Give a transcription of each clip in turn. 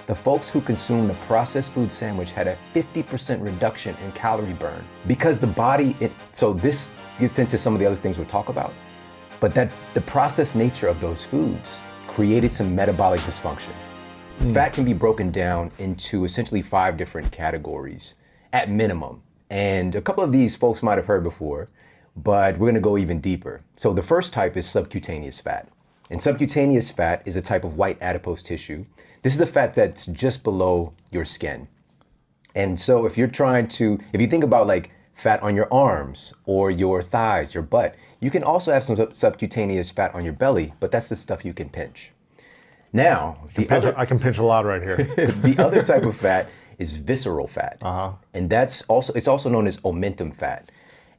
the folks who consumed the processed food sandwich had a 50% reduction in calorie burn because the body, so this gets into some of the other things we'll talk about, but that the processed nature of those foods created some metabolic dysfunction. Fat can be broken down into essentially 5 different categories at minimum. And a couple of these folks might have heard before, but we're gonna go even deeper. So the first type is subcutaneous fat. And subcutaneous fat is a type of white adipose tissue. This is the fat that's just below your skin. And so if you think about like fat on your arms or your thighs, your butt, you can also have some subcutaneous fat on your belly, but that's the stuff you can pinch. Now, I can pinch a lot right here. the other type of fat is visceral fat. And it's also known as omentum fat.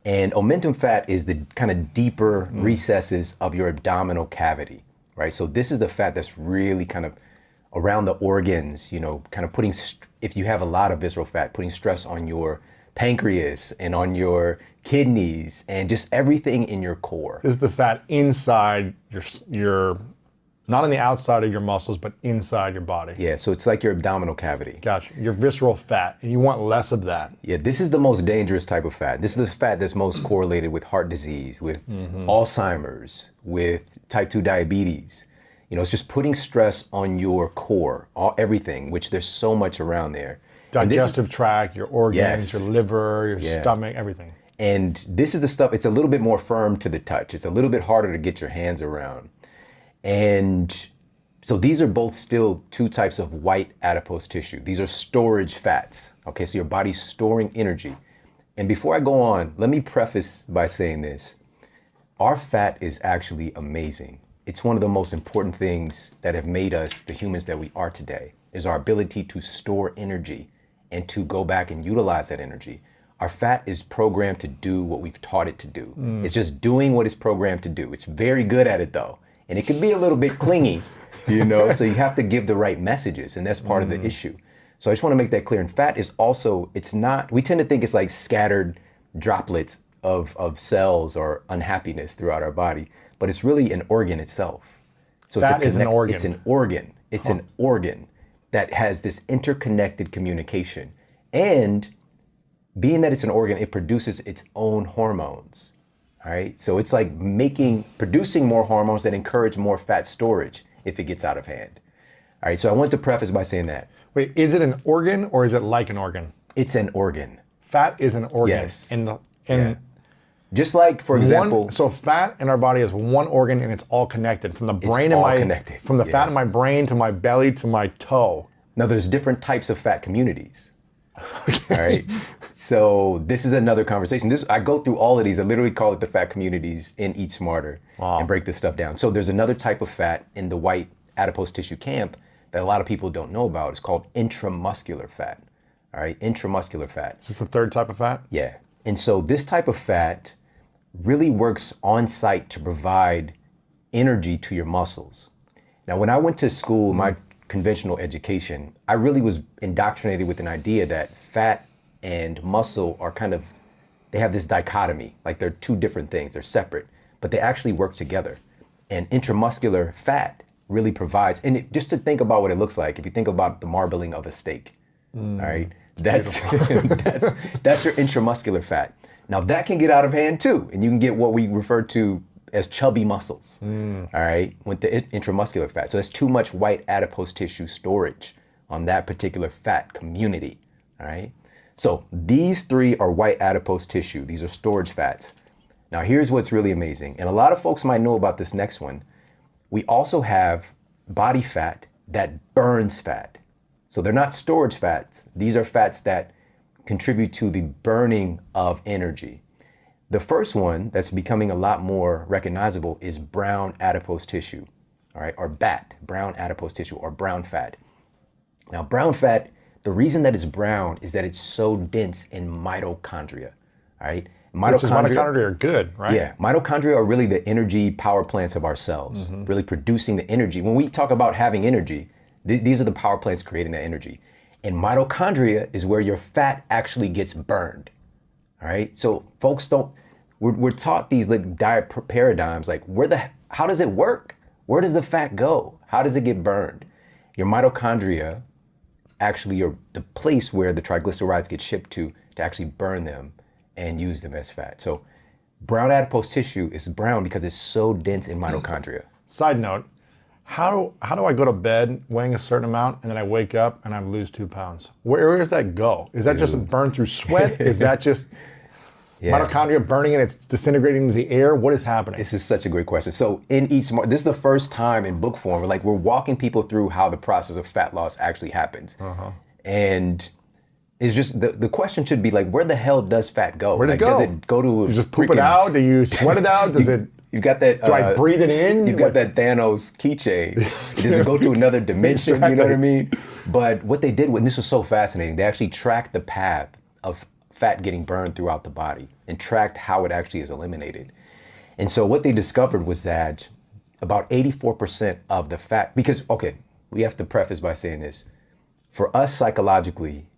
And omentum fat is the kind of deeper recesses of your abdominal cavity, right? So this is the fat that's really kind of around the organs, kind of if you have a lot of visceral fat, putting stress on your pancreas and on your kidneys and just everything in your core. This is the fat inside your not on the outside of your muscles, but inside your body. Yeah, so it's like your abdominal cavity. Gotcha. Your visceral fat, and you want less of that. Yeah, this is the most dangerous type of fat. This is the fat that's most correlated with heart disease, with Alzheimer's, with type 2 diabetes. It's just putting stress on your core, everything, which there's so much around there. Digestive tract, your organs, your liver, your stomach, everything. And this is the stuff, it's a little bit more firm to the touch. It's a little bit harder to get your hands around. And so these are both still 2 types of white adipose tissue. These are storage fats. Okay, so your body's storing energy. And before I go on, let me preface by saying this. Our fat is actually amazing. It's one of the most important things that have made us the humans that we are today, is our ability to store energy and to go back and utilize that energy. Our fat is programmed to do what we've taught it to do. It's just doing what it's programmed to do. It's very good at it though. And it can be a little bit clingy, so you have to give the right messages, and that's part of the issue. So I just want to make that clear. And fat is also, we tend to think it's like scattered droplets of cells or unhappiness throughout our body, but it's really an organ itself. So fat is an organ. It's an organ. It's an organ that has this interconnected communication. And being that it's an organ, it produces its own hormones. All right, so it's like producing more hormones that encourage more fat storage if it gets out of hand. All right, so I want to preface by saying that. Wait, is it an organ or is it like an organ? It's an organ. Fat is an organ. Yes. Just like, for example. So fat in our body is one organ and it's all connected. From the brain from the fat in my brain to my belly to my toe. Now there's different types of fat communities. Okay. All right. So this is another conversation. I go through all of these. I literally call it the fat communities in Eat Smarter and break this stuff down. So there's another type of fat in the white adipose tissue camp that a lot of people don't know about. It's called intramuscular fat. All right, intramuscular fat. Is this the third type of fat? Yeah. And so this type of fat really works on site to provide energy to your muscles. Now, when I went to school, my conventional education, I really was indoctrinated with an idea that fat and muscle are they have this dichotomy, like they're 2 different things, they're separate, but they actually work together. And intramuscular fat really provides, just to think about what it looks like, if you think about the marbling of a steak, all right, that's that's your intramuscular fat. Now that can get out of hand too, and you can get what we refer to as chubby muscles, all right, with the intramuscular fat. So that's too much white adipose tissue storage on that particular fat community, all right? So these 3 are white adipose tissue. These are storage fats. Now here's what's really amazing, and a lot of folks might know about this next one. We also have body fat that burns fat. So they're not storage fats. These are fats that contribute to the burning of energy. The first one that's becoming a lot more recognizable is brown adipose tissue, all right, or BAT, brown adipose tissue, or brown fat. Now, brown fat, the reason that it's brown is that it's so dense in mitochondria, all right? Mitochondria are good, right? Yeah, mitochondria are really the energy power plants of our cells, really producing the energy. When we talk about having energy, these are the power plants creating that energy. And mitochondria is where your fat actually gets burned. All right, so folks we're taught these like diet paradigms, like how does it work? Where does the fat go? How does it get burned? Your mitochondria actually the place where the triglycerides get shipped to actually burn them and use them as fat. So brown adipose tissue is brown because it's so dense in mitochondria. Side note, how do I go to bed weighing a certain amount and then I wake up and I lose 2 pounds? Where does that go? Is that just burned through sweat? Is that just mitochondria burning and it's disintegrating into the air? What is happening? This is such a great question. So in Eat Smart, this is the first time in book form, we're walking people through how the process of fat loss actually happens. And it's just, the question should be like, where the hell does fat go? Where does it go? Does it go to you just poop it out? Do you sweat it out? Does it? You got that? Do I breathe it in? You've got that Thanos keychain. Does it go to another dimension? Exactly. You know what I mean? But what they did, and this was so fascinating, they actually tracked the path of fat getting burned throughout the body and tracked how it actually is eliminated. And so what they discovered was that about 84% of the fat, because, okay, we have to preface by saying this. For us psychologically,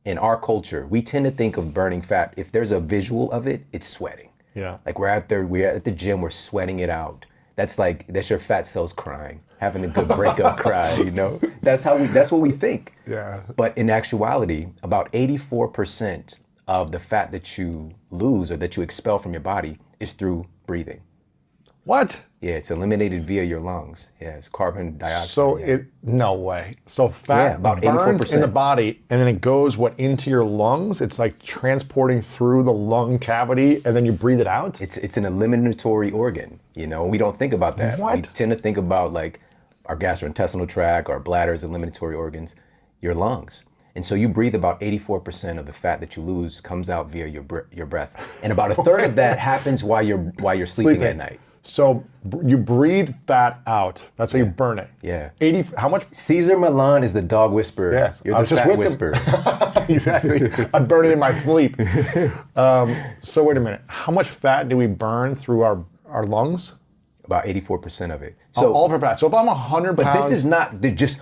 in our culture, we tend to think of burning fat, if there's a visual of it, it's sweating. Yeah. Like we're at the gym, we're sweating it out. That's your fat cells crying, having a good breakup cry, you know? That's what we think. Yeah. But in actuality, about 84% of the fat that you lose or that you expel from your body is through breathing. What? Yeah, it's eliminated via your lungs. Yeah, it's carbon dioxide. So no way. So fat about burns 84%. in the body and then it goes into your lungs? It's like transporting through the lung cavity and then you breathe it out? It's an eliminatory organ, you know? We don't think about that. What? We tend to think about like our gastrointestinal tract, our bladder as eliminatory organs, your lungs. And so you breathe about 84% of the fat that you lose comes out via your breath. And about a third of that happens while you're sleeping at night. So you breathe fat out. That's how you burn it. Yeah. How much? Caesar Milan is the dog whisperer. Yes. You're the fat whisperer. Exactly. I burn it in my sleep. So wait a minute. How much fat do we burn through our lungs? About 84% of it. So all of our fat. So if I'm 100 pounds. But this is not just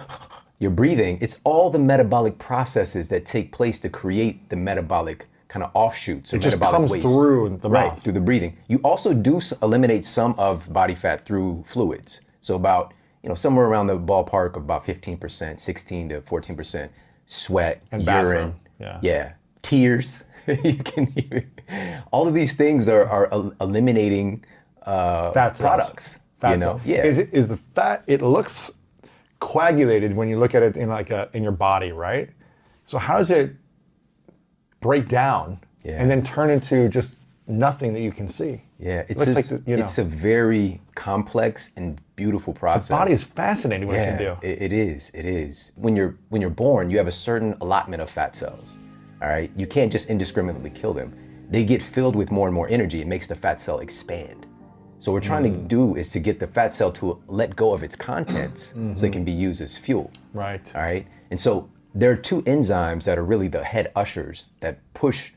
your breathing. It's all the metabolic processes that take place to create the metabolic kind of offshoots or metabolic waste. It just comes through the mouth. Right, through the breathing. You also do eliminate some of body fat through fluids. So about, somewhere around the ballpark of about 15%, 16 to 14% sweat, and urine. Bathroom. Yeah. Tears. You can even, all of these things are eliminating fat products. Fat cells. Yeah. Is the fat, it looks coagulated when you look at it in your body, right? So how does it break down and then turn into just nothing that you can see? Yeah, it's a very complex and beautiful process. The body is fascinating what it can do. It is. When you're born, you have a certain allotment of fat cells. All right, you can't just indiscriminately kill them. They get filled with more and more energy. It makes the fat cell expand. So what we're trying to do is to get the fat cell to let go of its contents so they can be used as fuel. Right. All right. And so there are two enzymes that are really the head ushers that push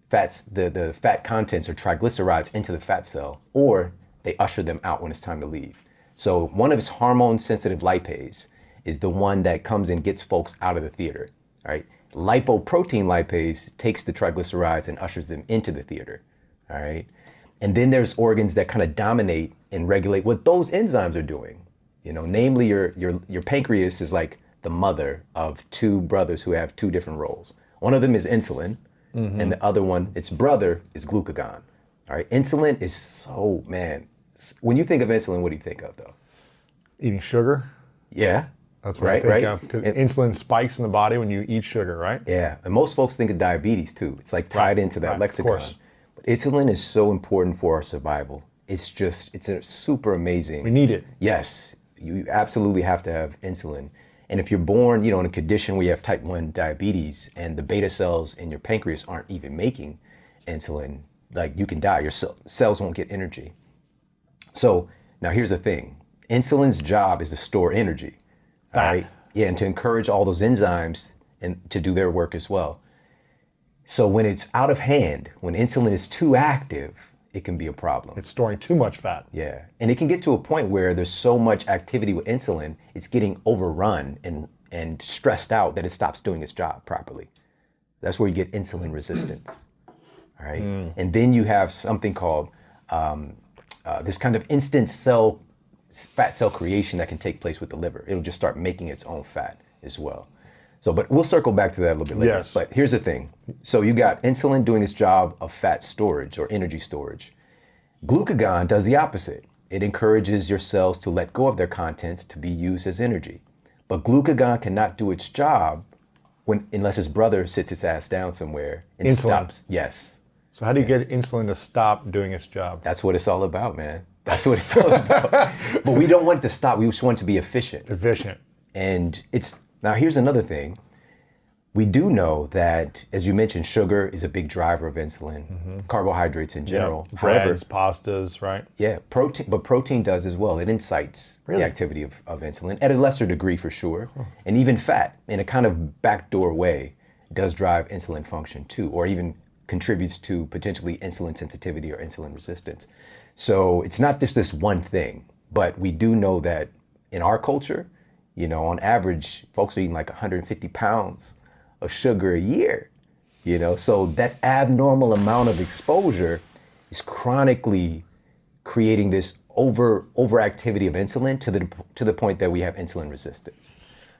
the fat contents or triglycerides into the fat cell, or they usher them out when it's time to leave. So one of its hormone-sensitive lipase is the one that comes and gets folks out of the theater. All right. Lipoprotein lipase takes the triglycerides and ushers them into the theater. All right. And then there's organs that kind of dominate and regulate what those enzymes are doing. Namely your pancreas is like the mother of two brothers who have two different roles. One of them is insulin, and the other one, its brother, is glucagon. All right, insulin is when you think of insulin, what do you think of though? Eating sugar. Yeah. That's what I think of, because insulin spikes in the body when you eat sugar, right? Yeah, and most folks think of diabetes too. It's like tied into that lexicon. Of course. But insulin is so important for our survival. It's a super amazing. We need it. Yes, you absolutely have to have insulin. And if you're born, in a condition where you have type 1 diabetes and the beta cells in your pancreas aren't even making insulin, like you can die. Your cells won't get energy. So now here's the thing. Insulin's job is to store energy. All right? Yeah, and to encourage all those enzymes and to do their work as well. So when it's out of hand, when insulin is too active, it can be a problem. It's storing too much fat. Yeah. And it can get to a point where there's so much activity with insulin, it's getting overrun and stressed out that it stops doing its job properly. That's where you get insulin resistance. All right. And then you have something called this kind of instant fat cell creation that can take place with the liver. It'll just start making its own fat as well. So, but we'll circle back to that a little bit later. Yes. But here's the thing. So you got insulin doing its job of fat storage or energy storage. Glucagon does the opposite. It encourages your cells to let go of their contents to be used as energy. But glucagon cannot do its job unless his brother sits its ass down somewhere and Insulin. stops. Yes. So how do you get insulin to stop doing its job? That's what it's all about, man. That's what it's all about. But we don't want it to stop. We just want it to be efficient. Efficient. And now here's another thing. We do know that, as you mentioned, sugar is a big driver of insulin, carbohydrates in general. Yep. However, Breads, pastas, right? yeah, protein does as well. It incites the activity of insulin at a lesser degree for sure. And even fat, in a kind of backdoor way, does drive insulin function too, or even contributes to potentially insulin sensitivity or insulin resistance. So it's not just this one thing, but we do know that in our culture, on average, folks are eating like 150 pounds of sugar a year, so that abnormal amount of exposure is chronically creating this overactivity of insulin to the point that we have insulin resistance.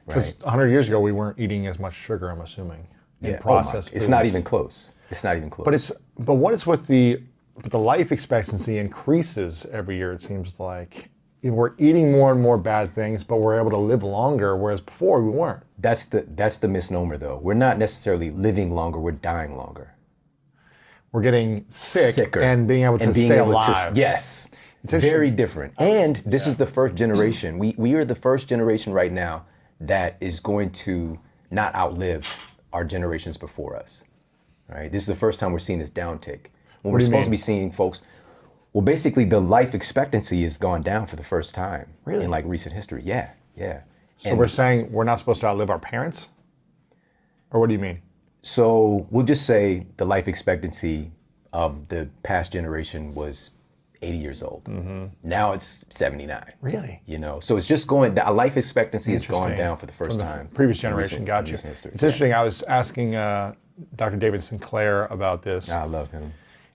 Because Right? 100 years ago, we weren't eating as much sugar, I'm assuming, in Yeah. processed foods. It's not even close. It's not even close. But what is with the life expectancy increases every year, it seems like. We're eating more and more bad things, but we're able to live longer, whereas before we weren't. That's the misnomer though. We're not necessarily living longer, we're dying longer. We're getting sicker and being able to and being stay able alive. Yes. It's Very different. And this is the first generation. We are the first generation right now that is going to not outlive our generations before us. Right? This is the first time we're seeing this downtick. When we're do you supposed to mean? be seeing folks, well, basically the life expectancy has gone down for the first time Really? in like recent history. Yeah. So we're saying we're not supposed to outlive our parents? Or what do you mean? So we'll just say the life expectancy of the past generation was 80 years old. Now it's 79. Really? So it's just life expectancy has gone Interesting. down for the first time. Previous in generation, recent- got in you. recent history. It's interesting. I was asking Dr. David Sinclair about this. I love him.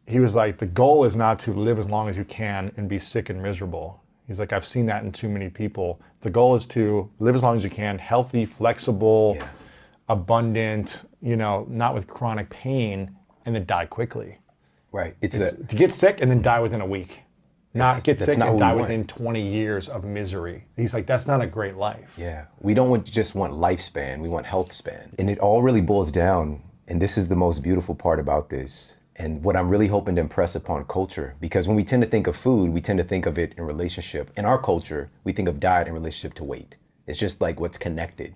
He was like, the goal is not to live as long as you can and be sick and miserable. He's like, I've seen that in too many people. The goal is to live as long as you can, healthy, flexible, abundant, not with chronic pain, and then die quickly. Right. To get sick and then die within a week. Not get that's sick not and what we die want. within 20 years of misery. He's like, that's not a great life. Yeah. We don't just want lifespan. We want health span. And it all really boils down, and this is the most beautiful part about this, and what I'm really hoping to impress upon culture, because when we tend to think of food, we tend to think of it in relationship. In our culture, we think of diet in relationship to weight. It's just like what's connected.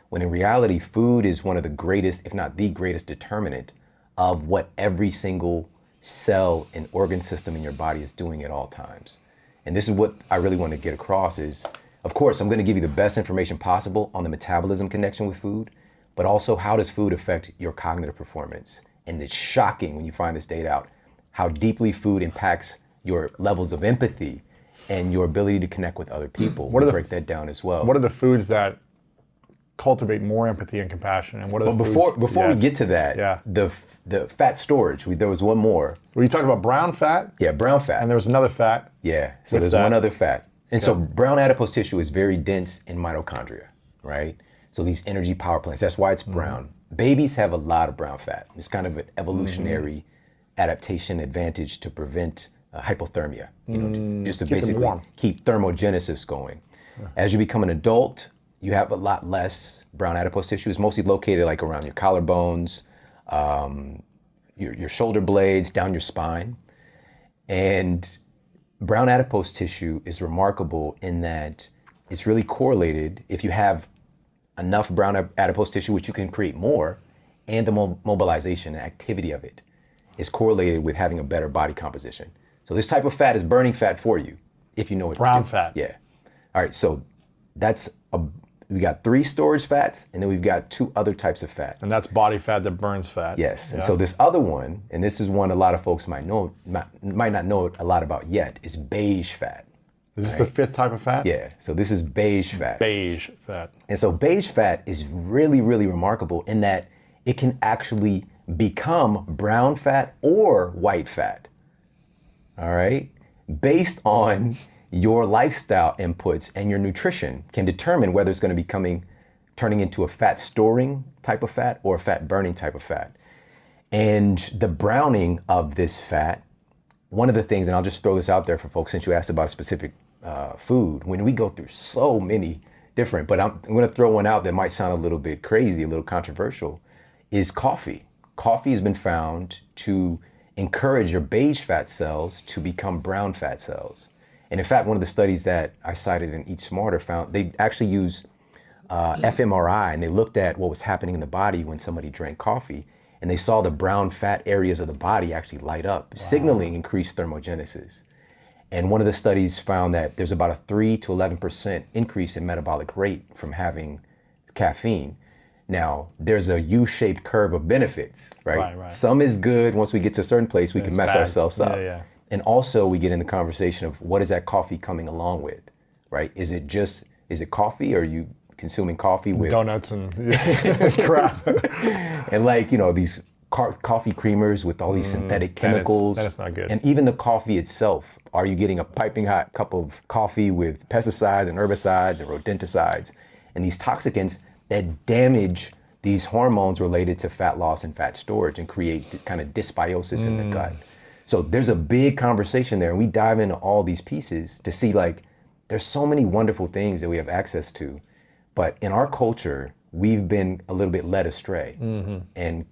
When in reality, food is one of the greatest, if not the greatest determinant of what every single cell and organ system in your body is doing at all times. And this is what I really want to get across is, of course, I'm going to give you the best information possible on the metabolism connection with food, but also how does food affect your cognitive performance? And it's shocking when you find this data out, how deeply food impacts your levels of empathy and your ability to connect with other people. We'll break that down as well. What are the foods that cultivate more empathy and compassion? And what are the foods? Before we get to that, the fat storage, there was one more. Were you talking about brown fat? Yeah, brown fat. And there was another fat. Yeah, so there's that? one other fat. And so brown adipose tissue is very dense in mitochondria, right? So these energy power plants, that's why it's brown. Babies have a lot of brown fat. It's kind of an evolutionary adaptation advantage to prevent hypothermia, just to basically warm. keep thermogenesis going. As you become an adult, you have a lot less brown adipose tissue. It's mostly located like around your collarbones, your shoulder blades, down your spine. And brown adipose tissue is remarkable in that it's really correlated if you have enough brown adipose tissue, which you can create more, and the mobilization and activity of it is correlated with having a better body composition. So this type of fat is burning fat for you, if you know what Brown to do. fat. Yeah. All right, so we got 3 storage fats, and then we've got 2 other types of fat. And that's body fat that burns fat. Yes, and so this other one, and this is one a lot of folks might not know a lot about yet, is beige fat. Is this the 5th type of fat? Yeah, so this is beige fat. Beige fat. And so beige fat is really, really remarkable in that it can actually become brown fat or white fat, all right? Based on your lifestyle inputs and your nutrition can determine whether it's going to be turning into a fat storing type of fat or a fat burning type of fat. And the browning of this fat, one of the things, and I'll just throw this out there for folks since you asked about specific food, when we go through so many different, but I'm going to throw one out that might sound a little bit crazy, a little controversial, is coffee. Coffee has been found to encourage your beige fat cells to become brown fat cells. And in fact, one of the studies that I cited in Eat Smarter found they actually used fMRI, and they looked at what was happening in the body when somebody drank coffee, and they saw the brown fat areas of the body actually light up, signaling increased thermogenesis. And one of the studies found that there's about a 3 to 11% increase in metabolic rate from having caffeine. Now, there's a U-shaped curve of benefits, right? Some is good. Once we get to a certain place, we can mess ourselves up. And also we get in the conversation of what is that coffee coming along with, right? Is it coffee, or are you consuming coffee with donuts and crap? And like, these coffee creamers with all these synthetic chemicals. That is not good. And even the coffee itself, are you getting a piping hot cup of coffee with pesticides and herbicides and rodenticides and these toxicants that damage these hormones related to fat loss and fat storage and create kind of dysbiosis in the gut? So there's a big conversation there, and we dive into all these pieces to see, like, there's so many wonderful things that we have access to, but in our culture, we've been a little bit led astray. And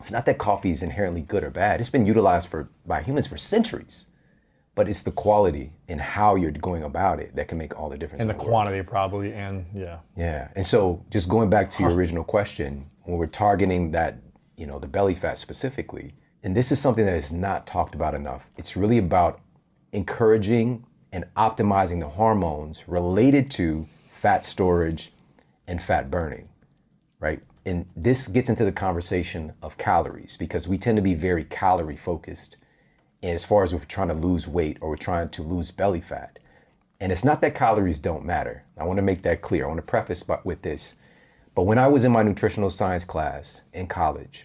it's not that coffee is inherently good or bad. It's been utilized by humans for centuries, but it's the quality and how you're going about it that can make all the difference. And the quantity probably, and Yeah, and so just going back to your original question, when we're targeting that, the belly fat specifically, and this is something that is not talked about enough, it's really about encouraging and optimizing the hormones related to fat storage and fat burning, right? And this gets into the conversation of calories, because we tend to be very calorie focused as far as if we're trying to lose weight or we're trying to lose belly fat. And it's not that calories don't matter. I want to make that clear. I want to preface with this. But when I was in my nutritional science class in college,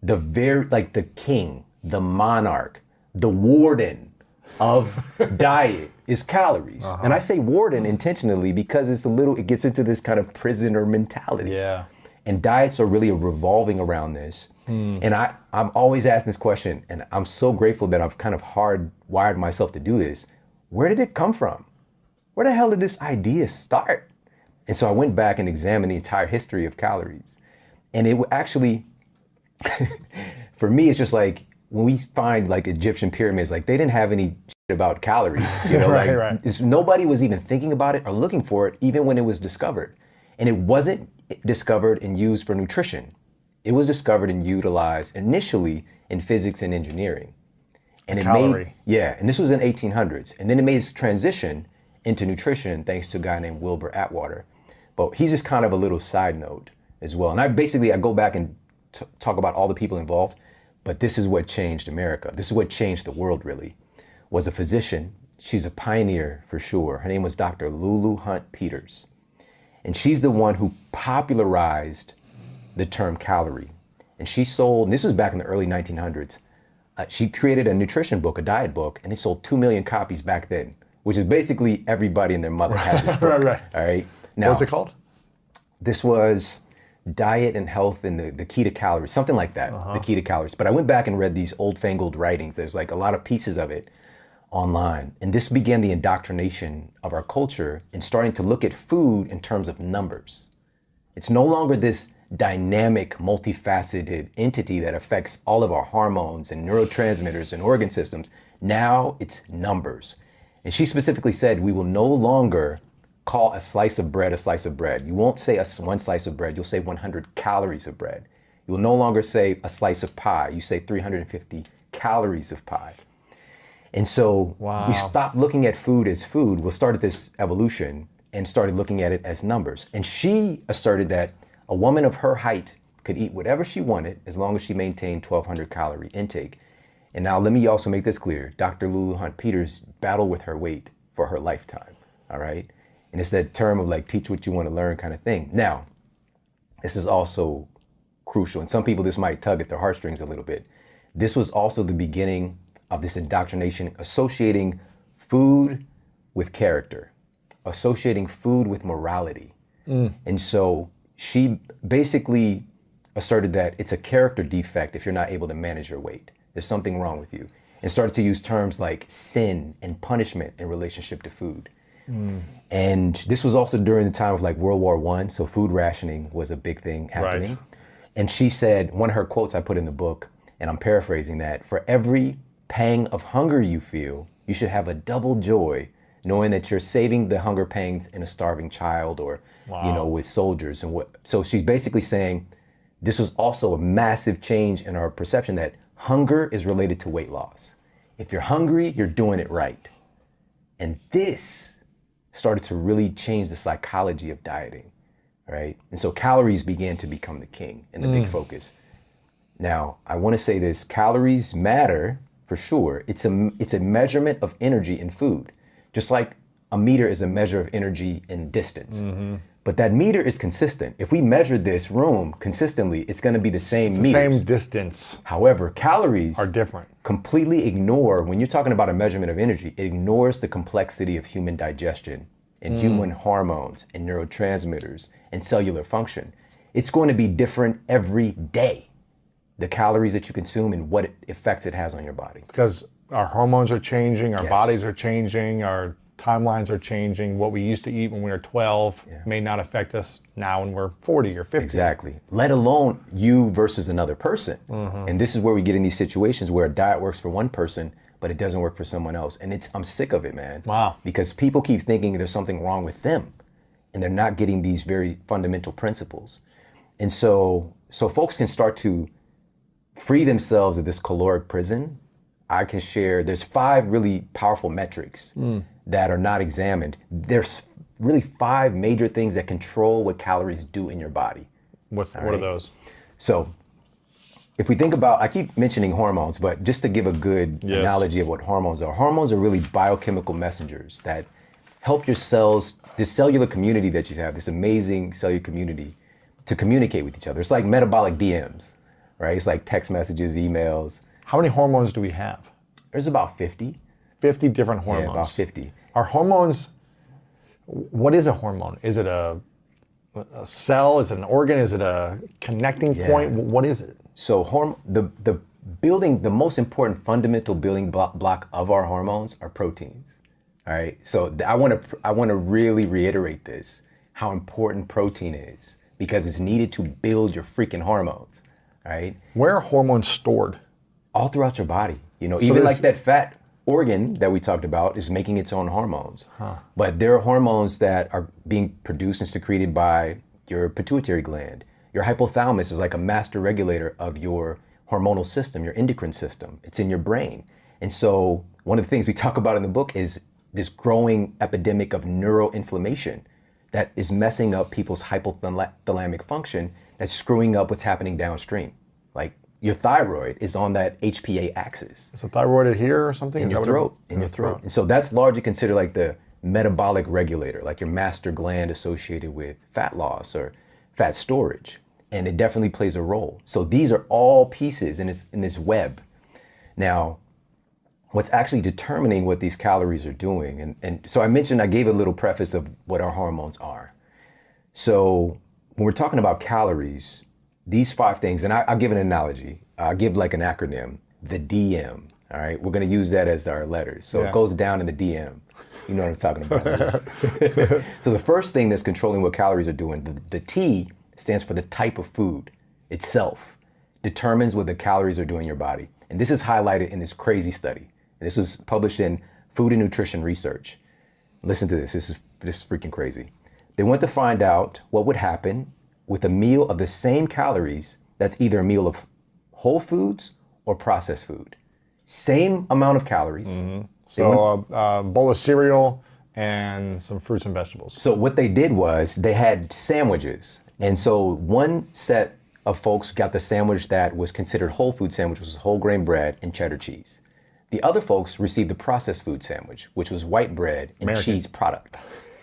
the king, the monarch, the warden of diet is calories. And I say warden intentionally because it gets into this kind of prisoner mentality. Yeah. And diets are really revolving around this. And I'm always asking this question, and I'm so grateful that I've kind of hardwired myself to do this. Where did it come from? Where the hell did this idea start? And so I went back and examined the entire history of calories. And it actually, for me, it's just like when we find like Egyptian pyramids, like they didn't have any shit about calories. Nobody was even thinking about it or looking for it, even when it was discovered. And it wasn't discovered and used for nutrition. It was discovered and utilized initially in physics and engineering. And and this was in 1800s. And then it made its transition into nutrition thanks to a guy named Wilbur Atwater. But he's just kind of a little side note as well. And I go back and talk about all the people involved, but this is what changed America. This is what changed the world, really, was a physician. She's a pioneer for sure. Her name was Dr. Lulu Hunt Peters. And she's the one who popularized the term calorie. And she sold, and this was back in the early 1900s, she created a nutrition book, a diet book, and it sold 2 million copies back then, which is basically everybody and their mother had this book. All right. Now, what was it called? This was Diet and Health and the Key to Calories, something like that, the Key to Calories. But I went back and read these old fangled writings. There's like a lot of pieces of it online. And this began the indoctrination of our culture in starting to look at food in terms of numbers. It's no longer this dynamic, multifaceted entity that affects all of our hormones and neurotransmitters and organ systems. Now it's numbers. And she specifically said, we will no longer call a slice of bread a slice of bread. You won't say one slice of bread, you'll say 100 calories of bread. You will no longer say a slice of pie, you say 350 calories of pie. And so we stopped looking at food as food. We started this evolution and started looking at it as numbers. And she asserted that a woman of her height could eat whatever she wanted as long as she maintained 1,200 calorie intake. And now let me also make this clear. Dr. Lulu Hunt Peters battled with her weight for her lifetime, all right? And it's that term of like, teach what you want to learn kind of thing. Now, this is also crucial. And some people, this might tug at their heartstrings a little bit. This was also the beginning of this indoctrination, associating food with character, associating food with morality. And so she basically asserted that it's a character defect if you're not able to manage your weight. There's something wrong with you. And started to use terms like sin and punishment in relationship to food. And this was also during the time of like World War I, so food rationing was a big thing happening. Right. And she said, one of her quotes I put in the book, and I'm paraphrasing that, for every pang of hunger you feel, you should have a double joy knowing that you're saving the hunger pangs in a starving child or, with soldiers. So she's basically saying this was also a massive change in our perception that hunger is related to weight loss. If you're hungry, you're doing it right. And this started to really change the psychology of dieting, right? And so calories began to become the king and the big focus. Now, I want to say this, calories matter for sure. It's a measurement of energy in food, just like a meter is a measure of energy in distance. But that meter is consistent. If we measure this room consistently, it's going to be the same meters. Same distance. However, calories are different. Completely ignore, when you're talking about a measurement of energy, it ignores the complexity of human digestion and human hormones and neurotransmitters and cellular function. It's going to be different every day, the calories that you consume and what effects it has on your body. Because our hormones are changing, our Yes. bodies are changing, our timelines are changing. What we used to eat when we were 12 may not affect us now when we're 40 or 50. Exactly. Let alone you versus another person. And this is where we get in these situations where a diet works for one person, but it doesn't work for someone else. And I'm sick of it, man. Wow. Because people keep thinking there's something wrong with them and they're not getting these very fundamental principles. And so folks can start to free themselves of this caloric prison. I can share, there's 5 really powerful metrics that are not examined. There's really 5 major things that control what calories do in your body. What are those? So if we think about, I keep mentioning hormones, but just to give a good analogy of what hormones are really biochemical messengers that help your cells, this cellular community that you have, this amazing cellular community, to communicate with each other. It's like metabolic DMs, right? It's like text messages, emails. How many hormones do we have? There's about 50. 50 different hormones. Yeah, about 50. Are hormones, what is a hormone? Is it a cell? Is it an organ? Is it a connecting point? What is it? So the most important fundamental building block of our hormones are proteins. All right. So I want to really reiterate this, how important protein is, because it's needed to build your freaking hormones. All right. Where are hormones stored? All throughout your body. Even like that fat organ that we talked about is making its own hormones. But there are hormones that are being produced and secreted by your pituitary gland. Your hypothalamus is like a master regulator of your hormonal system, your endocrine system. It's in your brain. And so one of the things we talk about in the book is this growing epidemic of neuroinflammation that is messing up people's hypothalamic function, that's screwing up what's happening downstream. Like your thyroid is on that HPA axis. Is the thyroid here or something? In your throat. And so that's largely considered like the metabolic regulator, like your master gland associated with fat loss or fat storage. And it definitely plays a role. So these are all pieces in this web. Now, what's actually determining what these calories are doing, and so I gave a little preface of what our hormones are. So when we're talking about calories, these 5 things, and I'll give an analogy. I'll give like an acronym, the DM. All right, we're going to use that as our letters. So it goes down in the DM. You know what I'm talking about. So the first thing that's controlling what calories are doing, the T stands for the type of food itself, determines what the calories are doing in your body. And this is highlighted in this crazy study. And this was published in Food and Nutrition Research. Listen to this. This is freaking crazy. They went to find out what would happen with a meal of the same calories that's either a meal of whole foods or processed food. Same amount of calories. So a bowl of cereal and some fruits and vegetables. So what they did was they had sandwiches. And so one set of folks got the sandwich that was considered whole food sandwich, which was whole grain bread and cheddar cheese. The other folks received the processed food sandwich, which was white bread and cheese product.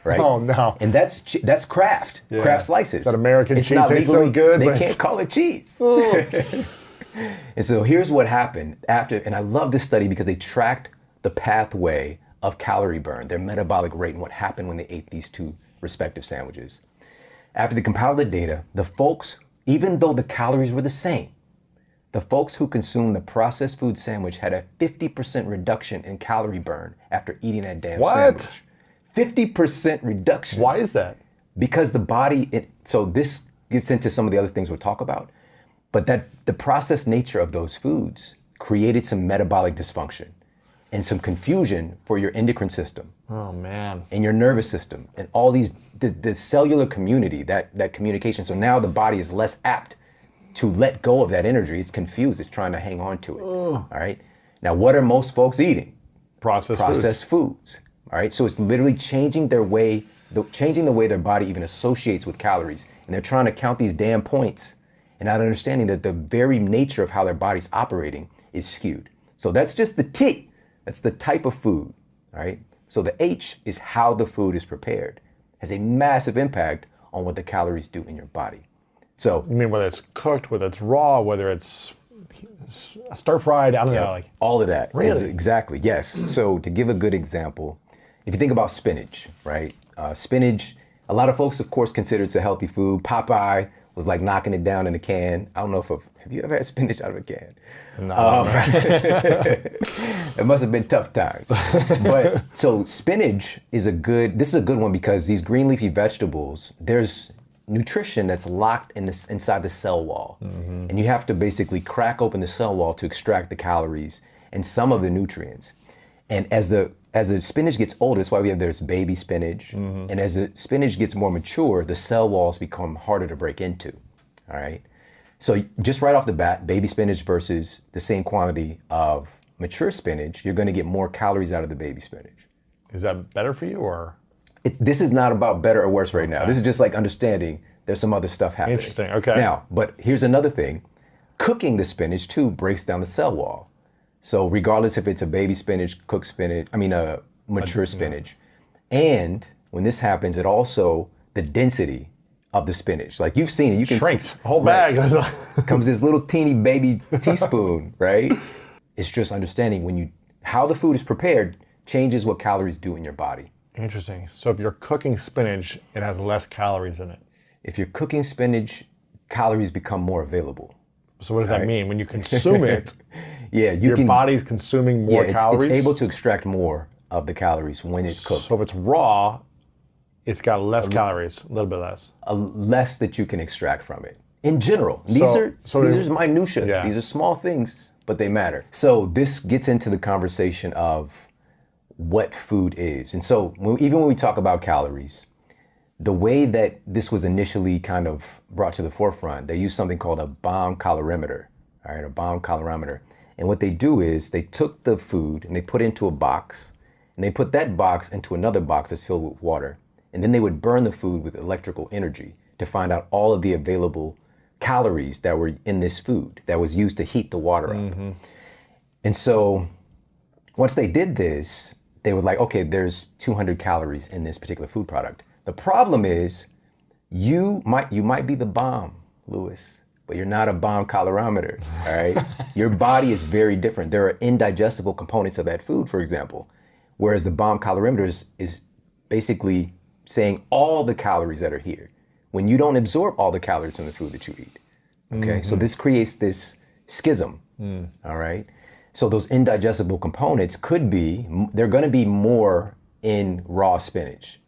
Right? Oh no! And that's Kraft, Kraft slices. That American it's cheese not tastes legally, so good. They can't call it cheese. And so here's what happened after, and I love this study because they tracked the pathway of calorie burn, their metabolic rate, and what happened when they ate these 2 respective sandwiches. After they compiled the data, the folks, even though the calories were the same, the folks who consumed the processed food sandwich had a 50% reduction in calorie burn after eating that damn sandwich. 50% reduction. Why is that? Because the body, so this gets into some of the other things we'll talk about, but that the processed nature of those foods created some metabolic dysfunction and some confusion for your endocrine system. Oh man. And your nervous system and all these, the cellular community, that communication. So now the body is less apt to let go of that energy. It's confused. It's trying to hang on to it. All right. Now, what are most folks eating? Processed foods. All right. So it's literally changing the way their body even associates with calories. And they're trying to count these damn points and not understanding that the very nature of how their body's operating is skewed. So that's just the T. That's the type of food. All right. So the H is how the food is prepared. Has a massive impact on what the calories do in your body. So you mean whether it's cooked, whether it's raw, whether it's stir fried, I don't know. Like all of that. Really? Exactly, yes. So to give a good example, if you think about spinach, right? Spinach, a lot of folks, of course, consider it's a healthy food. Popeye was like knocking it down in a can. I don't know have you ever had spinach out of a can? No. It must have been tough times. But so spinach this is a good one because these green leafy vegetables, there's nutrition that's locked inside the cell wall. And you have to basically crack open the cell wall to extract the calories and some of the nutrients. And as the spinach gets older, that's why there's baby spinach. And as the spinach gets more mature, the cell walls become harder to break into. All right. So just right off the bat, baby spinach versus the same quantity of mature spinach, you're going to get more calories out of the baby spinach. Is that better for you or? This is not about better or worse right now. This is just like understanding there's some other stuff happening. Interesting, okay. Now, but here's another thing. Cooking the spinach too breaks down the cell wall. So regardless if it's a baby spinach, cooked spinach, a mature spinach. And when this happens, it also, the density of the spinach. Like you've seen it. You can shrinks. A whole bag. Comes this little teeny baby teaspoon, right? It's just understanding how the food is prepared changes what calories do in your body. Interesting. So if you're cooking spinach, it has less calories in it. If you're cooking spinach, calories become more available. So what does that mean? When you consume it, your body's consuming more calories? It's able to extract more of the calories when it's cooked. So if it's raw, it's got less calories, a little bit less. Less that you can extract from it. In general, these are minutia. Yeah. These are small things, but they matter. So this gets into the conversation of what food is. And so even when we talk about calories, the way that this was initially kind of brought to the forefront, they use something called a bomb calorimeter, all right, a bomb calorimeter. And what they do is they took the food and they put it into a box, and they put that box into another box that's filled with water. And then they would burn the food with electrical energy to find out all of the available calories that were in this food that was used to heat the water up. And so once they did this, they were like, okay, there's 200 calories in this particular food product. The problem is you might be the bomb, Lewis, but you're not a bomb calorimeter, all right? Your body is very different. There are indigestible components of that food, for example, whereas the bomb calorimeter is basically saying all the calories that are here when you don't absorb all the calories in the food that you eat, okay? So this creates this schism, all right? So those indigestible components they're gonna be more in raw spinach.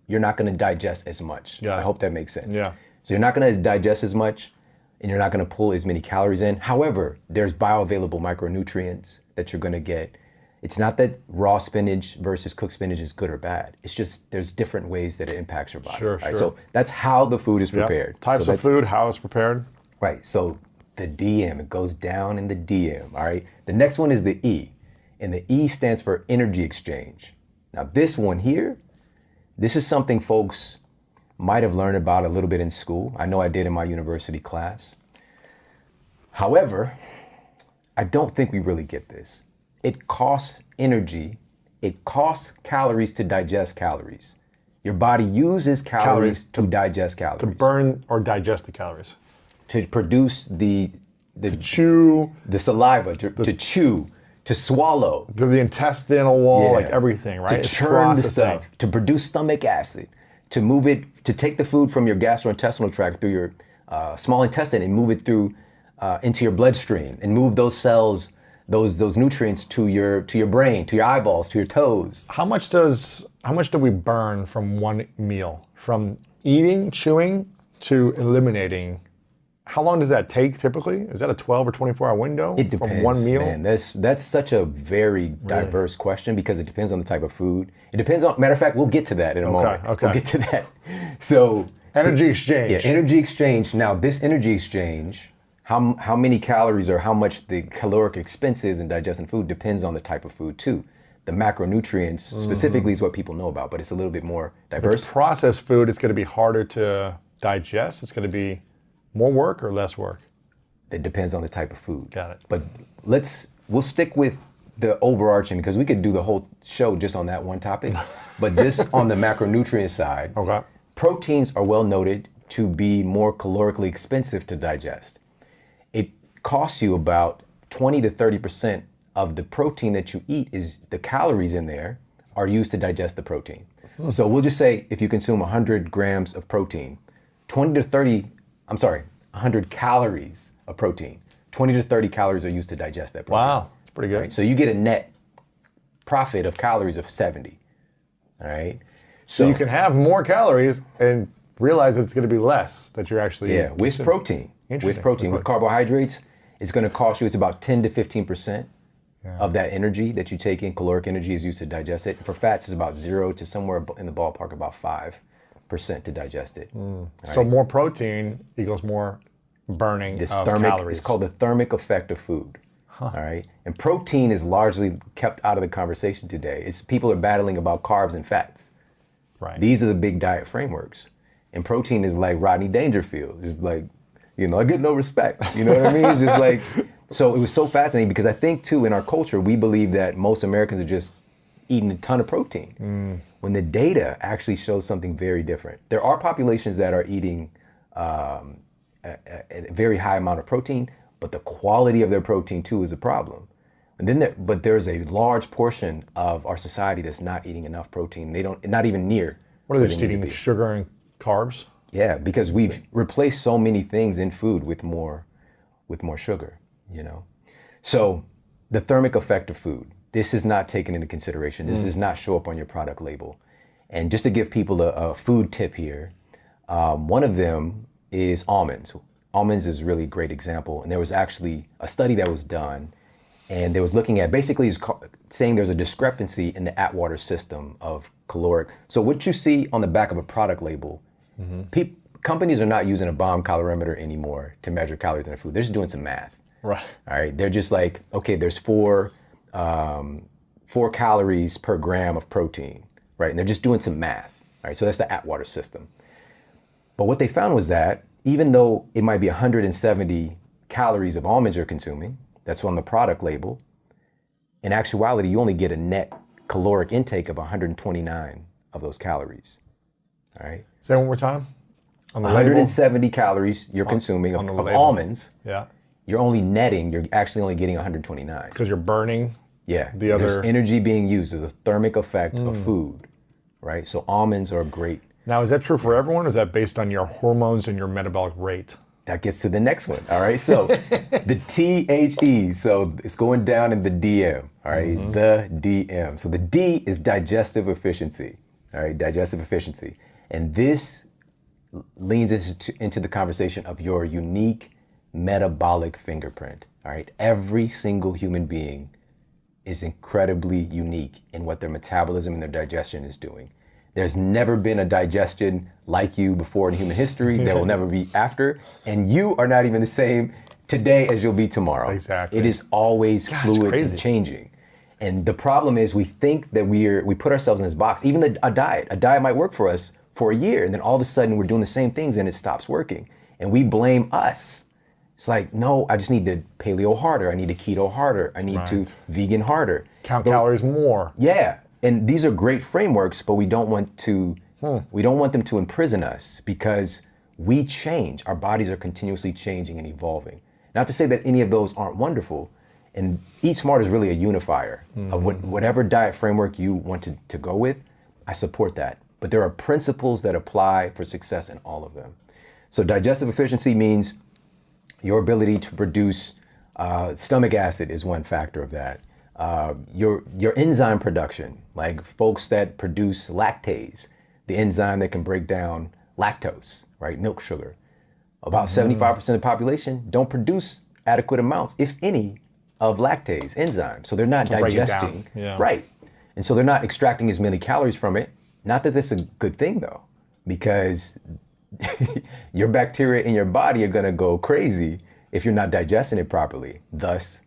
You're not gonna digest as much. I hope that makes sense. Yeah. So you're not gonna digest as much and you're not gonna pull as many calories in. However, there's bioavailable micronutrients that you're gonna get. It's not that raw spinach versus cooked spinach is good or bad. It's just there's different ways that it impacts your body. Sure, right? sure. So that's how the food is prepared. Types of food, how it's prepared. Right, so the DM, it goes down in the DM, all right? The next one is the E, and the E stands for energy exchange. Now this one here, this is something folks might have learned about a little bit in school. I know I did in my university class. However, I don't think we really get this. It costs energy, it costs calories to digest calories. Your body uses calories to digest calories. To burn or digest the calories. To produce the chew, the saliva, to chew, to swallow. To the intestinal wall, like everything, right? To churn the stuff, to produce stomach acid, to move it, to take the food from your gastrointestinal tract through your small intestine and move it through into your bloodstream and move those cells, those nutrients to your brain, to your eyeballs, to your toes. How much do we burn from one meal? From eating, chewing, to eliminating? How long does that take typically? Is that a 12 or 24-hour window? It depends, from one meal? man. That's such a very diverse question because it depends on the type of food. It depends on, matter of fact, we'll get to that in a moment. Okay. We'll get to that. So energy exchange. Yeah, energy exchange. Now, this energy exchange, how many calories or how much the caloric expense is in digesting food depends on the type of food too. The macronutrients specifically is what people know about, but it's a little bit more diverse. With processed food, it's going to be harder to digest. It's going to be more work or less work? It depends on the type of food. Got it. But we'll stick with the overarching because we could do the whole show just on that one topic. But just on the macronutrient side, Okay. proteins are well noted to be more calorically expensive to digest. It costs you about 20 to 30% of the protein that you eat is the calories in there are used to digest the protein. So we'll just say if you consume 100 grams of protein, 100 calories of protein, 20 to 30 calories are used to digest that protein. Wow, that's pretty good. Right? So you get a net profit of calories of 70. All right. So you can have more calories and realize it's going to be less that you're actually with protein. With protein, with carbohydrates, it's going to cost you. It's about 10 to 15% of that energy that you take in. Caloric energy is used to digest it. For fats, it's about 0 to somewhere in the ballpark about 5% to digest it. So more protein equals more burning of calories. It's called the thermic effect of food. All right, and protein is largely kept out of the conversation today. It's people are battling about carbs and fats. Right. These are the big diet frameworks, and protein is like Rodney Dangerfield. It's like, I get no respect. You know what I mean? It's just like, so it was so fascinating because I think too in our culture we believe that most Americans are just eating a ton of protein. When the data actually shows something very different. There are populations that are eating a very high amount of protein, but the quality of their protein too is a problem. And then, but there's a large portion of our society that's not eating enough protein. Not even near. What are they just eating? Sugar and carbs? Yeah, because we've replaced so many things in food with more sugar. So the thermic effect of food. This is not taken into consideration. This does not show up on your product label. And just to give people a food tip here, one of them is almonds. Almonds is a really great example. And there was actually a study that was done, and they was looking at basically saying there's a discrepancy in the Atwater system of caloric. So what you see on the back of a product label, companies are not using a bomb calorimeter anymore to measure calories in their food. They're just doing some math. Right. All right. They're just like, okay, there's 4 calories per gram of protein, right? And they're just doing some math, right? So that's the Atwater system. But what they found was that even though it might be 170 calories of almonds you're consuming, that's on the product label, in actuality, you only get a net caloric intake of 129 of those calories, all right? Say it one more time. On the 170 calories you're consuming of almonds. Yeah. You're actually only getting 129. Because you're burning. Yeah, the other there's energy being used. There's a thermic effect of food, right? So almonds are great. Now, is that true for everyone, or is that based on your hormones and your metabolic rate? That gets to the next one, all right? So the THE, so it's going down in the DM, all right? The DM. So the D is digestive efficiency, all right? Digestive efficiency. And this leans into the conversation of your unique metabolic fingerprint, all right? Every single human being is incredibly unique in what their metabolism and their digestion is doing. There's never been a digestion like you before in human history. There will never be after. And you are not even the same today as you'll be tomorrow. Exactly. It is always fluid and changing. And the problem is we think that we put ourselves in this box. Even a diet might work for us for a year, and then all of a sudden we're doing the same things and it stops working. And we blame us. It's like, no, I just need to paleo harder. I need to keto harder. I need to vegan harder. Count calories more. Yeah. And these are great frameworks, but we don't want them to imprison us because we change. Our bodies are continuously changing and evolving. Not to say that any of those aren't wonderful. And Eat Smart is really a unifier of whatever diet framework you want to go with. I support that but there are principles that apply for success in all of them. So digestive efficiency means your ability to produce stomach acid is one factor of that. Your enzyme production, like folks that produce lactase, the enzyme that can break down lactose, right, milk sugar. About 75% of the population don't produce adequate amounts, if any, of lactase enzyme. So they're not digesting, right. And so they're not extracting as many calories from it. Not that this is a good thing though, because your bacteria in your body are gonna go crazy if you're not digesting it properly. Thus,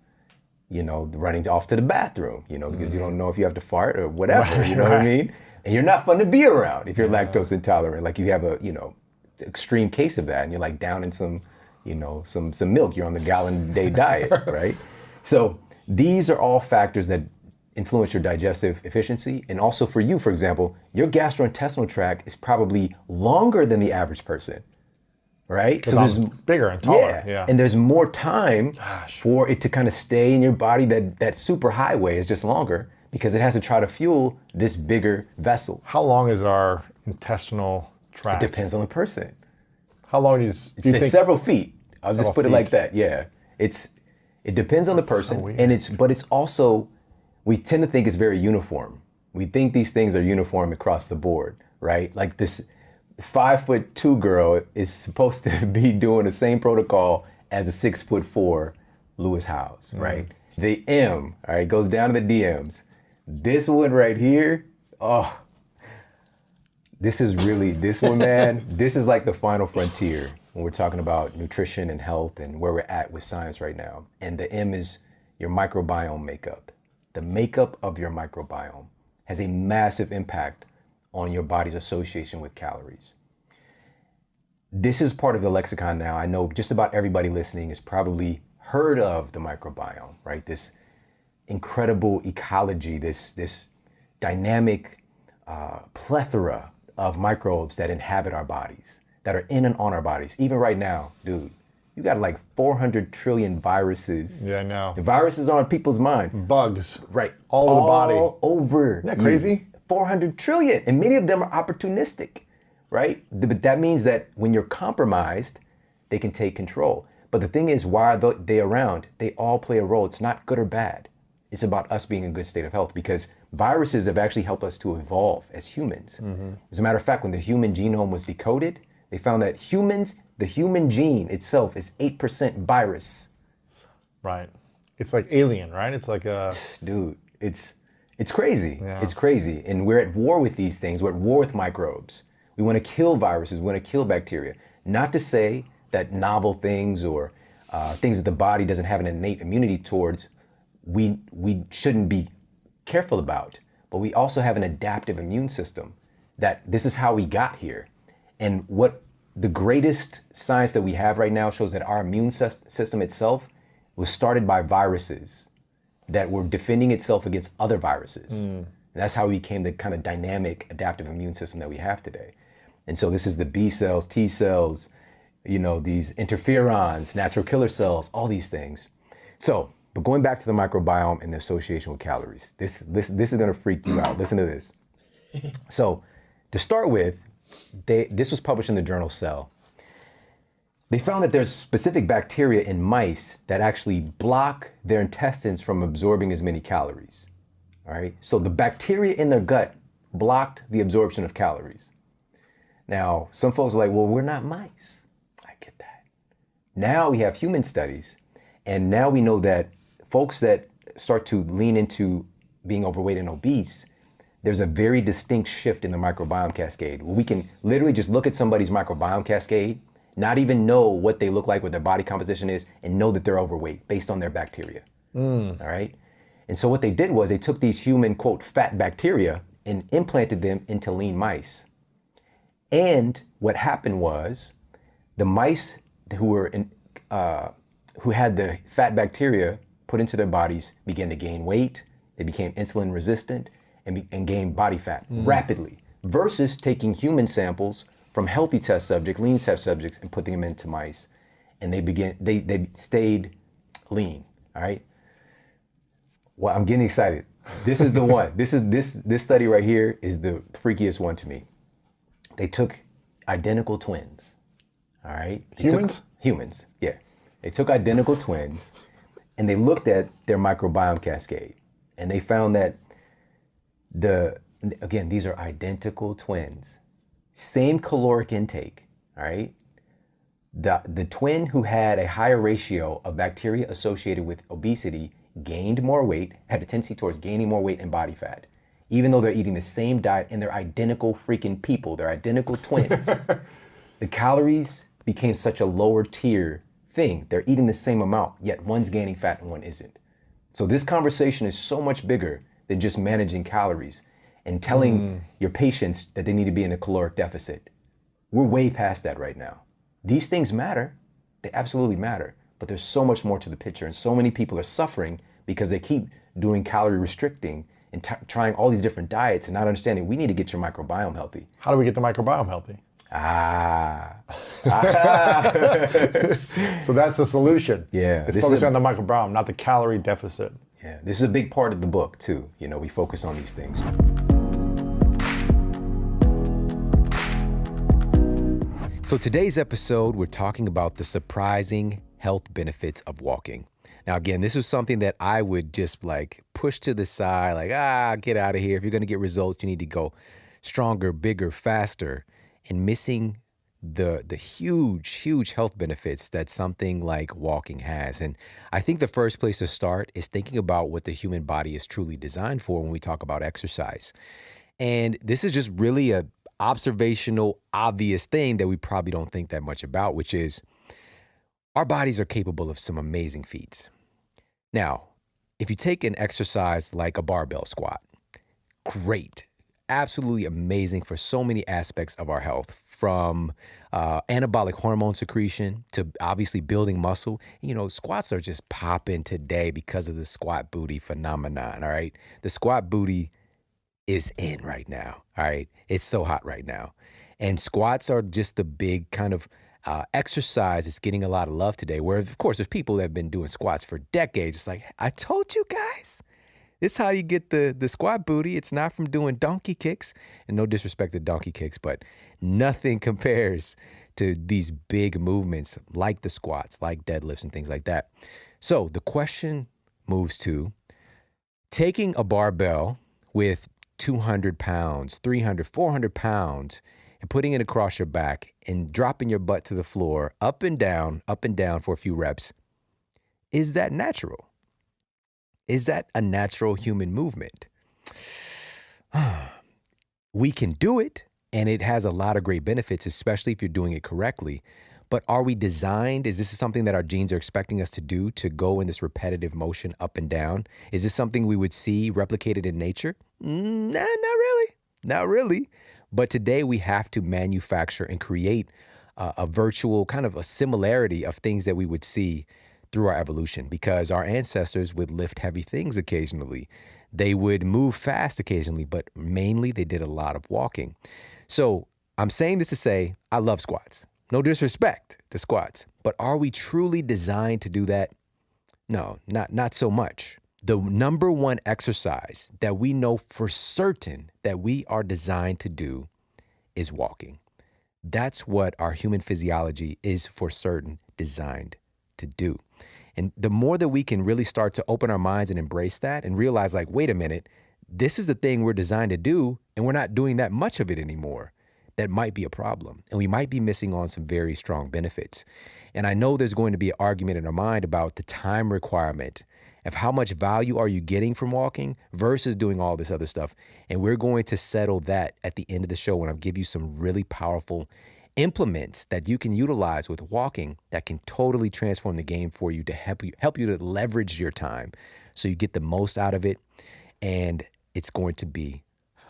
running off to the bathroom, because you don't know if you have to fart or whatever, you know what I mean? And you're not fun to be around if you're lactose intolerant. Like you have a, extreme case of that and you're like down in some milk, you're on the gallon a day diet, right? So these are all factors that influence your digestive efficiency. And also for you, for example, your gastrointestinal tract is probably longer than the average person, right? So there's bigger and taller. Yeah. And there's more time for it to kind of stay in your body. That super highway is just longer because it has to try to fuel this bigger vessel. How long is our intestinal tract? It depends on the person. How long do you think? Several feet. I'll just put it like that. Yeah. It depends on the person. So weird. And it's also, we tend to think it's very uniform. We think these things are uniform across the board, right? Like this 5'2" girl is supposed to be doing the same protocol as a 6'4" Lewis Howes, right? The M, all right, goes down to the DMs. This one right here, this one, man, this is like the final frontier when we're talking about nutrition and health and where we're at with science right now. And the M is your microbiome makeup. The makeup of your microbiome has a massive impact on your body's association with calories. This is part of the lexicon now. I know just about everybody listening has probably heard of the microbiome, right? This incredible ecology, this dynamic plethora of microbes that inhabit our bodies, that are in and on our bodies. Even right now, dude, you got like 400 trillion viruses. Yeah, I know. The viruses are on people's mind. Bugs. Right. All over the body. All over. Isn't that crazy? 400 trillion. And many of them are opportunistic, right? But that means that when you're compromised, they can take control. But the thing is, why are they around? They all play a role. It's not good or bad. It's about us being in a good state of health because viruses have actually helped us to evolve as humans. As a matter of fact, when the human genome was decoded, they found that the human gene itself is 8% virus. Right. It's like alien, right? It's like a... Dude, it's crazy. Yeah. It's crazy. And we're at war with these things. We're at war with microbes. We want to kill viruses. We want to kill bacteria. Not to say that novel things or things that the body doesn't have an innate immunity towards, we shouldn't be careful about. But we also have an adaptive immune system that this is how we got here. And what the greatest science that we have right now shows that our immune system itself was started by viruses that were defending itself against other viruses. And that's how we became the kind of dynamic adaptive immune system that we have today. And so this is the B cells, T cells, these interferons, natural killer cells, all these things. So, but going back to the microbiome and the association with calories, this is gonna freak you out. Listen to this. So, to start with, this was published in the journal Cell. They found that there's specific bacteria in mice that actually block their intestines from absorbing as many calories. All right. So the bacteria in their gut blocked the absorption of calories. Now, some folks are like, well, we're not mice. I get that. Now we have human studies, and now we know that folks that start to lean into being overweight and obese, there's a very distinct shift in the microbiome cascade. We can literally just look at somebody's microbiome cascade, not even know what they look like, what their body composition is, and know that they're overweight based on their bacteria. All right? And so what they did was they took these human, quote, fat bacteria and implanted them into lean mice. And what happened was the mice who had the fat bacteria put into their bodies began to gain weight. They became insulin resistant and gained body fat rapidly, versus taking human samples from healthy test subjects, lean test subjects, and putting them into mice. And they stayed lean, all right? Well, I'm getting excited. This is the one. This study right here is the freakiest one to me. They took identical twins, all right? Humans, yeah. They took identical twins and they looked at their microbiome cascade and they found that again, these are identical twins, same caloric intake, all right? The twin who had a higher ratio of bacteria associated with obesity gained more weight, had a tendency towards gaining more weight and body fat, even though they're eating the same diet and they're identical freaking people. They're identical twins. The calories became such a lower tier thing. They're eating the same amount, yet one's gaining fat and one isn't. So this conversation is so much bigger than just managing calories and telling your patients that they need to be in a caloric deficit. We're way past that right now. These things matter. They absolutely matter. But there's so much more to the picture. And so many people are suffering because they keep doing calorie restricting and trying all these different diets and not understanding we need to get your microbiome healthy. How do we get the microbiome healthy? So that's the solution. Yeah. It's focused on the microbiome, not the calorie deficit. Yeah. This is a big part of the book too. You know, we focus on these things. So today's episode, we're talking about the surprising health benefits of walking. Now, again, this was something that I would just like push to the side, like, get out of here. If you're going to get results, you need to go stronger, bigger, faster, and missing the huge health benefits that something like walking has. And I think the first place to start is thinking about what the human body is truly designed for when we talk about exercise. And this is just really a observational, obvious thing that we probably don't think that much about, which is our bodies are capable of some amazing feats. Now, if you take an exercise like a barbell squat, great, absolutely amazing for so many aspects of our health, from anabolic hormone secretion to obviously building muscle. You know, squats are just popping today because of the squat booty phenomenon, all right? The squat booty is in right now, all right? It's so hot right now. And squats are just the big kind of exercise that's getting a lot of love today, where, of course, there's people that have been doing squats for decades. It's like, I told you guys, this is how you get the squat booty. It's not from doing donkey kicks. And no disrespect to donkey kicks, but nothing compares to these big movements like the squats, like deadlifts and things like that. So the question moves to taking a barbell with 200 pounds, 300, 400 pounds, and putting it across your back and dropping your butt to the floor, up and down for a few reps. Is that natural? Is that a natural human movement? We can do it, and it has a lot of great benefits, especially if you're doing it correctly. But are we designed? Is this something that our genes are expecting us to do, to go in this repetitive motion up and down? Is this something we would see replicated in nature? Nah, not really. But today we have to manufacture and create a virtual kind of a similarity of things that we would see through our evolution, because our ancestors would lift heavy things occasionally. They would move fast occasionally, but mainly they did a lot of walking. So I'm saying this to say I love squats. No disrespect to squats, but are we truly designed to do that? No, not so much. The number one exercise that we know for certain that we are designed to do is walking. That's what our human physiology is for certain designed to do. And the more that we can really start to open our minds and embrace that and realize, like, wait a minute, this is the thing we're designed to do, and we're not doing that much of it anymore, that might be a problem. And we might be missing on some very strong benefits. And I know there's going to be an argument in our mind about the time requirement of how much value are you getting from walking versus doing all this other stuff. And we're going to settle that at the end of the show when I'll give you some really powerful implements that you can utilize with walking that can totally transform the game for you, to help you to leverage your time so you get the most out of it. And it's going to be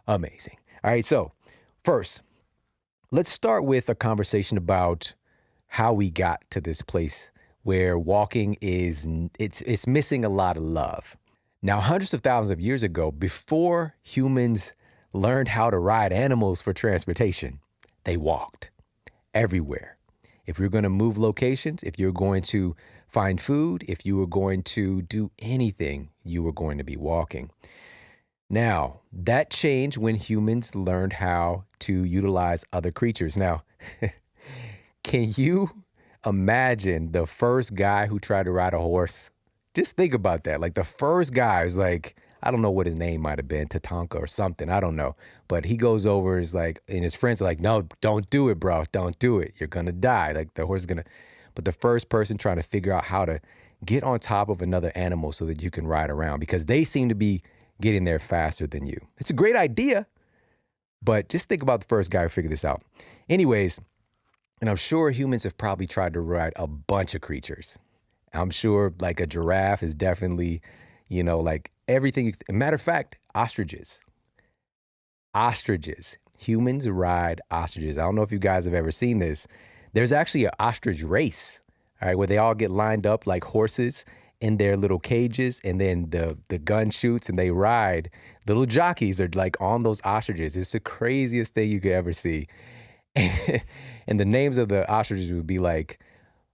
amazing. All right, so first, let's start with a conversation about how we got to this place where walking it's missing a lot of love. Now, hundreds of thousands of years ago, before humans learned how to ride animals for transportation, they walked everywhere. If you're going to move locations, if you're going to find food, if you were going to do anything, you were going to be walking. Now, that changed when humans learned how to utilize other creatures. Now, can you imagine the first guy who tried to ride a horse? Just think about that. Like the first guy is like, I don't know what his name might have been, Tatanka or something. I don't know. But he goes over, is like, and his friends are like, no, don't do it, bro. Don't do it. You're going to die. Like the horse is going to. But the first person trying to figure out how to get on top of another animal so that you can ride around because they seem to be getting there faster than you. It's a great idea, but just think about the first guy who figured this out. Anyways, and I'm sure humans have probably tried to ride a bunch of creatures. I'm sure like a giraffe is definitely, like everything. Matter of fact, ostriches. Ostriches. Humans ride ostriches. I don't know if you guys have ever seen this. There's actually an ostrich race, all right, where they all get lined up like horses in their little cages, and then the gun shoots and they ride. The little jockeys are like on those ostriches. It's the craziest thing you could ever see. And the names of the ostriches would be like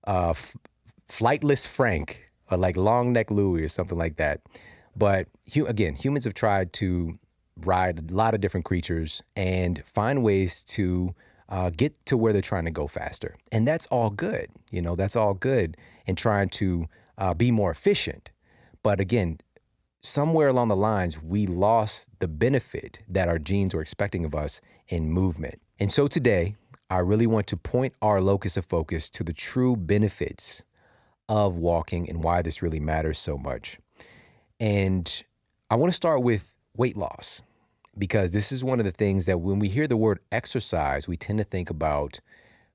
Flightless Frank or like Long Neck Louie or something like that. But again, humans have tried to ride a lot of different creatures and find ways to get to where they're trying to go faster. And that's all good. That's all good in trying to be more efficient. But again, somewhere along the lines, we lost the benefit that our genes were expecting of us in movement. And so today, I really want to point our locus of focus to the true benefits of walking and why this really matters so much. And I want to start with weight loss, because this is one of the things that when we hear the word exercise, we tend to think about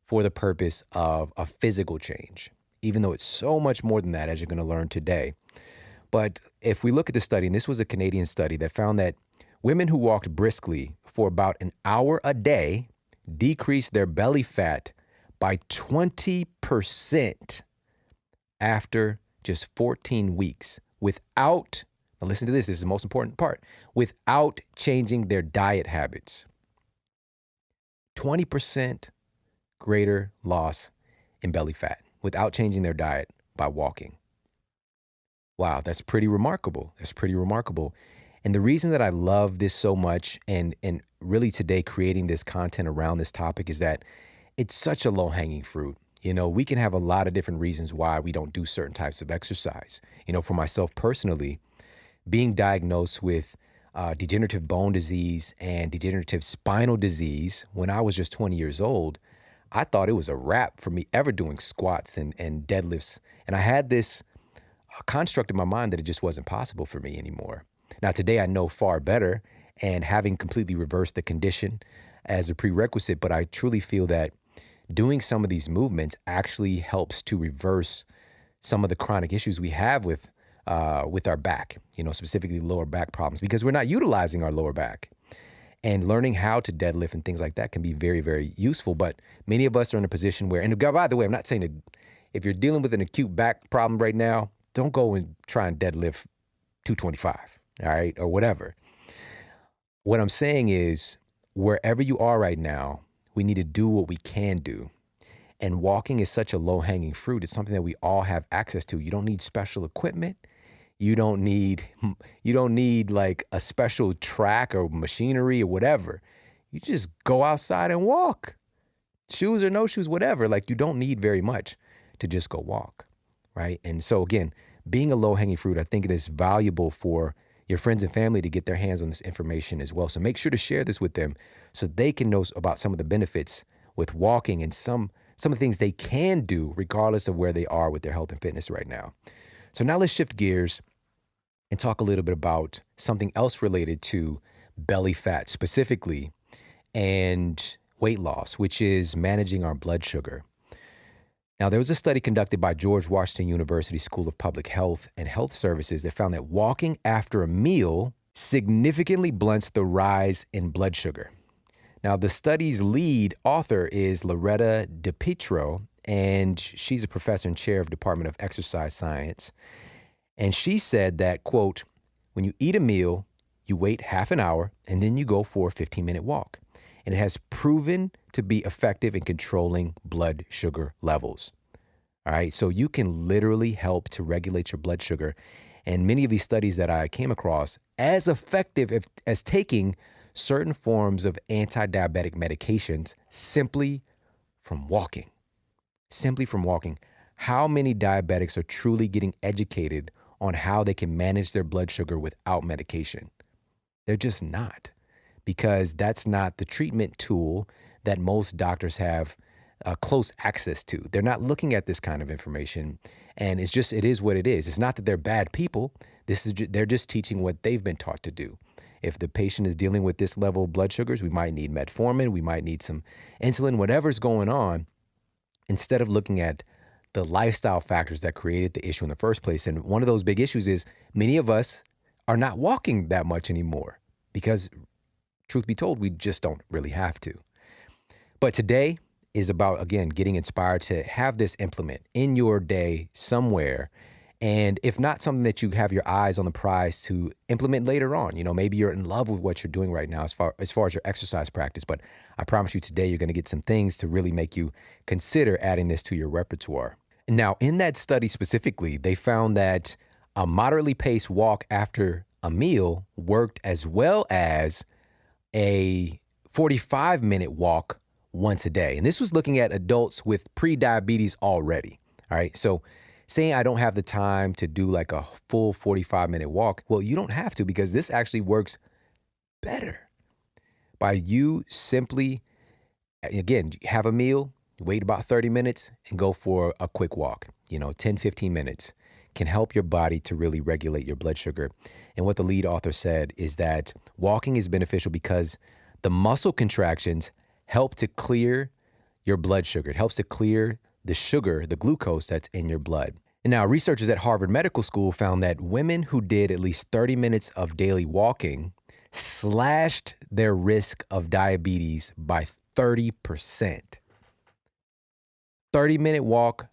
for the purpose of a physical change, even though it's so much more than that, as you're going to learn today. But if we look at the study, and this was a Canadian study that found that women who walked briskly for about an hour a day decreased their belly fat by 20% after just 14 weeks without, now listen to this is the most important part, without changing their diet habits. 20% greater loss in belly fat without changing their diet by walking. Wow, that's pretty remarkable. That's pretty remarkable. And the reason that I love this so much and really today creating this content around this topic is that it's such a low-hanging fruit. We can have a lot of different reasons why we don't do certain types of exercise. For myself personally, being diagnosed with degenerative bone disease and degenerative spinal disease when I was just 20 years old, I thought it was a wrap for me ever doing squats and deadlifts. And I had this construct in my mind that it just wasn't possible for me anymore. Now, today I know far better, and having completely reversed the condition as a prerequisite, but I truly feel that doing some of these movements actually helps to reverse some of the chronic issues we have with our back, specifically lower back problems, because we're not utilizing our lower back. And learning how to deadlift and things like that can be very, very useful. But many of us are in a position where, and by the way, I'm not saying that if you're dealing with an acute back problem right now, don't go and try and deadlift 225, all right, or whatever. What I'm saying is, wherever you are right now, we need to do what we can do. And walking is such a low-hanging fruit. It's something that we all have access to. You don't need special equipment. You don't need like a special track or machinery or whatever. You just go outside and walk. Shoes or no shoes, whatever. Like, you don't need very much to just go walk, right? And so again, being a low-hanging fruit, I think it is valuable for your friends and family to get their hands on this information as well. So make sure to share this with them so they can know about some of the benefits with walking and some of the things they can do regardless of where they are with their health and fitness right now. So now let's shift gears and talk a little bit about something else related to belly fat specifically and weight loss, which is managing our blood sugar. Now, there was a study conducted by George Washington University School of Public Health and Health Services that found that walking after a meal significantly blunts the rise in blood sugar. Now, the study's lead author is Loretta DiPietro, and she's a professor and chair of Department of Exercise Science. And she said that, quote, when you eat a meal, you wait half an hour, and then you go for a 15-minute walk. And it has proven to be effective in controlling blood sugar levels. All right, so you can literally help to regulate your blood sugar. And many of these studies that I came across, as effective as taking certain forms of anti-diabetic medications simply from walking. Simply from walking. How many diabetics are truly getting educated on how they can manage their blood sugar without medication? They're just not, because that's not the treatment tool that most doctors have close access to. They're not looking at this kind of information, and it is what it is. It's not that they're bad people. They're just teaching what they've been taught to do. If the patient is dealing with this level of blood sugars, we might need metformin, we might need some insulin, whatever's going on, instead of looking at the lifestyle factors that created the issue in the first place. And one of those big issues is many of us are not walking that much anymore because, truth be told, we just don't really have to. But today is about, again, getting inspired to have this implement in your day somewhere. And if not something that you have your eyes on the prize to implement later on, maybe you're in love with what you're doing right now as far as your exercise practice. But I promise you today, you're going to get some things to really make you consider adding this to your repertoire. Now, in that study specifically, they found that a moderately paced walk after a meal worked as well as a 45-minute walk once a day. And this was looking at adults with pre-diabetes already. All right. So saying I don't have the time to do like a full 45-minute walk, well, you don't have to, because this actually works better by you simply, again, have a meal, wait about 30 minutes and go for a quick walk. 10, 15 minutes can help your body to really regulate your blood sugar. And what the lead author said is that walking is beneficial because the muscle contractions help to clear your blood sugar. It helps to clear the sugar, the glucose that's in your blood. And now researchers at Harvard Medical School found that women who did at least 30 minutes of daily walking slashed their risk of diabetes by 30%. 30-minute walk,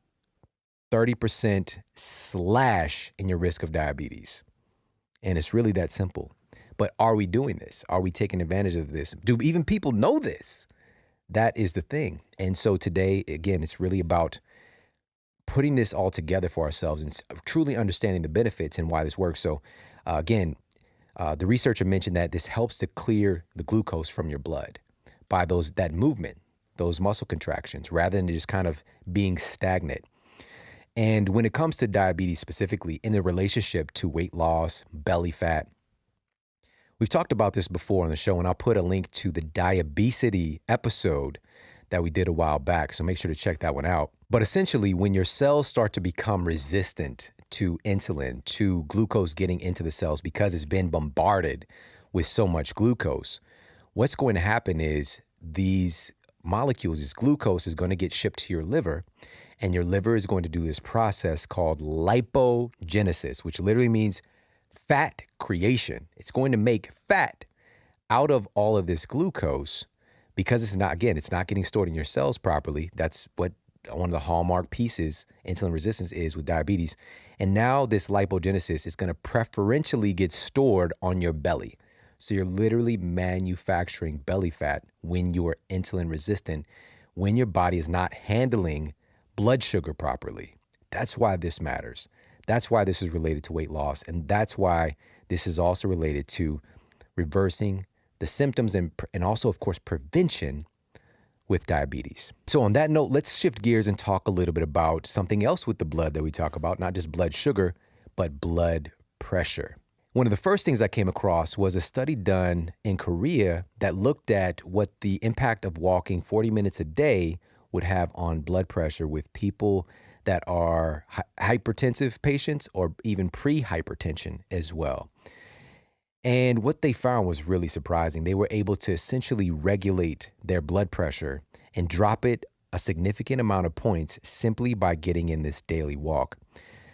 30% slash in your risk of diabetes. And it's really that simple. But are we doing this? Are we taking advantage of this? Do even people know this? That is the thing. And so today, again, it's really about putting this all together for ourselves and truly understanding the benefits and why this works. So the researcher mentioned that this helps to clear the glucose from your blood by that movement, those muscle contractions, rather than just kind of being stagnant. And when it comes to diabetes specifically, in the relationship to weight loss, belly fat, we've talked about this before on the show, and I'll put a link to the diabesity episode that we did a while back, so make sure to check that one out. But essentially, when your cells start to become resistant to insulin, to glucose getting into the cells because it's been bombarded with so much glucose, what's going to happen is these molecules, this glucose, is going to get shipped to your liver, and your liver is going to do this process called lipogenesis, which literally means fat creation. It's going to make fat out of all of this glucose because it's not getting stored in your cells properly. That's what one of the hallmark pieces insulin resistance is with diabetes. And now this lipogenesis is going to preferentially get stored on your belly. So you're literally manufacturing belly fat when you're insulin resistant, when your body is not handling blood sugar properly. That's why this matters. That's why this is related to weight loss. And that's why this is also related to reversing the symptoms and also, of course, prevention with diabetes. So on that note, let's shift gears and talk a little bit about something else with the blood that we talk about, not just blood sugar, but blood pressure. One of the first things I came across was a study done in Korea that looked at what the impact of walking 40 minutes a day would have on blood pressure with people that are hypertensive patients or even pre-hypertension as well. And what they found was really surprising. They were able to essentially regulate their blood pressure and drop it a significant amount of points simply by getting in this daily walk.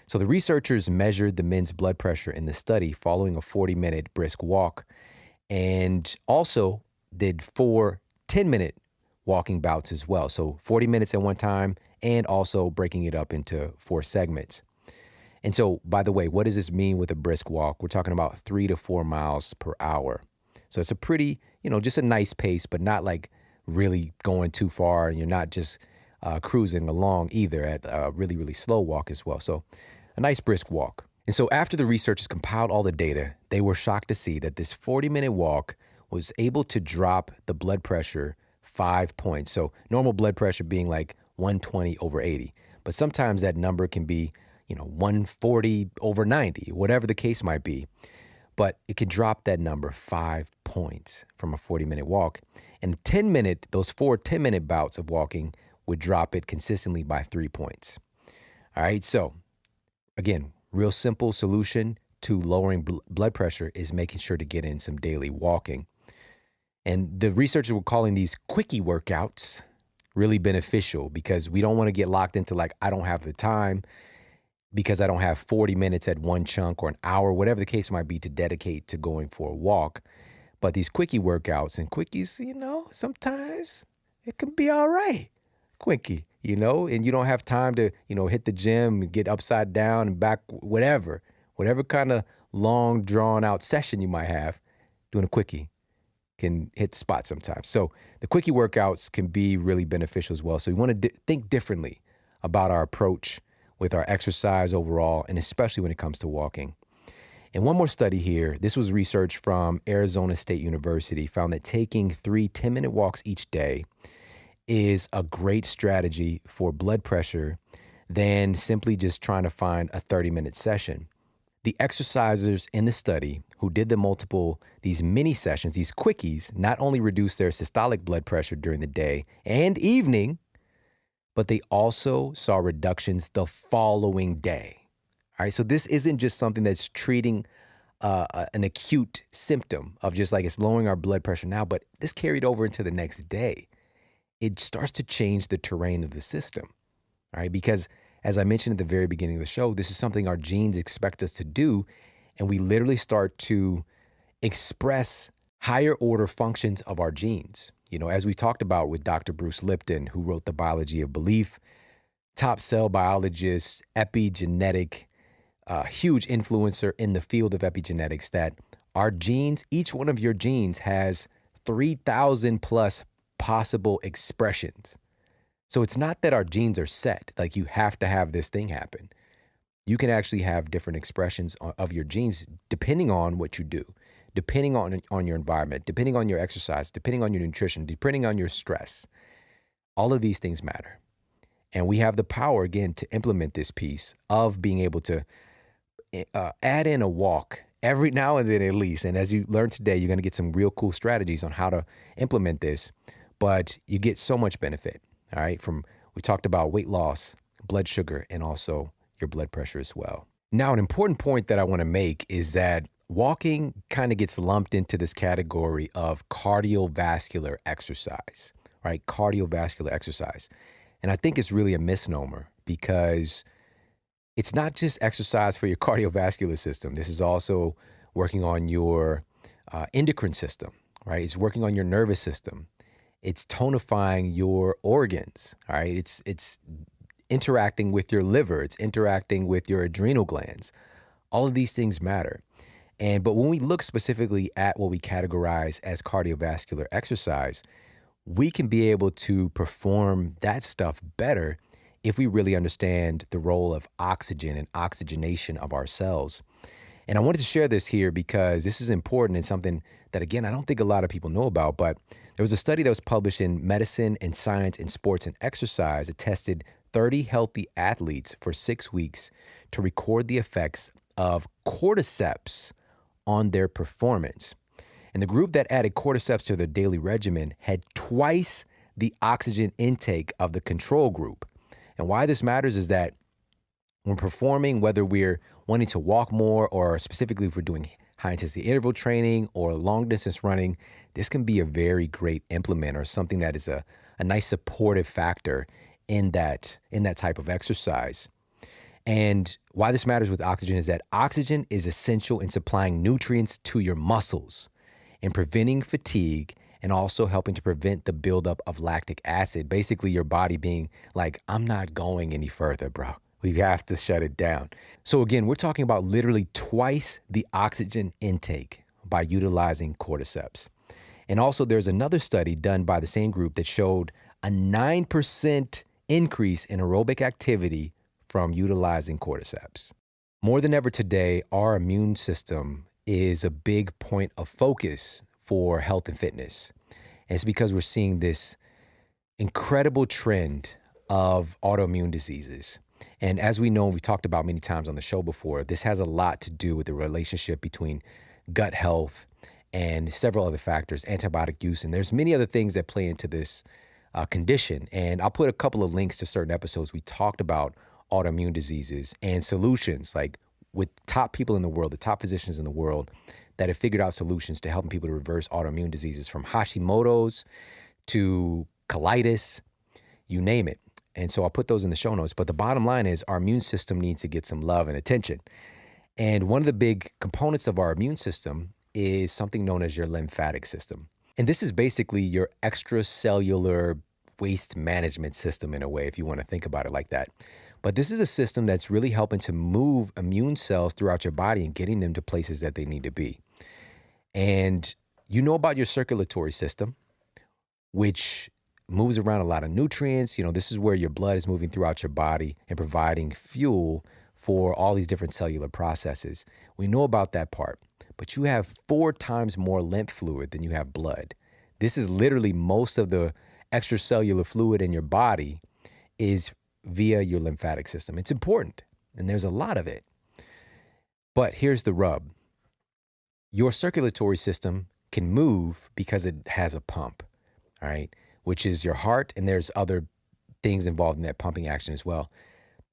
So the researchers measured the men's blood pressure in the study following a 40-minute brisk walk, and also did 4 10-minute walking bouts as well. So 40 minutes at one time, and also breaking it up into 4 segments. And so, by the way, what does this mean with a brisk walk? We're talking about 3 to 4 miles per hour. So it's a pretty, just a nice pace, but not like really going too far. And you're not just cruising along either at a really, really slow walk as well. So a nice brisk walk. And so after the researchers compiled all the data, they were shocked to see that this 40-minute walk was able to drop the blood pressure 5 points. So normal blood pressure being like 120/80. But sometimes that number can be, 140/90, whatever the case might be. But it can drop that number 5 points from a 40-minute walk. And those 4 10-minute bouts of walking would drop it consistently by 3 points. All right. So again, real simple solution to lowering blood pressure is making sure to get in some daily walking. And the researchers were calling these quickie workouts really beneficial because we don't want to get locked into like, I don't have the time because I don't have 40 minutes at one chunk or an hour, whatever the case might be, to dedicate to going for a walk. But these quickie workouts and quickies, sometimes it can be all right. Quickie, and you don't have time to, hit the gym, get upside down and back, whatever kind of long drawn out session you might have, doing a quickie can hit the spot sometimes. So the quickie workouts can be really beneficial as well. So we want to think differently about our approach with our exercise overall, and especially when it comes to walking. And one more study here, this was research from Arizona State University, found that taking 3 10-minute walks each day is a great strategy for blood pressure than simply just trying to find a 30-minute session. The exercisers in the study who did these mini sessions, these quickies, not only reduced their systolic blood pressure during the day and evening, but they also saw reductions the following day. All right, so this isn't just something that's treating an acute symptom of just like it's lowering our blood pressure now, but this carried over into the next day. It starts to change the terrain of the system, all right? Because as I mentioned at the very beginning of the show, this is something our genes expect us to do, and we literally start to express higher order functions of our genes. As we talked about with Dr. Bruce Lipton, who wrote The Biology of Belief, top cell biologist, epigenetic, huge influencer in the field of epigenetics, that our genes, each one of your genes has 3,000 plus possible expressions. So it's not that our genes are set, like you have to have this thing happen. You can actually have different expressions of your genes depending on what you do, depending on your environment, depending on your exercise, depending on your nutrition, depending on your stress. All of these things matter. And we have the power, again, to implement this piece of being able to add in a walk every now and then at least. And as you learn today, you're going to get some real cool strategies on how to implement this, but you get so much benefit, all right? We talked about weight loss, blood sugar, and also your blood pressure as well. Now, an important point that I want to make is that walking kind of gets lumped into this category of cardiovascular exercise, right? Cardiovascular exercise. And I think it's really a misnomer because it's not just exercise for your cardiovascular system. This is also working on your endocrine system, right? It's working on your nervous system. It's tonifying your organs, all right? It's interacting with your liver. It's interacting with your adrenal glands. All of these things matter. But when we look specifically at what we categorize as cardiovascular exercise, we can be able to perform that stuff better if we really understand the role of oxygen and oxygenation of our cells. And I wanted to share this here because this is important and something that, again, I don't think a lot of people know about, but there was a study that was published in Medicine and Science in Sports and Exercise that tested 30 healthy athletes for 6 weeks to record the effects of cordyceps on their performance. And the group that added cordyceps to their daily regimen had twice the oxygen intake of the control group. And why this matters is that when performing, whether we're wanting to walk more or specifically if we're doing high intensity interval training or long distance running, this can be a very great implement or something that is a nice supportive factor in that type of exercise. And why this matters with oxygen is that oxygen is essential in supplying nutrients to your muscles and preventing fatigue and also helping to prevent the buildup of lactic acid. Basically, your body being like, I'm not going any further, bro. We have to shut it down. So again, we're talking about literally twice the oxygen intake by utilizing cordyceps. And also there's another study done by the same group that showed a 9% increase in aerobic activity from utilizing cordyceps. More than ever today, our immune system is a big point of focus for health and fitness. And it's because we're seeing this incredible trend of autoimmune diseases. And as we know, we talked about many times on the show before, this has a lot to do with the relationship between gut health and several other factors, antibiotic use, and there's many other things that play into this condition. And I'll put a couple of links to certain episodes we talked about autoimmune diseases and solutions, like with top people in the world, the top physicians in the world that have figured out solutions to helping people to reverse autoimmune diseases from Hashimoto's to colitis, you name it. And so I'll put those in the show notes. But the bottom line is our immune system needs to get some love and attention. And one of the big components of our immune system is something known as your lymphatic system. And this is basically your extracellular waste management system in a way, if you want to think about it like that. But this is a system that's really helping to move immune cells throughout your body and getting them to places that they need to be. And you know about your circulatory system, which moves around a lot of nutrients. You know, this is where your blood is moving throughout your body and providing fuel for all these different cellular processes. We know about that part, but you have 4 times more lymph fluid than you have blood. This is literally most of the extracellular fluid in your body is via your lymphatic system. It's important, and there's a lot of it. But here's the rub. Your circulatory system can move because it has a pump, all right, which is your heart, and there's other things involved in that pumping action as well.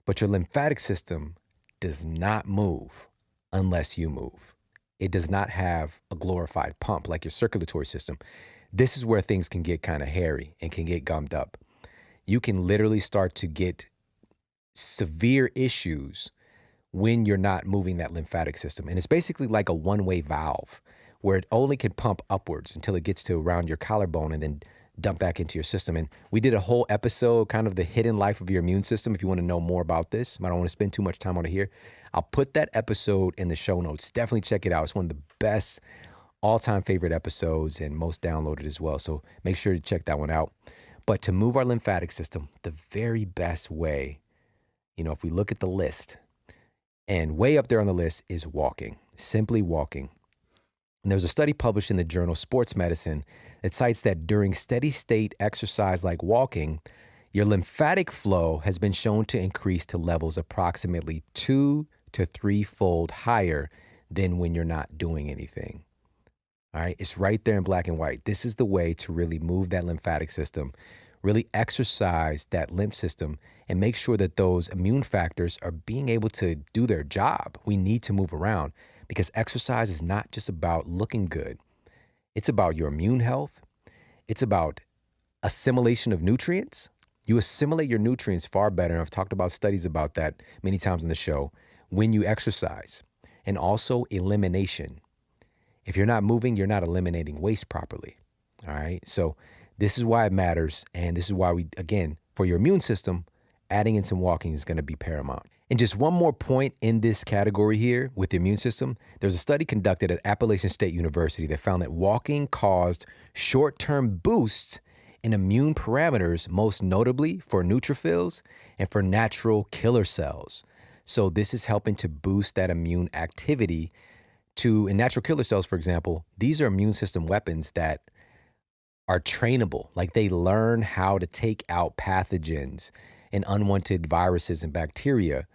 But your lymphatic system does not move unless you move. It does not have a glorified pump like your circulatory system. This is where things can get kind of hairy and can get gummed up. You can literally start to get severe issues when you're not moving that lymphatic system. And it's basically like a one-way valve where it only can pump upwards until it gets to around your collarbone and then dump back into your system. And we did a whole episode, kind of the hidden life of your immune system. If you want to know more about this, I don't want to spend too much time on it here. I'll put that episode in the show notes. Definitely check it out. It's one of the best all-time favorite episodes and most downloaded as well. So make sure to check that one out. But to move our lymphatic system, the very best way, if we look at the list, and way up there on the list is walking, simply walking. And there was a study published in the journal Sports Medicine that cites that during steady state exercise like walking, your lymphatic flow has been shown to increase to levels approximately 2 to 3-fold higher than when you're not doing anything. All right, it's right there in black and white. This is the way to really move that lymphatic system, really exercise that lymph system, and make sure that those immune factors are being able to do their job. We need to move around because exercise is not just about looking good. It's about your immune health. It's about assimilation of nutrients. You assimilate your nutrients far better, and I've talked about studies about that many times on the show, when you exercise. And also elimination. If you're not moving, you're not eliminating waste properly. All right. So this is why it matters. And this is why we, again, for your immune system, adding in some walking is going to be paramount. And just one more point in this category here with the immune system, there's a study conducted at Appalachian State University that found that walking caused short-term boosts in immune parameters, most notably for neutrophils and for natural killer cells. So this is helping to boost that immune activity in natural killer cells, for example. These are immune system weapons that are trainable. Like they learn how to take out pathogens and unwanted viruses and bacteria.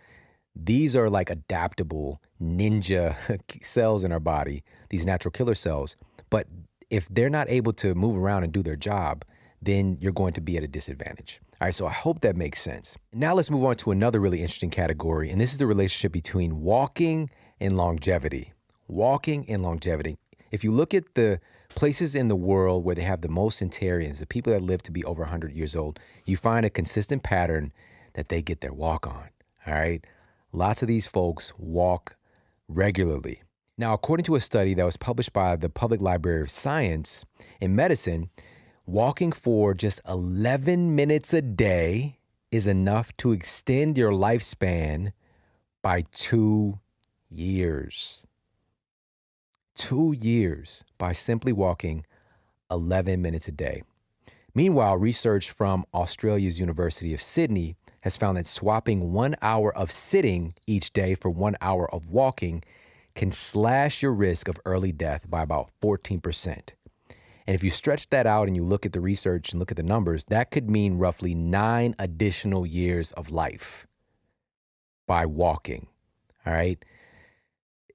These are like adaptable ninja cells in our body, these natural killer cells. But if they're not able to move around and do their job, then you're going to be at a disadvantage. All right, so I hope that makes sense. Now let's move on to another really interesting category, and this is the relationship between walking and longevity. Walking and longevity. If you look at the places in the world where they have the most centenarians, the people that live to be over 100 years old, you find a consistent pattern that they get their walk on, all right? Lots of these folks walk regularly. Now, according to a study that was published by the Public Library of Science in Medicine, walking for just 11 minutes a day is enough to extend your lifespan by 2 years. 2 years by simply walking 11 minutes a day. Meanwhile, research from Australia's University of Sydney has found that swapping 1 hour of sitting each day for 1 hour of walking can slash your risk of early death by about 14%. And if you stretch that out and you look at the research and look at the numbers, that could mean roughly 9 additional years of life by walking. All right.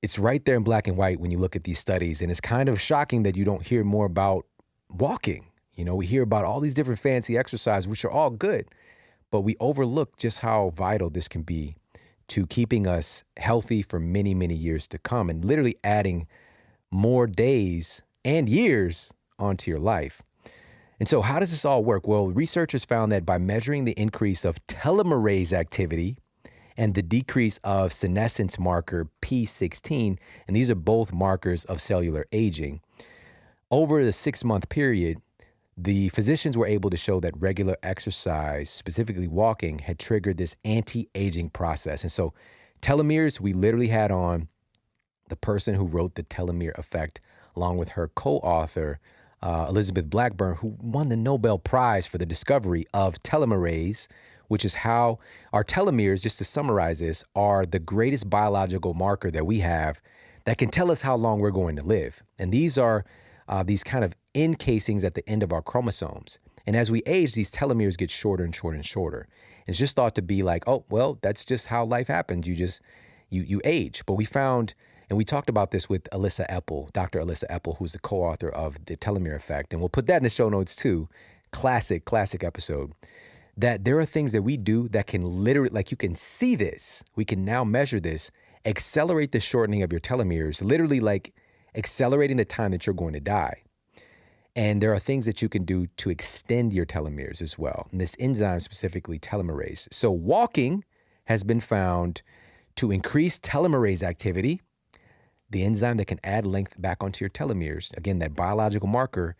It's right there in black and white when you look at these studies. And it's kind of shocking that you don't hear more about walking. You know, we hear about all these different fancy exercises, which are all good, but we overlook just how vital this can be to keeping us healthy for many, many years to come, and literally adding more days and years onto your life. And so how does this all work? Well, researchers found that by measuring the increase of telomerase activity and the decrease of senescence marker P16, and these are both markers of cellular aging, over the 6-month period, the physicians were able to show that regular exercise, specifically walking, had triggered this anti-aging process. And so telomeres, we literally had on the person who wrote the telomere effect, along with her co-author, Elizabeth Blackburn, who won the Nobel Prize for the discovery of telomerase, which is how our telomeres, just to summarize this, are the greatest biological marker that we have that can tell us how long we're going to live. And these are these kind of end casings at the end of our chromosomes. And as we age, these telomeres get shorter and shorter and shorter. And it's just thought to be like, oh, well, that's just how life happens. You age. But we found, and we talked about this with Alyssa Epple, Dr. Alyssa Epple, who's the co-author of The Telomere Effect. And we'll put that in the show notes too. Classic episode. That there are things that we do that can literally, like you can see this, we can now measure this, accelerate the shortening of your telomeres, literally like accelerating the time that you're going to die. And there are things that you can do to extend your telomeres as well. And this enzyme, specifically telomerase. So walking has been found to increase telomerase activity, the enzyme that can add length back onto your telomeres. Again, that biological marker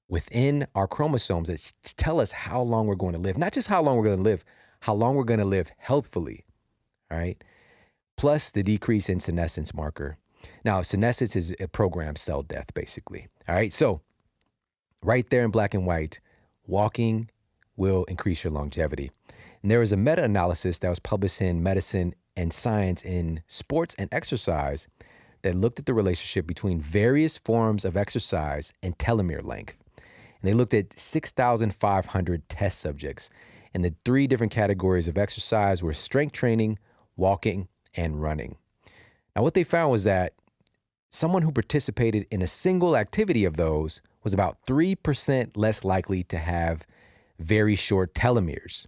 within our chromosomes that tell us how long we're going to live. Not just how long we're going to live, how long we're going to live healthfully, all right? Plus the decrease in senescence marker. Now, senescence is a programmed cell death, basically, all right? So right there in black and white, walking will increase your longevity. And there was a meta-analysis that was published in Medicine and Science in Sports and Exercise that looked at the relationship between various forms of exercise and telomere length. And they looked at 6,500 test subjects. And the 3 different categories of exercise were strength training, walking, and running. Now, what they found was that someone who participated in a single activity of those was about 3% less likely to have very short telomeres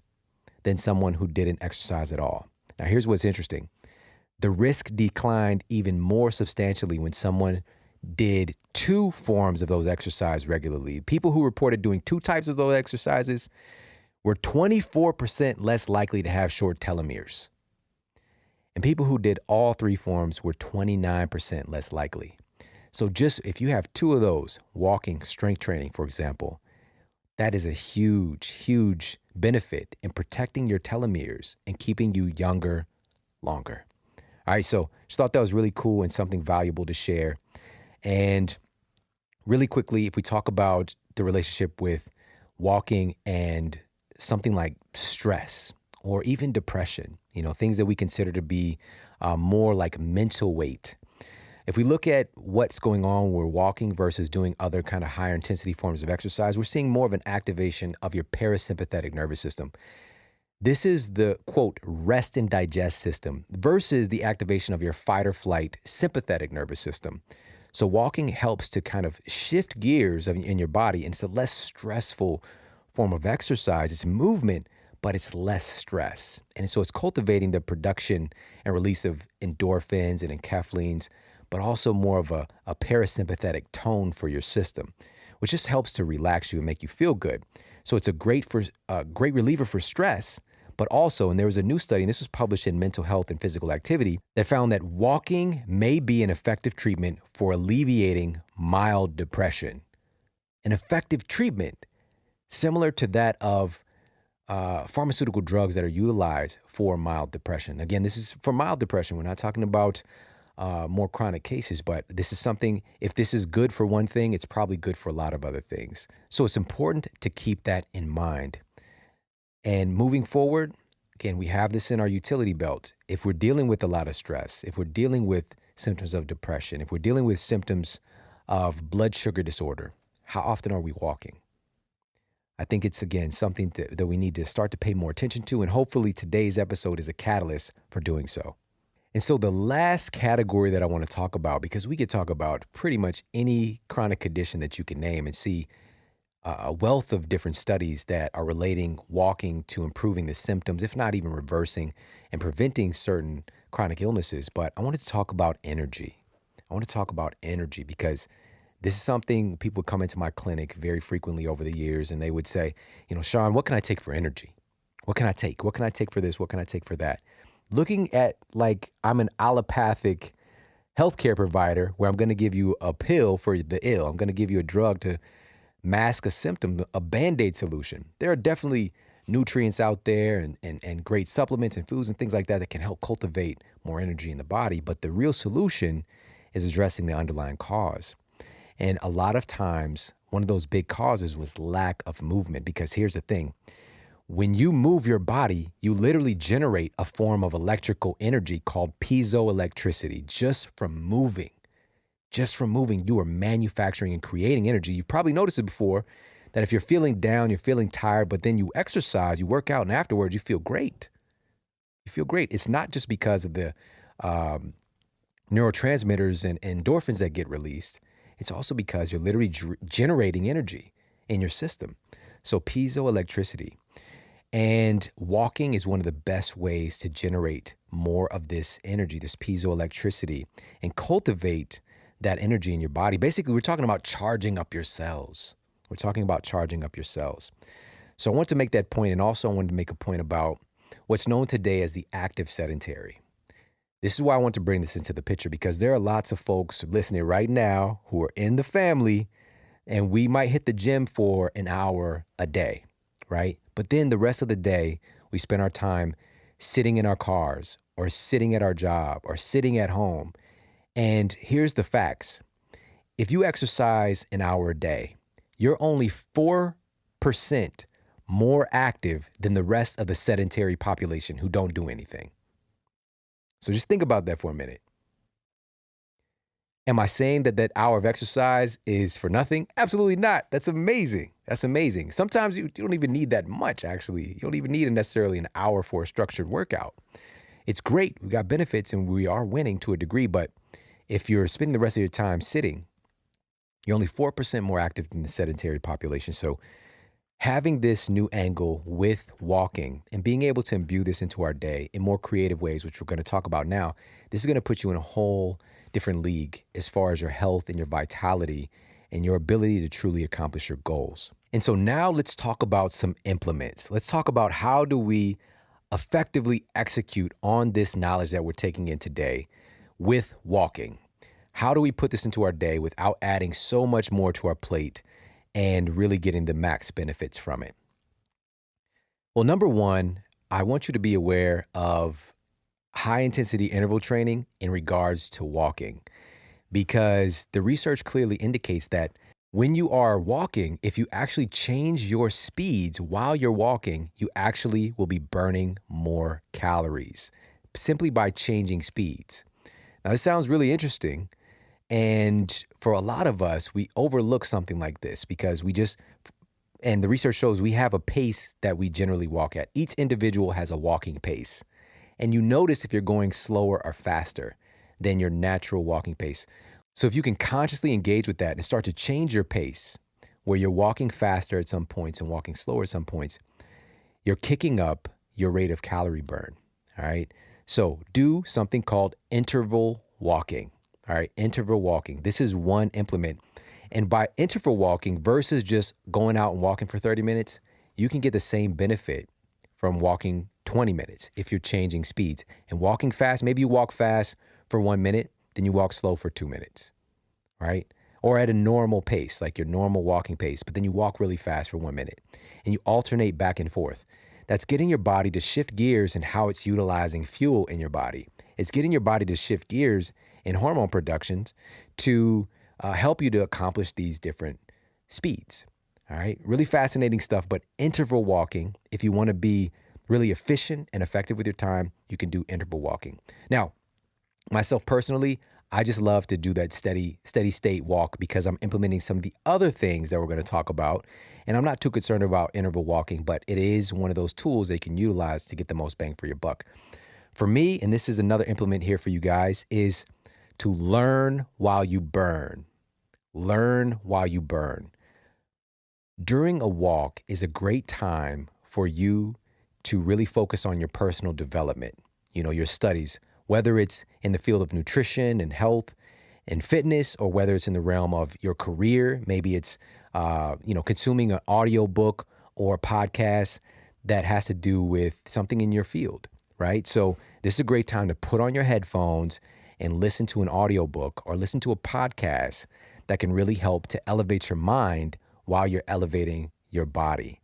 than someone who didn't exercise at all. Now, here's what's interesting. The risk declined even more substantially when someone did 2 forms of those exercise regularly. People who reported doing 2 types of those exercises were 24% less likely to have short telomeres. And people who did all 3 forms were 29% less likely. So just if you have 2 of those, walking, strength training, for example, that is a huge, huge benefit in protecting your telomeres and keeping you younger longer. All right, so just thought that was really cool and something valuable to share. And really quickly, if we talk about the relationship with walking and something like stress or even depression, you know, things that we consider to be more like mental weight. If we look at what's going on with walking versus doing other kind of higher intensity forms of exercise, we're seeing more of an activation of your parasympathetic nervous system. This is the, quote, rest and digest system versus the activation of your fight or flight sympathetic nervous system. So walking helps to kind of shift gears in your body, and it's a less stressful form of exercise. It's movement, but it's less stress. And so it's cultivating the production and release of endorphins and enkephalines, but also more of a parasympathetic tone for your system, which just helps to relax you and make you feel good. So it's a great reliever for stress, but also, and there was a new study, and this was published in Mental Health and Physical Activity, that found that walking may be an effective treatment for alleviating mild depression. An effective treatment similar to that of pharmaceutical drugs that are utilized for mild depression. Again, this is for mild depression. We're not talking about more chronic cases. But this is something, if this is good for one thing, it's probably good for a lot of other things. So it's important to keep that in mind. And moving forward, again, we have this in our utility belt. If we're dealing with a lot of stress, if we're dealing with symptoms of depression, if we're dealing with symptoms of blood sugar disorder, how often are we walking? I think it's, again, something that we need to start to pay more attention to. And hopefully today's episode is a catalyst for doing so. And so the last category that I want to talk about, because we could talk about pretty much any chronic condition that you can name and see a wealth of different studies that are relating walking to improving the symptoms, if not even reversing and preventing certain chronic illnesses. But I wanted to talk about energy. I want to talk about energy because this is something people come into my clinic very frequently over the years, and they would say, Shawn, what can I take for energy? What can I take? What can I take for this? What can I take for that? Looking at like I'm an allopathic healthcare provider where I'm going to give you a pill for the ill. I'm going to give you a drug to mask a symptom, a Band-Aid solution. There are definitely nutrients out there and great supplements and foods and things like that can help cultivate more energy in the body. But the real solution is addressing the underlying cause. And a lot of times, one of those big causes was lack of movement. Because here's the thing. When you move your body, you literally generate a form of electrical energy called piezoelectricity just from moving. Just from moving, you are manufacturing and creating energy. You've probably noticed it before that if you're feeling down, you're feeling tired, but then you exercise, you work out, and afterwards you feel great. You feel great. It's not just because of the neurotransmitters and endorphins that get released. It's also because you're literally generating energy in your system. So piezoelectricity. And walking is one of the best ways to generate more of this energy, this piezoelectricity, and cultivate that energy in your body. Basically, we're talking about charging up your cells. We're talking about charging up your cells. So I want to make that point, and also I wanted to make a point about what's known today as the active sedentary. This is why I want to bring this into the picture, because there are lots of folks listening right now who are in the family, and we might hit the gym for an hour a day, right? But then the rest of the day, we spend our time sitting in our cars or sitting at our job or sitting at home. And here's the facts. If you exercise an hour a day, you're only 4% more active than the rest of the sedentary population who don't do anything. So just think about that for a minute. Am I saying that that hour of exercise is for nothing? Absolutely not. That's amazing. That's amazing. Sometimes you don't even need that much, actually. You don't even need necessarily an hour for a structured workout. It's great. We got benefits and we are winning to a degree, but if you're spending the rest of your time sitting, you're only 4% more active than the sedentary population. So having this new angle with walking and being able to imbue this into our day in more creative ways, which we're going to talk about now, this is going to put you in a whole different league as far as your health and your vitality and your ability to truly accomplish your goals. And so now let's talk about some implements. Let's talk about how do we effectively execute on this knowledge that we're taking in today with walking. How do we put this into our day without adding so much more to our plate and really getting the max benefits from it? Well, number one, I want you to be aware of high intensity interval training in regards to walking, because the research clearly indicates that when you are walking, if you actually change your speeds while you're walking, you actually will be burning more calories simply by changing speeds. Now, this sounds really interesting. And for a lot of us, we overlook something like this because and the research shows we have a pace that we generally walk at. Each individual has a walking pace. And you notice if you're going slower or faster than your natural walking pace. So if you can consciously engage with that and start to change your pace, where you're walking faster at some points and walking slower at some points, you're kicking up your rate of calorie burn. All right. So do something called interval walking. All right. Interval walking. This is one implement. And by interval walking versus just going out and walking for 30 minutes, you can get the same benefit from walking 20 minutes if you're changing speeds. And walking fast, maybe you walk fast for 1 minute, then you walk slow for 2 minutes, right? Or at a normal pace, like your normal walking pace, but then you walk really fast for 1 minute and you alternate back and forth. That's getting your body to shift gears in how it's utilizing fuel in your body. It's getting your body to shift gears and hormone productions to help you to accomplish these different speeds. All right, really fascinating stuff. But interval walking, if you want to be really efficient and effective with your time, you can do interval walking. Now, myself personally, I just love to do that steady state walk because I'm implementing some of the other things that we're going to talk about. And I'm not too concerned about interval walking, but it is one of those tools that you can utilize to get the most bang for your buck. For me, and this is another implement here for you guys, is to learn while you burn. Learn while you burn. During a walk is a great time for you to really focus on your personal development, your studies, whether it's in the field of nutrition and health and fitness, or whether it's in the realm of your career. Maybe it's, consuming an audio book or a podcast that has to do with something in your field, right? So this is a great time to put on your headphones and listen to an audio book or listen to a podcast that can really help to elevate your mind while you're elevating your body.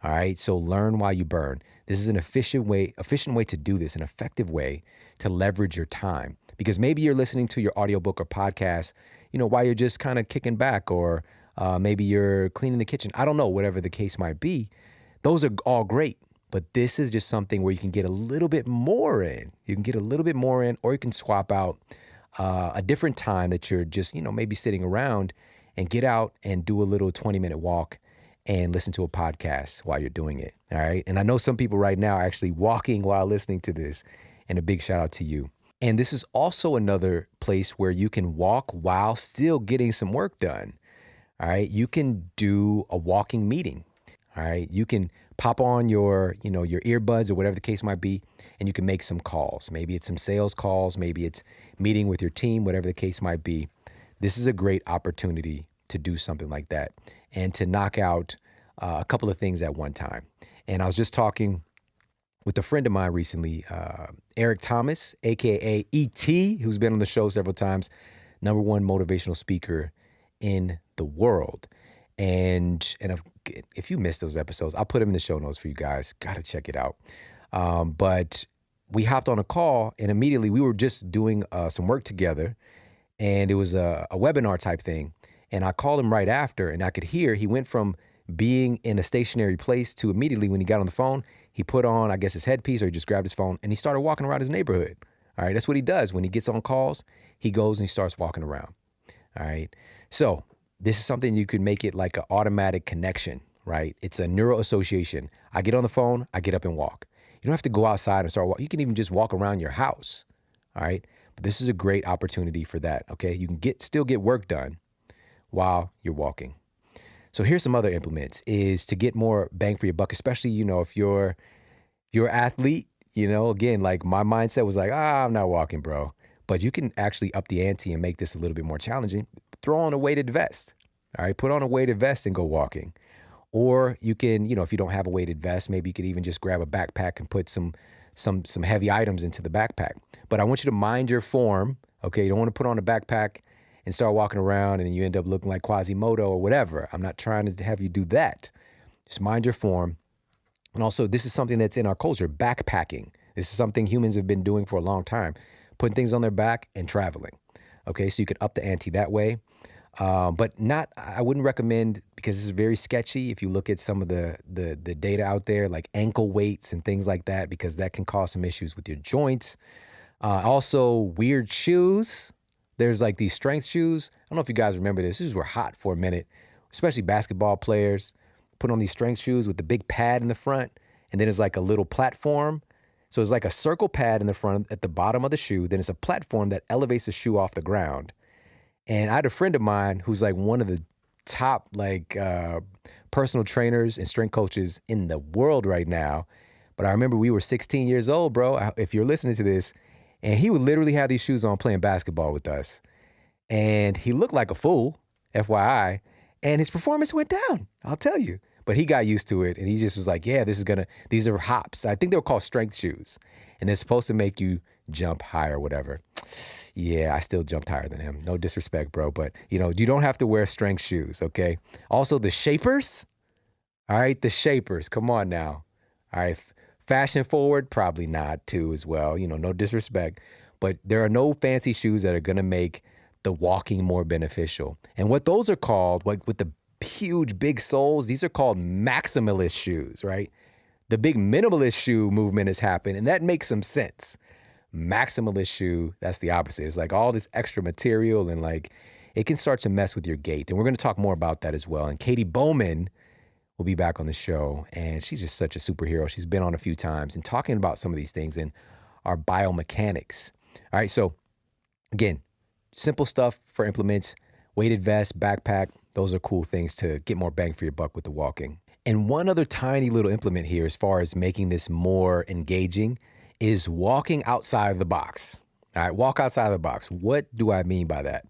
All right. So learn while you burn. This is an efficient way to do this, an effective way to leverage your time, because maybe you're listening to your audiobook or podcast, while you're just kind of kicking back, or maybe you're cleaning the kitchen. I don't know, whatever the case might be. Those are all great, but this is just something where you can get a little bit more in. You can get a little bit more in, or you can swap out a different time that you're just, maybe sitting around, and get out and do a little 20-minute walk and listen to a podcast while you're doing it. All right. And I know some people right now are actually walking while listening to this, and a big shout out to you. And this is also another place where you can walk while still getting some work done. All right. You can do a walking meeting. All right. You can pop on your earbuds or whatever the case might be, and you can make some calls. Maybe it's some sales calls. Maybe it's meeting with your team, whatever the case might be. This is a great opportunity to do something like that and to knock out a couple of things at one time. And I was just talking with a friend of mine recently, Eric Thomas, aka ET, who's been on the show several times, #1 motivational speaker in the world. And if you missed those episodes, I'll put them in the show notes for you guys. Got to check it out. But we hopped on a call, and immediately we were just doing some work together. And it was a webinar type thing. And I called him right after, and I could hear he went from being in a stationary place to immediately when he got on the phone, he put on, I guess, his headpiece, or he just grabbed his phone and he started walking around his neighborhood. All right. That's what he does. When he gets on calls, he goes and he starts walking around. All right. So this is something you could make it like an automatic connection, right? It's a neuro association. I get on the phone, I get up and walk. You don't have to go outside and start walking. You can even just walk around your house. All right. But this is a great opportunity for that. Okay. You can still get work done while you're walking. So here's some other implements is to get more bang for your buck, especially, if you're an athlete, again, like my mindset was like, I'm not walking, bro. But you can actually up the ante and make this a little bit more challenging. Throw on a weighted vest. All right. Put on a weighted vest and go walking. Or you can, if you don't have a weighted vest, maybe you could even just grab a backpack and put some heavy items into the backpack. But I want you to mind your form. Okay. You don't want to put on a backpack and start walking around and you end up looking like Quasimodo or whatever. I'm not trying to have you do that. Just mind your form. And also, this is something that's in our culture, backpacking. This is something humans have been doing for a long time, putting things on their back and traveling. Okay, so you could up the ante that way. But I wouldn't recommend, because this is very sketchy, if you look at some of the data out there, like ankle weights and things like that, because that can cause some issues with your joints. Also, weird shoes. There's like these strength shoes. I don't know if you guys remember this. These were hot for a minute, especially basketball players. Put on these strength shoes with the big pad in the front, and then there's like a little platform. So it's like a circle pad in the front at the bottom of the shoe. Then it's a platform that elevates the shoe off the ground. And I had a friend of mine who's like one of the top personal trainers and strength coaches in the world right now. But I remember we were 16 years old, bro, if you're listening to this, and he would literally have these shoes on playing basketball with us. And he looked like a fool, FYI, and his performance went down, I'll tell you. But he got used to it, and he just was like, yeah, these are hops. I think they were called strength shoes, and they're supposed to make you jump higher or whatever. Yeah, I still jumped higher than him. No disrespect, bro, but you don't have to wear strength shoes, okay? Also, the shapers, all right, the shapers, come on now. All right, fashion forward, probably not too as well, no disrespect. but there are no fancy shoes that are going to make the walking more beneficial. And what those are called, like with the huge big soles, these are called maximalist shoes, right? The big minimalist shoe movement has happened, and that makes some sense. Maximalist shoe, that's the opposite. It's like all this extra material, and like it can start to mess with your gait. And we're going to talk more about that as well. And Katie Bowman will be back on the show, and she's just such a superhero. She's been on a few times and talking about some of these things and our biomechanics. All right, so again, simple stuff for implements, weighted vest, backpack. Those are cool things to get more bang for your buck with the walking. And one other tiny little implement here as far as making this more engaging is walking outside of the box. All right, walk outside of the box. What do I mean by that?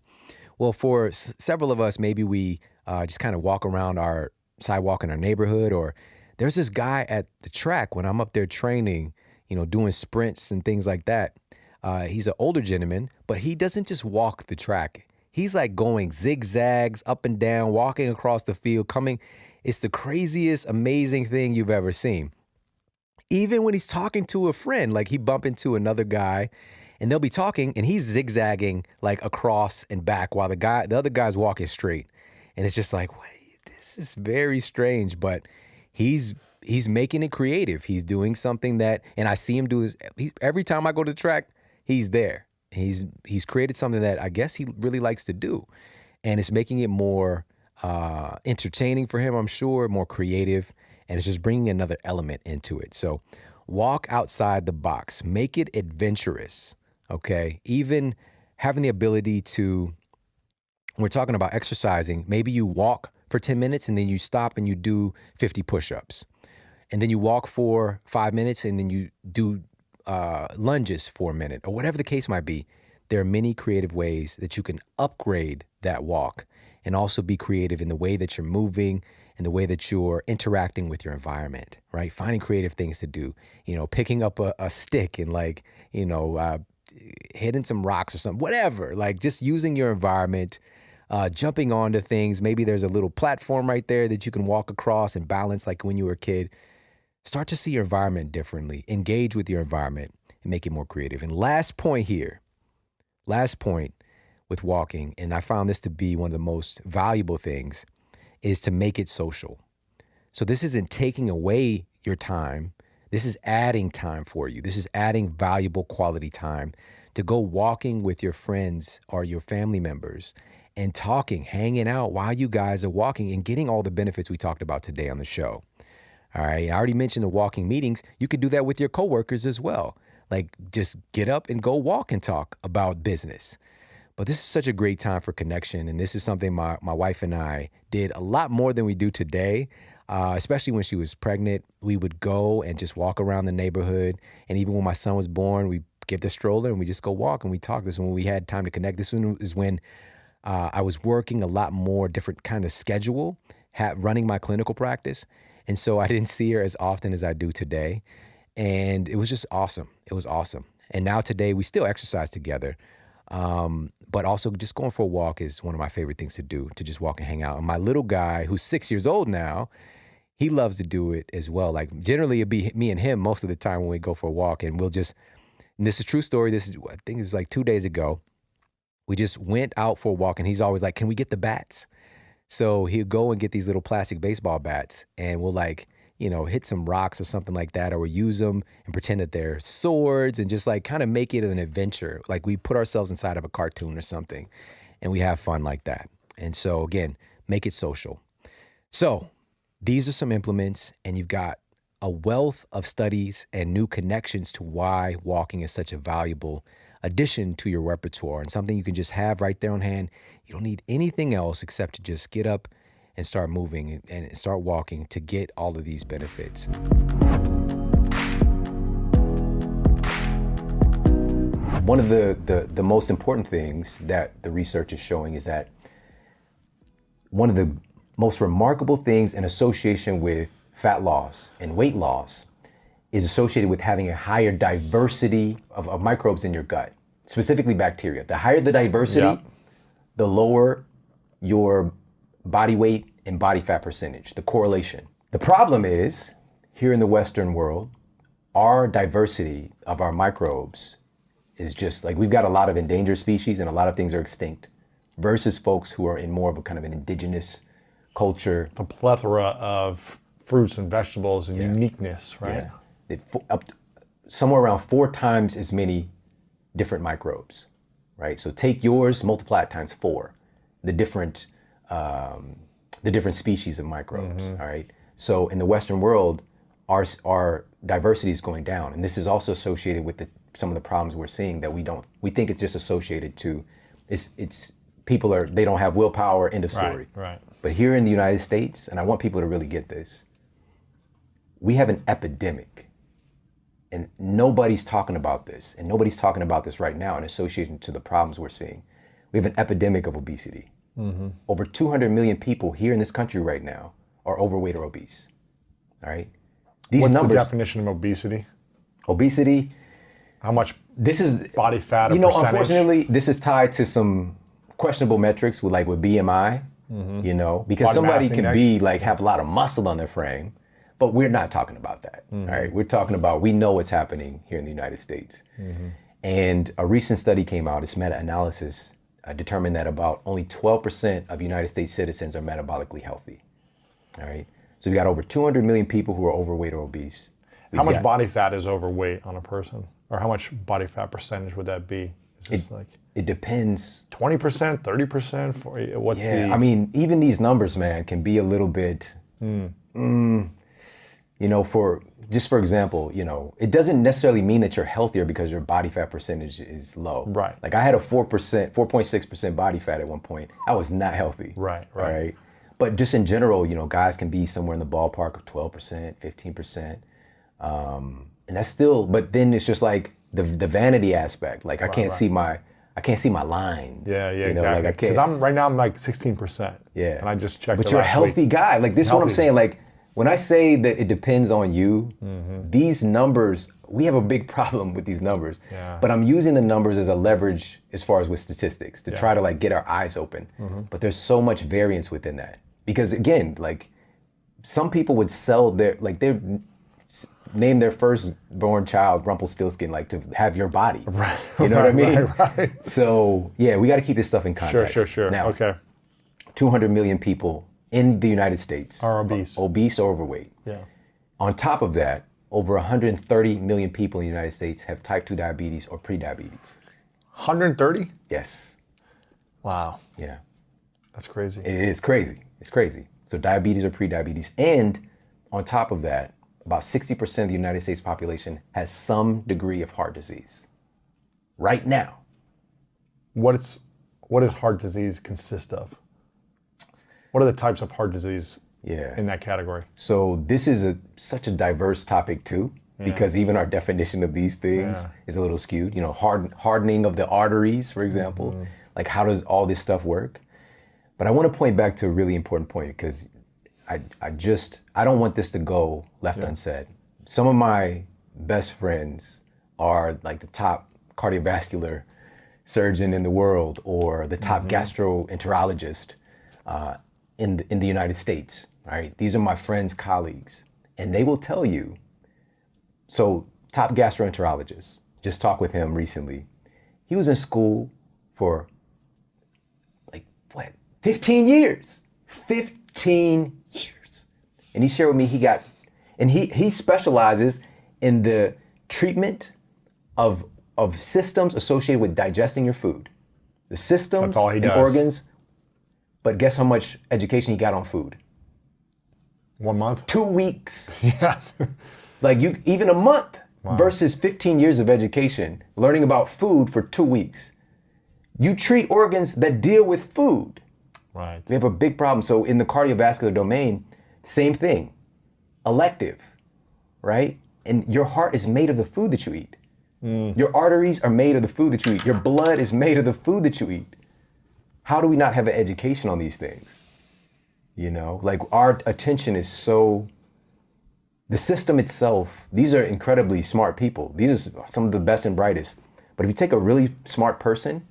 Well, for several of us, maybe we just kind of walk around our sidewalk in our neighborhood, or there's this guy at the track when I'm up there training, doing sprints and things like that. He's an older gentleman, but he doesn't just walk the track. He's like going zigzags up and down, walking across the field, coming. It's the craziest, amazing thing you've ever seen. Even when he's talking to a friend, like he bump into another guy and they'll be talking and he's zigzagging like across and back while the other guy's walking straight. And it's just like, what? This is very strange, but he's making it creative. He's doing something that, and I see him do this every time I go to the track, he's there. He's created something that I guess he really likes to do. And it's making it more entertaining for him, I'm sure, more creative, and it's just bringing another element into it. So walk outside the box, make it adventurous, okay? Even having the ability to, when we're talking about exercising, maybe you walk for 10 minutes and then you stop and you do 50 push-ups. And then you walk for 5 minutes and then you do lunges for a minute, or whatever the case might be. There are many creative ways that you can upgrade that walk and also be creative in the way that you're moving and the way that you're interacting with your environment, right? Finding creative things to do, picking up a stick and hitting some rocks or something, whatever, like just using your environment, jumping onto things. Maybe there's a little platform right there that you can walk across and balance like when you were a kid. Start to see your environment differently, engage with your environment and make it more creative. And last point with walking, and I found this to be one of the most valuable things, is to make it social. So this isn't taking away your time. This is adding time for you. This is adding valuable quality time to go walking with your friends or your family members and talking, hanging out while you guys are walking and getting all the benefits we talked about today on the show. All right, I already mentioned the walking meetings. You could do that with your coworkers as well. Like just get up and go walk and talk about business. But this is such a great time for connection. And this is something my wife and I did a lot more than we do today, especially when she was pregnant. We would go and just walk around the neighborhood. And even when my son was born, we get the stroller and we just go walk and we talk. This is when we had time to connect. This one is when I was working a lot more different kind of schedule, running my clinical practice. And so I didn't see her as often as I do today. And it was just awesome. It was awesome. And now today we still exercise together. But also just going for a walk is one of my favorite things to do, to just walk and hang out. And my little guy, who's 6 years old now, he loves to do it as well. Like generally it'd be me and him most of the time when we go for a walk, and and this is a true story. I think it was like 2 days ago. We just went out for a walk and he's always like, can we get the bats? So he'll go and get these little plastic baseball bats and we'll hit some rocks or something like that, or we'll use them and pretend that they're swords and just like kind of make it an adventure. Like we put ourselves inside of a cartoon or something and we have fun like that. And so again, make it social. So these are some implements, and you've got a wealth of studies and new connections to why walking is such a valuable addition to your repertoire and something you can just have right there on hand. You don't need anything else except to just get up and start moving and start walking to get all of these benefits. One of the most important things that the research is showing is that one of the most remarkable things in association with fat loss and weight loss is associated with having a higher diversity of microbes in your gut, specifically bacteria. The higher the diversity, the lower your body weight and body fat percentage, the correlation. The problem is, here in the Western world, our diversity of our microbes is just like we've got a lot of endangered species and a lot of things are extinct versus folks who are in more of a kind of an indigenous culture. A plethora of fruits and vegetables and uniqueness, right? Yeah. Somewhere around 4 times as many different microbes, right? So take yours, multiply it times 4, the different species of microbes, all right? So in the Western world, our diversity is going down. And this is also associated with some of the problems we're seeing that we think it's just associated to, it's people they don't have willpower, end of story. Right. But here in the United States, and I want people to really get this, we have an epidemic. And nobody's talking about this. And nobody's talking about this right now in association to the problems we're seeing. We have an epidemic of obesity. Over 200 million people here in this country right now are overweight or obese. All right? What's the definition of obesity? Obesity. How much this is body fat or percentage? Unfortunately, this is tied to some questionable metrics with BMI, because Body somebody mass can index. have a lot of muscle on their frame. But we're not talking about that, all right? We're talking about, we know what's happening here in the United States. And a recent study came out, this meta-analysis determined that about only 12% of United States citizens are metabolically healthy, all right? So we got over 200 million people who are overweight or obese. How much body fat is overweight on a person? Or how much body fat percentage would that be? Is this it depends. 20%, 30%? What's the... I mean, even these numbers, man, can be a little bit... for example, it doesn't necessarily mean that you're healthier because your body fat percentage is low. Right. Like I had a 4.6% body fat at one point. I was not healthy. Right. Right. But just in general, guys can be somewhere in the ballpark of 12%, 15%. And that's still, but then it's just like the vanity aspect. Like I can't see my lines. Yeah, exactly. Like I can't. Because right now I'm like 16%. Yeah. And I just checked But it you're a last healthy week. guy. Like this is what I'm saying. Like when I say that it depends on you, these numbers, we have a big problem with these numbers. Yeah. But I'm using the numbers as a leverage as far as with statistics to try to get our eyes open. But there's so much variance within that. Because again, some people would sell name their firstborn child Rumpelstiltskin, to have your body. Right. You know what I mean? Right. So yeah, we got to keep this stuff in context. Sure. Now, Okay. 200 million people in the United States Are obese. Obese or overweight. Yeah. On top of that, over 130 million people in the United States have type 2 diabetes or prediabetes. 130? Yes. Wow. Yeah. That's crazy. It is crazy. It's crazy. So diabetes or prediabetes. And on top of that, about 60% of the United States population has some degree of heart disease. Right now. What does heart disease consist of? What are the types of heart disease in that category? So this is such a diverse topic too, because even our definition of these things is a little skewed. Hardening of the arteries, for example. Like how does all this stuff work? But I want to point back to a really important point because I don't want this to go left unsaid. Some of my best friends are the top cardiovascular surgeon in the world or the top gastroenterologist in the United States. Right? These are my friends, colleagues, and they will tell you. So top gastroenterologist, just talked with him recently. He was in school for 15 years. 15 years. And he shared with me he specializes in the treatment of systems associated with digesting your food. The systems That's all he and does. organs. But guess how much education he got on food? 1 month? 2 weeks. Yeah. Even a month versus 15 years of education, learning about food for 2 weeks. You treat organs that deal with food. Right. We have a big problem. So in the cardiovascular domain, same thing. Elective, right? And your heart is made of the food that you eat. Your arteries are made of the food that you eat. Your blood is made of the food that you eat. How do we not have an education on these things? Our attention is so, the system itself, these are incredibly smart people. These are some of the best and brightest. But if you take a really smart person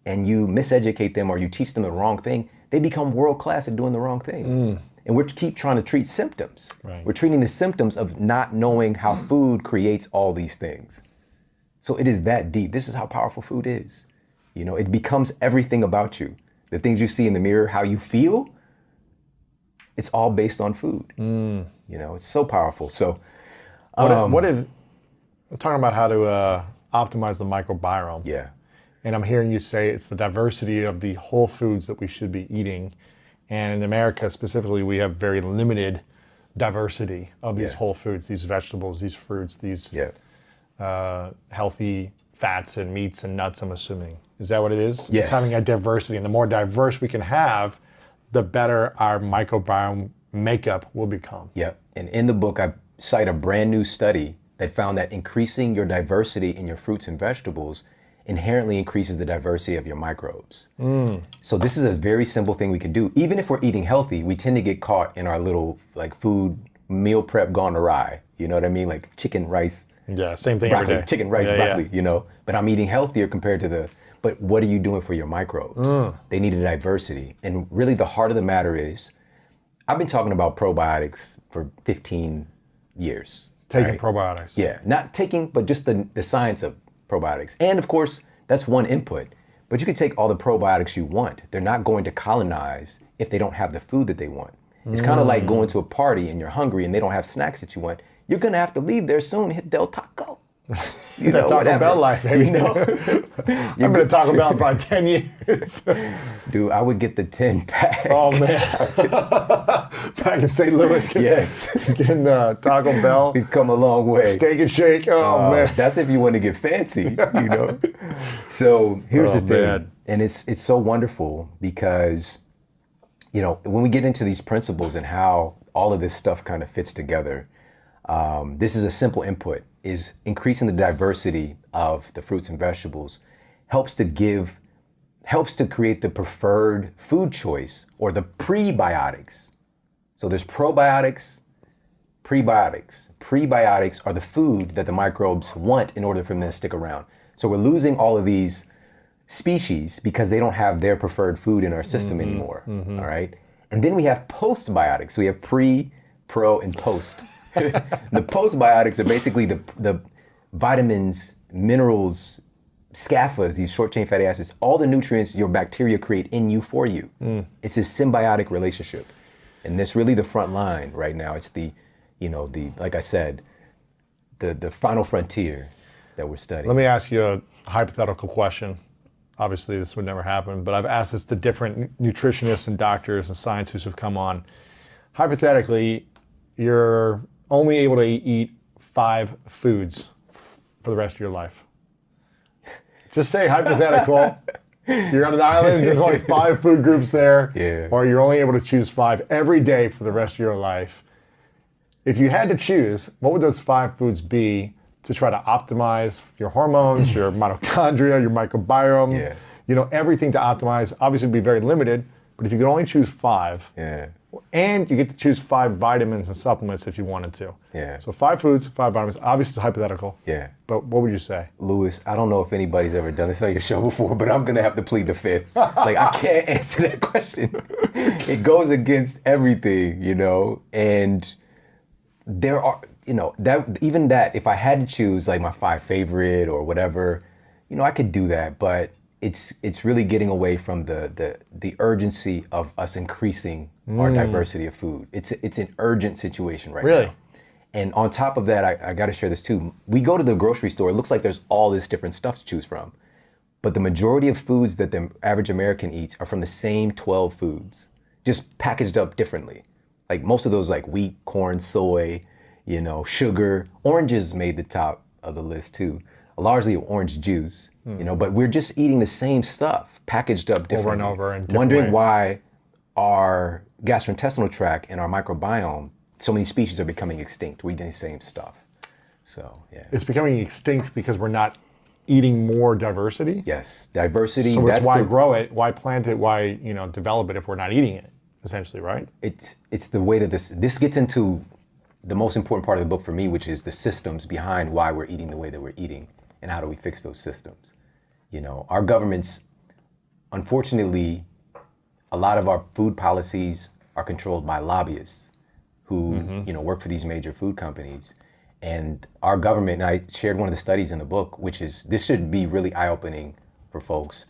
and you miseducate them or you teach them the wrong thing, they become world-class at doing the wrong thing. And we keep trying to treat symptoms. Right. We're treating the symptoms of not knowing how food creates all these things. So it is that deep. This is how powerful food is. You know, it becomes everything about you. The things you see in the mirror, how you feel, it's all based on food. You know, it's so powerful. So what if I'm talking about how to optimize the microbiome? yeah, And I'm hearing you say it's the diversity of the whole foods that we should be eating. And in America specifically, we have very limited diversity of these Yeah. whole foods, these vegetables, these fruits, these yeah, healthy fats and meats and nuts, I'm assuming. Is that what it is? Yes. It's having a diversity. And the more diverse we can have, the better our microbiome makeup will become. yeah. And in the book, I cite a brand new study that found that increasing your diversity in your fruits and vegetables inherently increases the diversity of your microbes. So this is a very simple thing we can do. Even if we're eating healthy, we tend to get caught in our little like food meal prep gone awry. You know what I mean? Like chicken, rice, Yeah, same thing broccoli, every day. chicken, rice, Yeah, broccoli, yeah. you know? But I'm eating healthier compared to but what are you doing for your microbes? They need a diversity. And really the heart of the matter is, I've been talking about probiotics for 15 years. Taking right? probiotics. Yeah, not taking, but just the science of probiotics. And of course, that's one input. But you can take all the probiotics you want. They're not going to colonize if they don't have the food that they want. It's kind of like going to a party and you're hungry and they don't have snacks that you want. You're gonna have to leave there soon and hit Del Taco. You That know, Taco whatever. Bell life, baby. You know? I've been at Taco Bell for about 10 years. Dude, I would get the 10 pack. Oh, man. Back in St. Louis. Yes. Getting Taco Bell. We've come a long way. Steak and Shake. Oh, man. That's if you want to get fancy, you know. So here's Oh, the thing, man. and it's so wonderful because, you know, when we get into these principles and how all of this stuff kind of fits together, this is a simple input: is increasing the diversity of the fruits and vegetables helps to create the preferred food choice or the prebiotics. So there's probiotics. Prebiotics. Prebiotics are the food that the microbes want in order for them to stick around. So we're losing all of these species because they don't have their preferred food in our system anymore. All right. And then we have postbiotics. So we have pre, pro, and post. The postbiotics are basically the vitamins, minerals, scafas, these short chain fatty acids, all the nutrients your bacteria create in you for you. It's a symbiotic relationship. And that's really the front line right now. It's like I said, the final frontier that we're studying. Let me ask you a hypothetical question. Obviously, this would never happen, but I've asked this to different nutritionists and doctors and scientists who've come on. Hypothetically, you're only able to eat 5 foods for the rest of your life. Just say hypothetical. You're on an island, there's only 5 food groups there, or you're only able to choose 5 every day for the rest of your life. If you had to choose, what would those 5 foods be to try to optimize your hormones, your mitochondria, your microbiome, Yeah. you know, everything to optimize? Obviously, it'd be very limited, but if you could only choose 5, and you get to choose 5 vitamins and supplements if you wanted to. So 5 foods, 5 vitamins. Obviously, it's hypothetical. But what would you say? Louis, I don't know if anybody's ever done this on your show before, but I'm gonna have to plead the fifth. Like, I can't answer that question. It goes against everything, you know, and there are, you know, that if I had to choose like my 5 favorite or whatever, you know, I could do that, but it's really getting away from the urgency of us increasing our diversity of food. It's an urgent situation right now. And on top of that, I got to share this too. We go to the grocery store, it looks like there's all this different stuff to choose from. But the majority of foods that the average American eats are from the same 12 foods, just packaged up differently. Like most of those, like wheat, corn, soy, you know, sugar. Oranges made the top of the list too. Largely orange juice, you know, but we're just eating the same stuff, packaged up differently. Over and over in different wondering ways. why our gastrointestinal tract and our microbiome, so many species are becoming extinct. We're eating the same stuff. So, yeah. It's becoming extinct because we're not eating more diversity? Yes, diversity. So it's why grow it, why plant it, why, you know, develop it if we're not eating it, essentially, right? It's the way that this gets into the most important part of the book for me, which is the systems behind why we're eating the way that we're eating and how do we fix those systems. You know, our governments, unfortunately, a lot of our food policies are controlled by lobbyists who, you know, work for these major food companies. And our government, and I shared one of the studies in the book, which is, this should be really eye-opening for folks,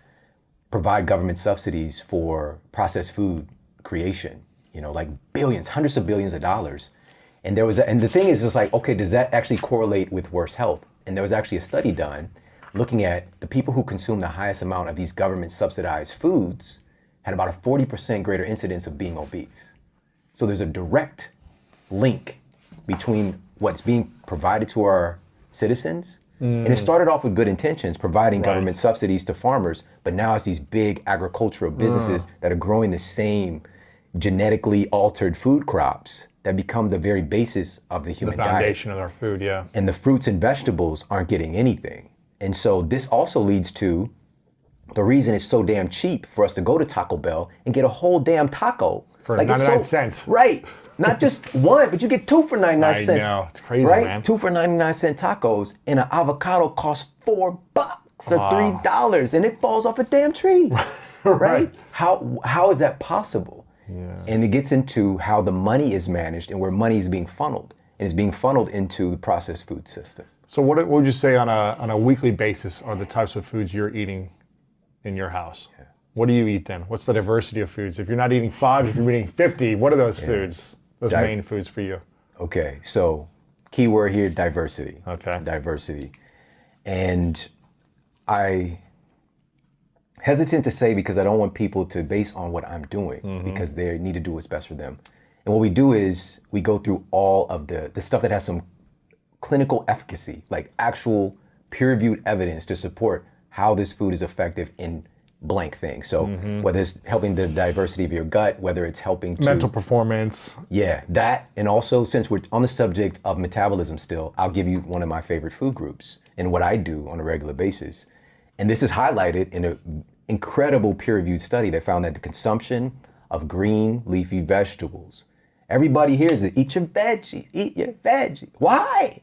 provide government subsidies for processed food creation, like billions, hundreds of billions of dollars. And and the thing is just like, okay, does that actually correlate with worse health? And there was actually a study done looking at the people who consume the highest amount of these government subsidized foods had about a 40% greater incidence of being obese. So there's a direct link between what's being provided to our citizens. And it started off with good intentions, providing government subsidies to farmers, but now it's these big agricultural businesses that are growing the same genetically altered food crops that become the very basis of the human diet. The foundation of our food, yeah. And the fruits and vegetables aren't getting anything. And so this also leads to the reason it's so damn cheap for us to go to Taco Bell and get a whole damn taco. For 99 cents. Right. Not just one, but you get two for 99 cents. I know, it's crazy, right? man. 2 for 99-cent tacos, and an avocado costs $4 or $3, and it falls off a damn tree. Right? How is that possible? Yeah. And it gets into how the money is managed and where money is being funneled. And it's being funneled into the processed food system. So what would you say on a weekly basis are the types of foods you're eating in your house? Yeah. What do you eat then? What's the diversity of foods? If you're not eating 5, if you're eating 50, what are those foods? Those main foods for you? Okay, so key word here, diversity. Okay. Diversity. And I hesitant to say because I don't want people to base on what I'm doing because they need to do what's best for them. And what we do is we go through all of the stuff that has some clinical efficacy, like actual peer-reviewed evidence to support how this food is effective in blank thing. So whether it's helping the diversity of your gut, whether it's helping to mental performance. Yeah, that. And also, since we're on the subject of metabolism still, I'll give you one of my favorite food groups and what I do on a regular basis. And this is highlighted in an incredible peer-reviewed study that found that the consumption of green leafy vegetables, everybody hears it, eat your veggies, eat your veggies. Why?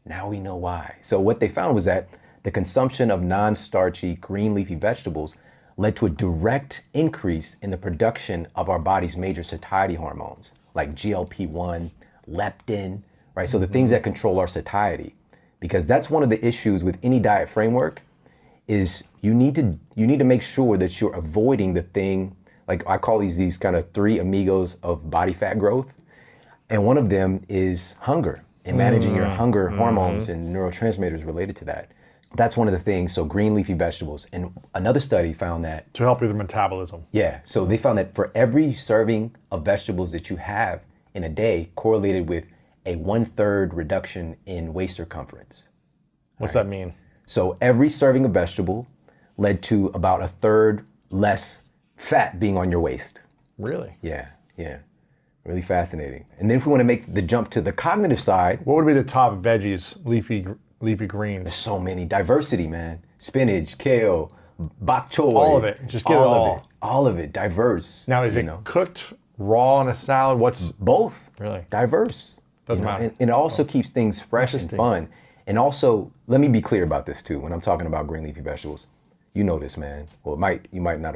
Now we know why. So what they found was that the consumption of non-starchy green leafy vegetables led to a direct increase in the production of our body's major satiety hormones, like GLP-1, leptin, right? So the things that control our satiety. Because that's one of the issues with any diet framework is you need to make sure that you're avoiding the thing, like I call these kind of 3 amigos of body fat growth. And one of them is hunger and managing your hunger hormones and neurotransmitters related to that. That's one of the things. So green leafy vegetables. And another study found that to help with your metabolism. Yeah. So they found that for every serving of vegetables that you have in a day correlated with a 1/3 reduction in waist circumference. What's that mean? So every serving of vegetable led to about 1/3 less fat being on your waist. Really? Yeah. Yeah. Really fascinating. And then if we want to make the jump to the cognitive side. What would be the top veggies, leafy greens? There's so many. Diversity, man. Spinach, kale, bok choy. All of it. Just get it all. All of it. Diverse. Now, is it cooked, raw in a salad? What's both? Really? Diverse. Doesn't matter. And it also keeps things fresh and fun. And also, let me be clear about this too. When I'm talking about green leafy vegetables, you know this, man. Well, you might not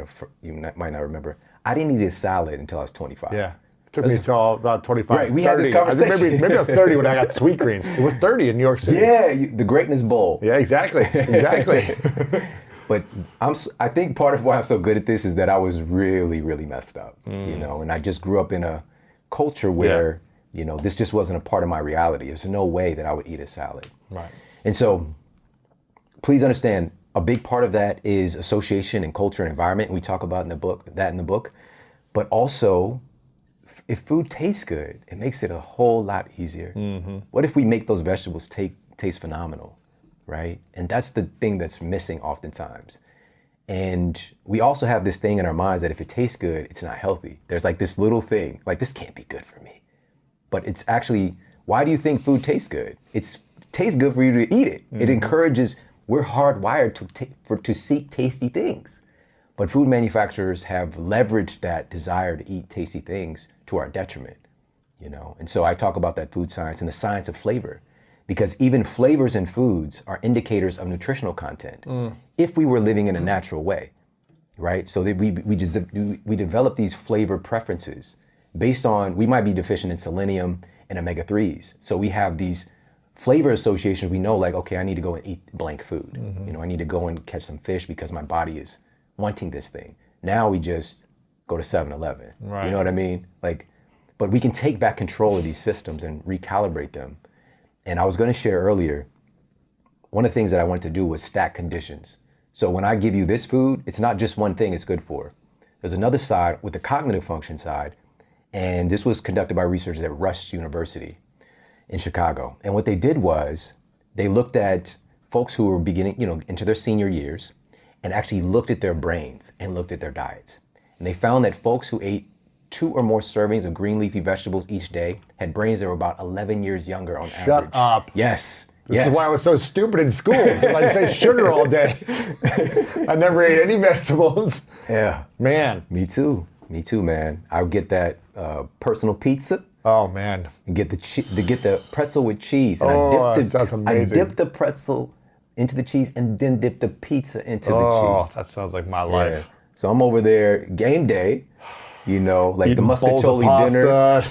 remember. I didn't eat a salad until I was 25. Yeah. It took me until about 25. Right, we 30. had this conversation. Maybe I was 30 when I got sweet greens. It was 30 in New York City. Yeah, the Greatness Bowl. Yeah, exactly. Exactly. But I think part of why I'm so good at this is that I was really, really messed up, and I just grew up in a culture where, this just wasn't a part of my reality. There's no way that I would eat a salad. Right. And so please understand, a big part of that is association and culture and environment. And we talk about in the book, but also if food tastes good, it makes it a whole lot easier. What if we make those vegetables taste phenomenal, right? And that's the thing that's missing oftentimes. And we also have this thing in our minds that if it tastes good, it's not healthy. There's like this little thing, like this can't be good for me. But it's actually, why do you think food tastes good? It tastes good for you to eat it. It encourages, we're hardwired to seek tasty things. But food manufacturers have leveraged that desire to eat tasty things to our detriment, And so I talk about that food science and the science of flavor, because even flavors in foods are indicators of nutritional content if we were living in a natural way, right? So that we develop these flavor preferences based on, we might be deficient in selenium and omega-3s. So we have these flavor associations, we know like, okay, I need to go and eat blank food. You know, I need to go and catch some fish because my body is wanting this thing. Now we just go to 7-Eleven. Right. You know what I mean? Like, but we can take back control of these systems and recalibrate them. And I was going to share earlier, one of the things that I wanted to do was stack conditions. So when I give you this food, it's not just one thing it's good for. There's another side with the cognitive function side. And this was conducted by researchers at Rush University in Chicago. And what they did was they looked at folks who were beginning, you know, into their senior years and actually looked at their brains and looked at their diets. And they found that folks who ate 2 or more servings of green leafy vegetables each day had brains that were about 11 years younger on average. Shut up. Yes. This is why I was so stupid in school. I just ate sugar all day. I never ate any vegetables. Yeah. Man. Me too. Me too, man. I would get that personal pizza. Oh man. And get the pretzel with cheese. And that sounds amazing. I dip the pretzel into the cheese and then dip the pizza into the Oh, cheese. that sounds like my life. So I'm over there game day, you know, like Eating the bowls of muscatoli dinner. pasta.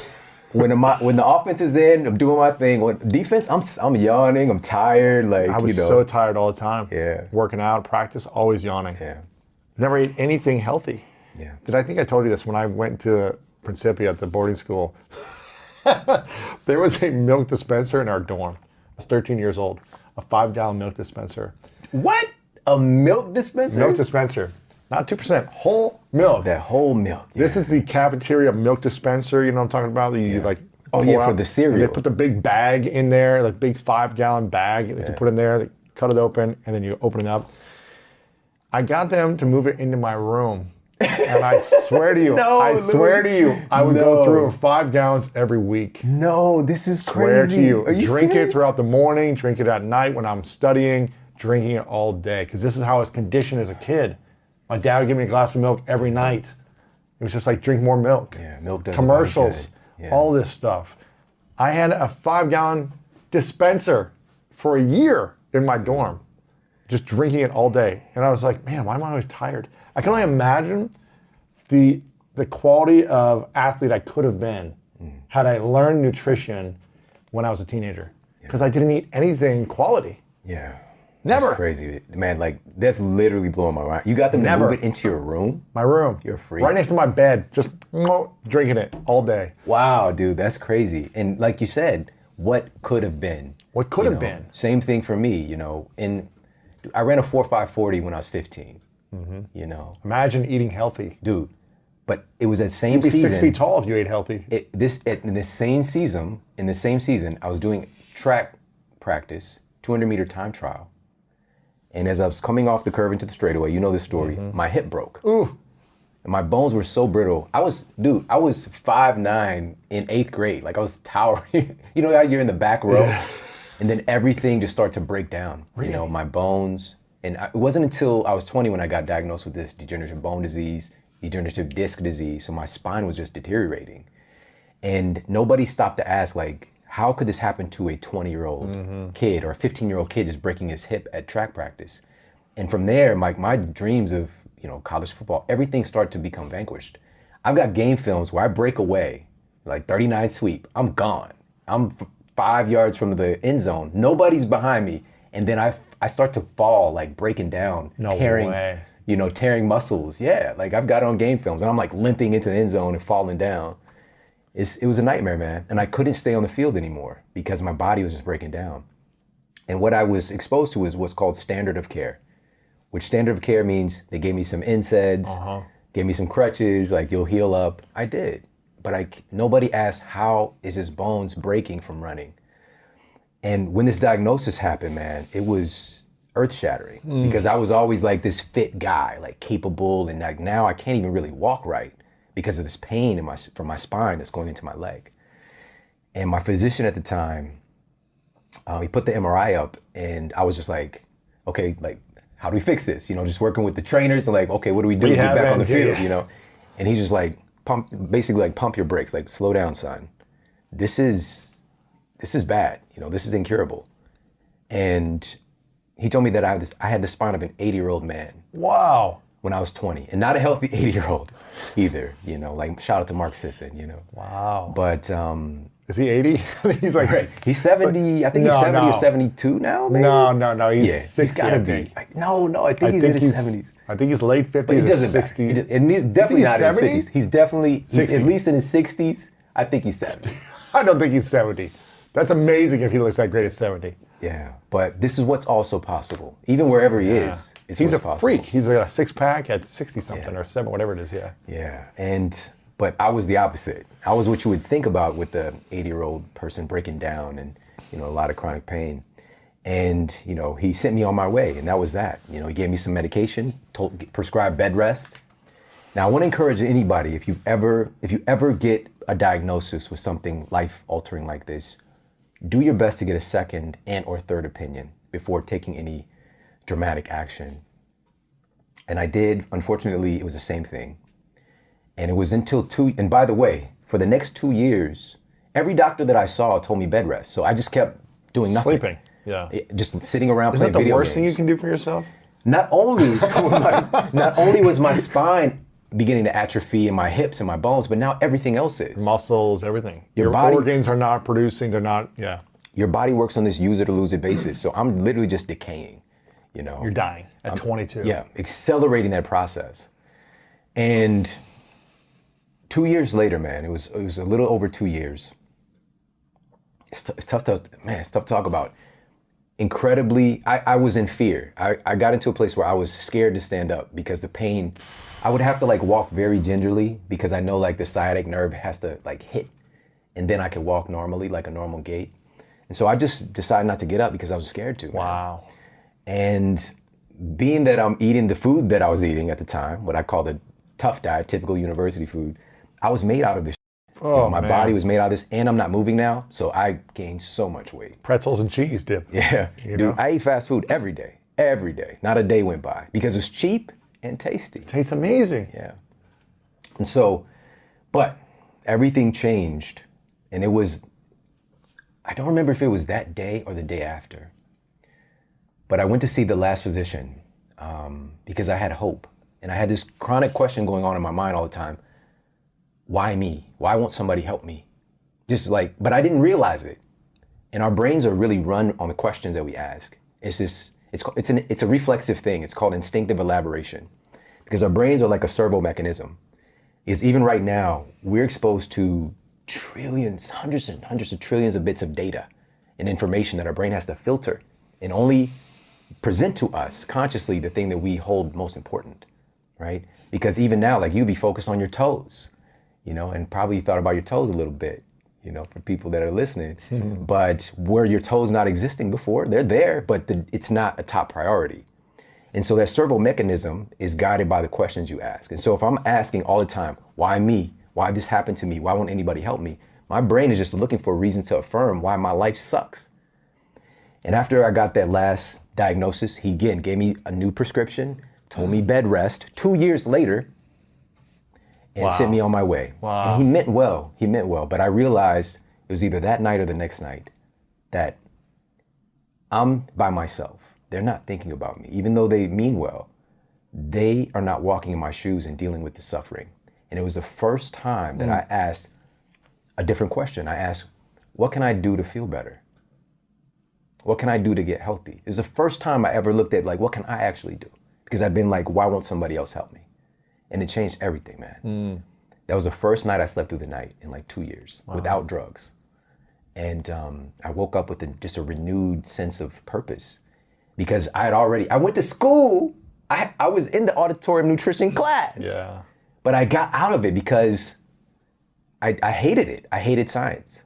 When the offense is in, I'm doing my thing. When defense, I'm yawning, I'm tired. Like, I was you know. so tired all the time. Yeah. Working out, practice, always yawning. Yeah. Never ate anything healthy. Yeah. I think I told you this when I went to Principia at the boarding school. There was a milk dispenser in our dorm. I was 13 years old. A 5-gallon milk dispenser. What? A milk dispenser? Milk dispenser. Not 2%, whole milk. That whole milk. This is the cafeteria milk dispenser, you know what I'm talking about? That you like Oh, pour yeah, for out. the cereal. They put the big bag in there, like big 5-gallon bag that you put in there, they cut it open, and then you open it up. I got them to move it into my room. And I swear to you, I would go through 5 gallons every week. No, this is Swear crazy. to you. Are you Drink serious? it throughout the morning, drink it at night when I'm studying, drinking it all day. Because this is how I was conditioned as a kid. My dad would give me a glass of milk every night. It was just like, drink more milk. Yeah, milk doesn't Commercials, good. Yeah. all this stuff. I had a 5-gallon dispenser for a year in my dorm, just drinking it all day. And I was like, man, why am I always tired? I can only imagine the quality of athlete I could have been had I learned nutrition when I was a teenager. Because I didn't eat anything quality. Yeah. Never. That's crazy. Man, like, that's literally blowing my mind. You got them to move it into your room? My room. You're a freak. Right next to my bed, just drinking it all day. Wow, dude, that's crazy. And like you said, what could have been? What could You have know, been. Same thing for me, you know. And I ran a 4.540 when I was 15, you know. Imagine eating healthy. Dude, but it was that same You'd be season. 6 feet tall if you ate healthy. In the same season, I was doing track practice, 200-meter time trial. And as I was coming off the curve into the straightaway, you know this story, my hip broke. Ooh. And my bones were so brittle. I was 5'9" in 8th grade. Like, I was towering. You know how you're in the back row? Yeah. And then everything just started to break down. Really? You know, my bones. And it wasn't until I was 20 when I got diagnosed with this degenerative bone disease, degenerative disc disease. So my spine was just deteriorating. And nobody stopped to ask, like, how could this happen to a 20-year-old kid or a 15-year-old kid just breaking his hip at track practice? And from there, my dreams of, you know, college football, everything started to become vanquished. I've got game films where I break away, like 39 sweep, I'm gone. I'm 5 yards from the end zone. Nobody's behind me. And then I start to fall, like breaking down, tearing muscles. Yeah, like I've got it on game films and I'm like limping into the end zone and falling down. It was a nightmare, man. And I couldn't stay on the field anymore because my body was just breaking down. And what I was exposed to is what's called standard of care, which standard of care means they gave me some NSAIDs, gave me some crutches, like you'll heal up. I did, but nobody asked how is his bones breaking from running. And when this diagnosis happened, man, it was earth-shattering because I was always like this fit guy, like capable, and like now I can't even really walk right because of this pain from my spine that's going into my leg. And my physician at the time, he put the MRI up, and I was just like, okay, like, how do we fix this? You know, just working with the trainers and like, okay, what do we do to get back on the field, you know? And he's just like, pump your brakes, like, slow down, son. This is bad, you know, this is incurable. And he told me that I had the spine of an 80-year-old man. Wow. When I was 20, and not a healthy 80-year-old either, you know, like shout out to Mark Sisson, you know. Wow. But Is he 80? I think he's like... He's 70, I think he's 70 or 72 now, maybe? No. He's 60, he's gotta I be. think. I think he's in his 70s. I think he's late 50s But he or doesn't 60s. and he's definitely not in his 70s? 50s. He's 60. at least in his 60s. I think he's 70. I don't think he's 70. That's amazing if he looks that great at 70. Yeah, but this is what's also possible. Even wherever he is, it's He's what's a possible. freak. He's got a six-pack at 60-something or 7, whatever it is, yeah. Yeah, but I was the opposite. I was what you would think about with the 80-year-old person breaking down and, a lot of chronic pain. And, he sent me on my way, and that was that. He gave me some medication, prescribed bed rest. Now, I want to encourage anybody, if you ever get a diagnosis with something life-altering like this, do your best to get a second and or third opinion before taking any dramatic action. And I did. Unfortunately, it was the same thing. And it was and by the way, for the next 2 years, every doctor that I saw told me bed rest. So I just kept doing nothing. Sleeping, yeah. Just sitting around Isn't playing that the video worst thing games. you can do for yourself? Not only was my spine beginning to atrophy in my hips and my bones, but now everything else is. Muscles, everything. Your body- organs are not producing, they're not, Your body works on this use it or lose it basis. So I'm literally just decaying, You're dying at 22. Yeah, accelerating that process. And 2 years later, man, it was a little over 2 years. It's tough to talk about. Incredibly, I was in fear. I got into a place where I was scared to stand up because the pain, I would have to walk very gingerly because I know the sciatic nerve has to hit and then I could walk normally, like a normal gait. And so I just decided not to get up because I was scared to. Wow. And being that I'm eating the food that I was eating at the time, what I call the tough diet, typical university food, I was made out of this. My body was made out of this, and I'm not moving now, so I gained so much weight. Pretzels and cheese dip. Yeah, dude, I ate fast food every day. Not a day went by because it's cheap and tasty. Tastes amazing. Yeah. And so, but everything changed, and I don't remember if it was that day or the day after, but I went to see the last physician because I had hope, and I had this chronic question going on in my mind all the time. Why me? Why won't somebody help me? But I didn't realize it. And our brains are really run on the questions that we ask. It's a reflexive thing. It's called instinctive elaboration because our brains are like a servo mechanism. Is even right now, we're exposed to trillions, hundreds and hundreds of trillions of bits of data and information that our brain has to filter and only present to us consciously the thing that we hold most important, right? Because even now, you'd be focused on your toes, and probably thought about your toes a little bit, for people that are listening. But were your toes not existing before? They're there, but it's not a top priority. And so that servo mechanism is guided by the questions you ask. And so if I'm asking all the time, why me? Why this happened to me? Why won't anybody help me? My brain is just looking for a reason to affirm why my life sucks. And after I got that last diagnosis, he again gave me a new prescription, told me bed rest 2 years later, and sent me on my way. Wow. And he meant well, but I realized it was either that night or the next night that I'm by myself. They're not thinking about me. Even though they mean well, they are not walking in my shoes and dealing with the suffering. And it was the first time that I asked a different question. I asked, what can I do to feel better? What can I do to get healthy? It's the first time I ever looked at what can I actually do? Because I've been why won't somebody else help me? And it changed everything, man. That was the first night I slept through the night in 2 years without drugs. And I woke up with just a renewed sense of purpose because I went to school. I was in the auditorium nutrition class. Yeah. But I got out of it because I hated it. I hated science,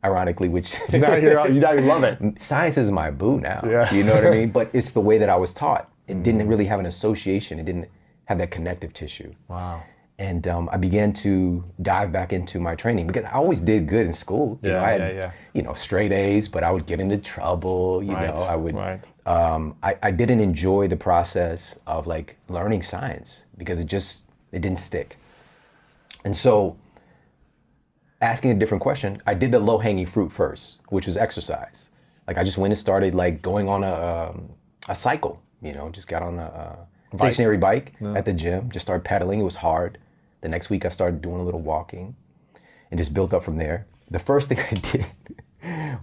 ironically, which... now you love it. Science is my boo now. Yeah. You know what I mean? But it's the way that I was taught. It didn't really have an association. It didn't have that connective tissue. Wow. And I began to dive back into my training because I always did good in school. I had, straight A's, but I would get into trouble. I would. Right. I didn't enjoy the process of learning science because it didn't stick. And so, asking a different question, I did the low-hanging fruit first, which was exercise. I just went and started going on a cycle. Just got on a stationary bike at the gym, just started pedaling. It was hard. The next week I started doing a little walking and just built up from there. the first thing I did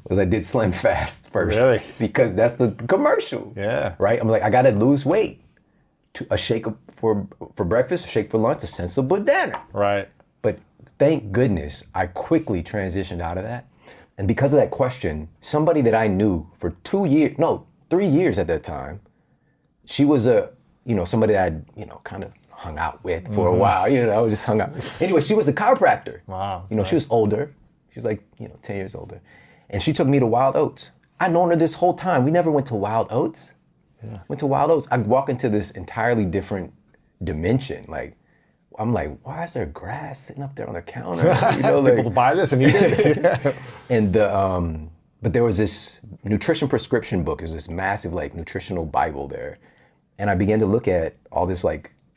was I did Slim Fast first. Really? Because that's the commercial. Yeah. Right? I'm like, I gotta lose weight. A shake for breakfast, a shake for lunch, a sensible dinner. Right. But thank goodness I quickly transitioned out of that. And because of that question, somebody that I knew for 3 years at that time, she was somebody that I'd, kind of hung out with for a while, just hung out. Anyway, she was a chiropractor. Wow. She was older. She was like, 10 years older. And she took me to Wild Oats. I'd known her this whole time. We never went to Wild Oats. Yeah. Went to Wild Oats. I walk into this entirely different dimension. Like, I'm like, why is there grass sitting up there on the counter? People to buy this and eat it. And but there was this nutrition prescription book. There's this massive nutritional Bible there. And I began to look at all this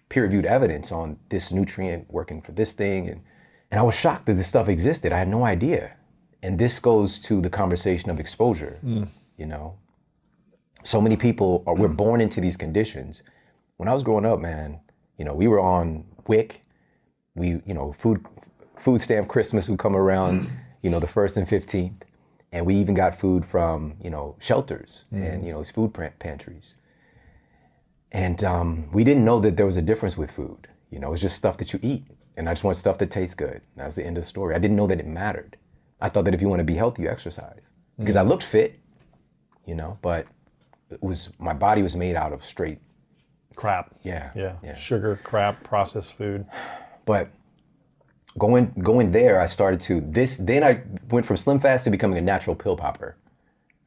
peer-reviewed evidence on this nutrient working for this thing. And I was shocked that this stuff existed. I had no idea. And this goes to the conversation of exposure, So many people we're born into these conditions. When I was growing up, man, we were on WIC. We, food stamp Christmas would come around, the 1st and 15th. And we even got food from, shelters and, these food pantries. And we didn't know that there was a difference with food. It was just stuff that you eat. And I just want stuff that tastes good. That was the end of the story. I didn't know that it mattered. I thought that if you want to be healthy, you exercise. Because I looked fit, but my body was made out of straight crap. Yeah. Sugar, crap, processed food. But going there, I started to then I went from Slim Fast to becoming a natural pill popper.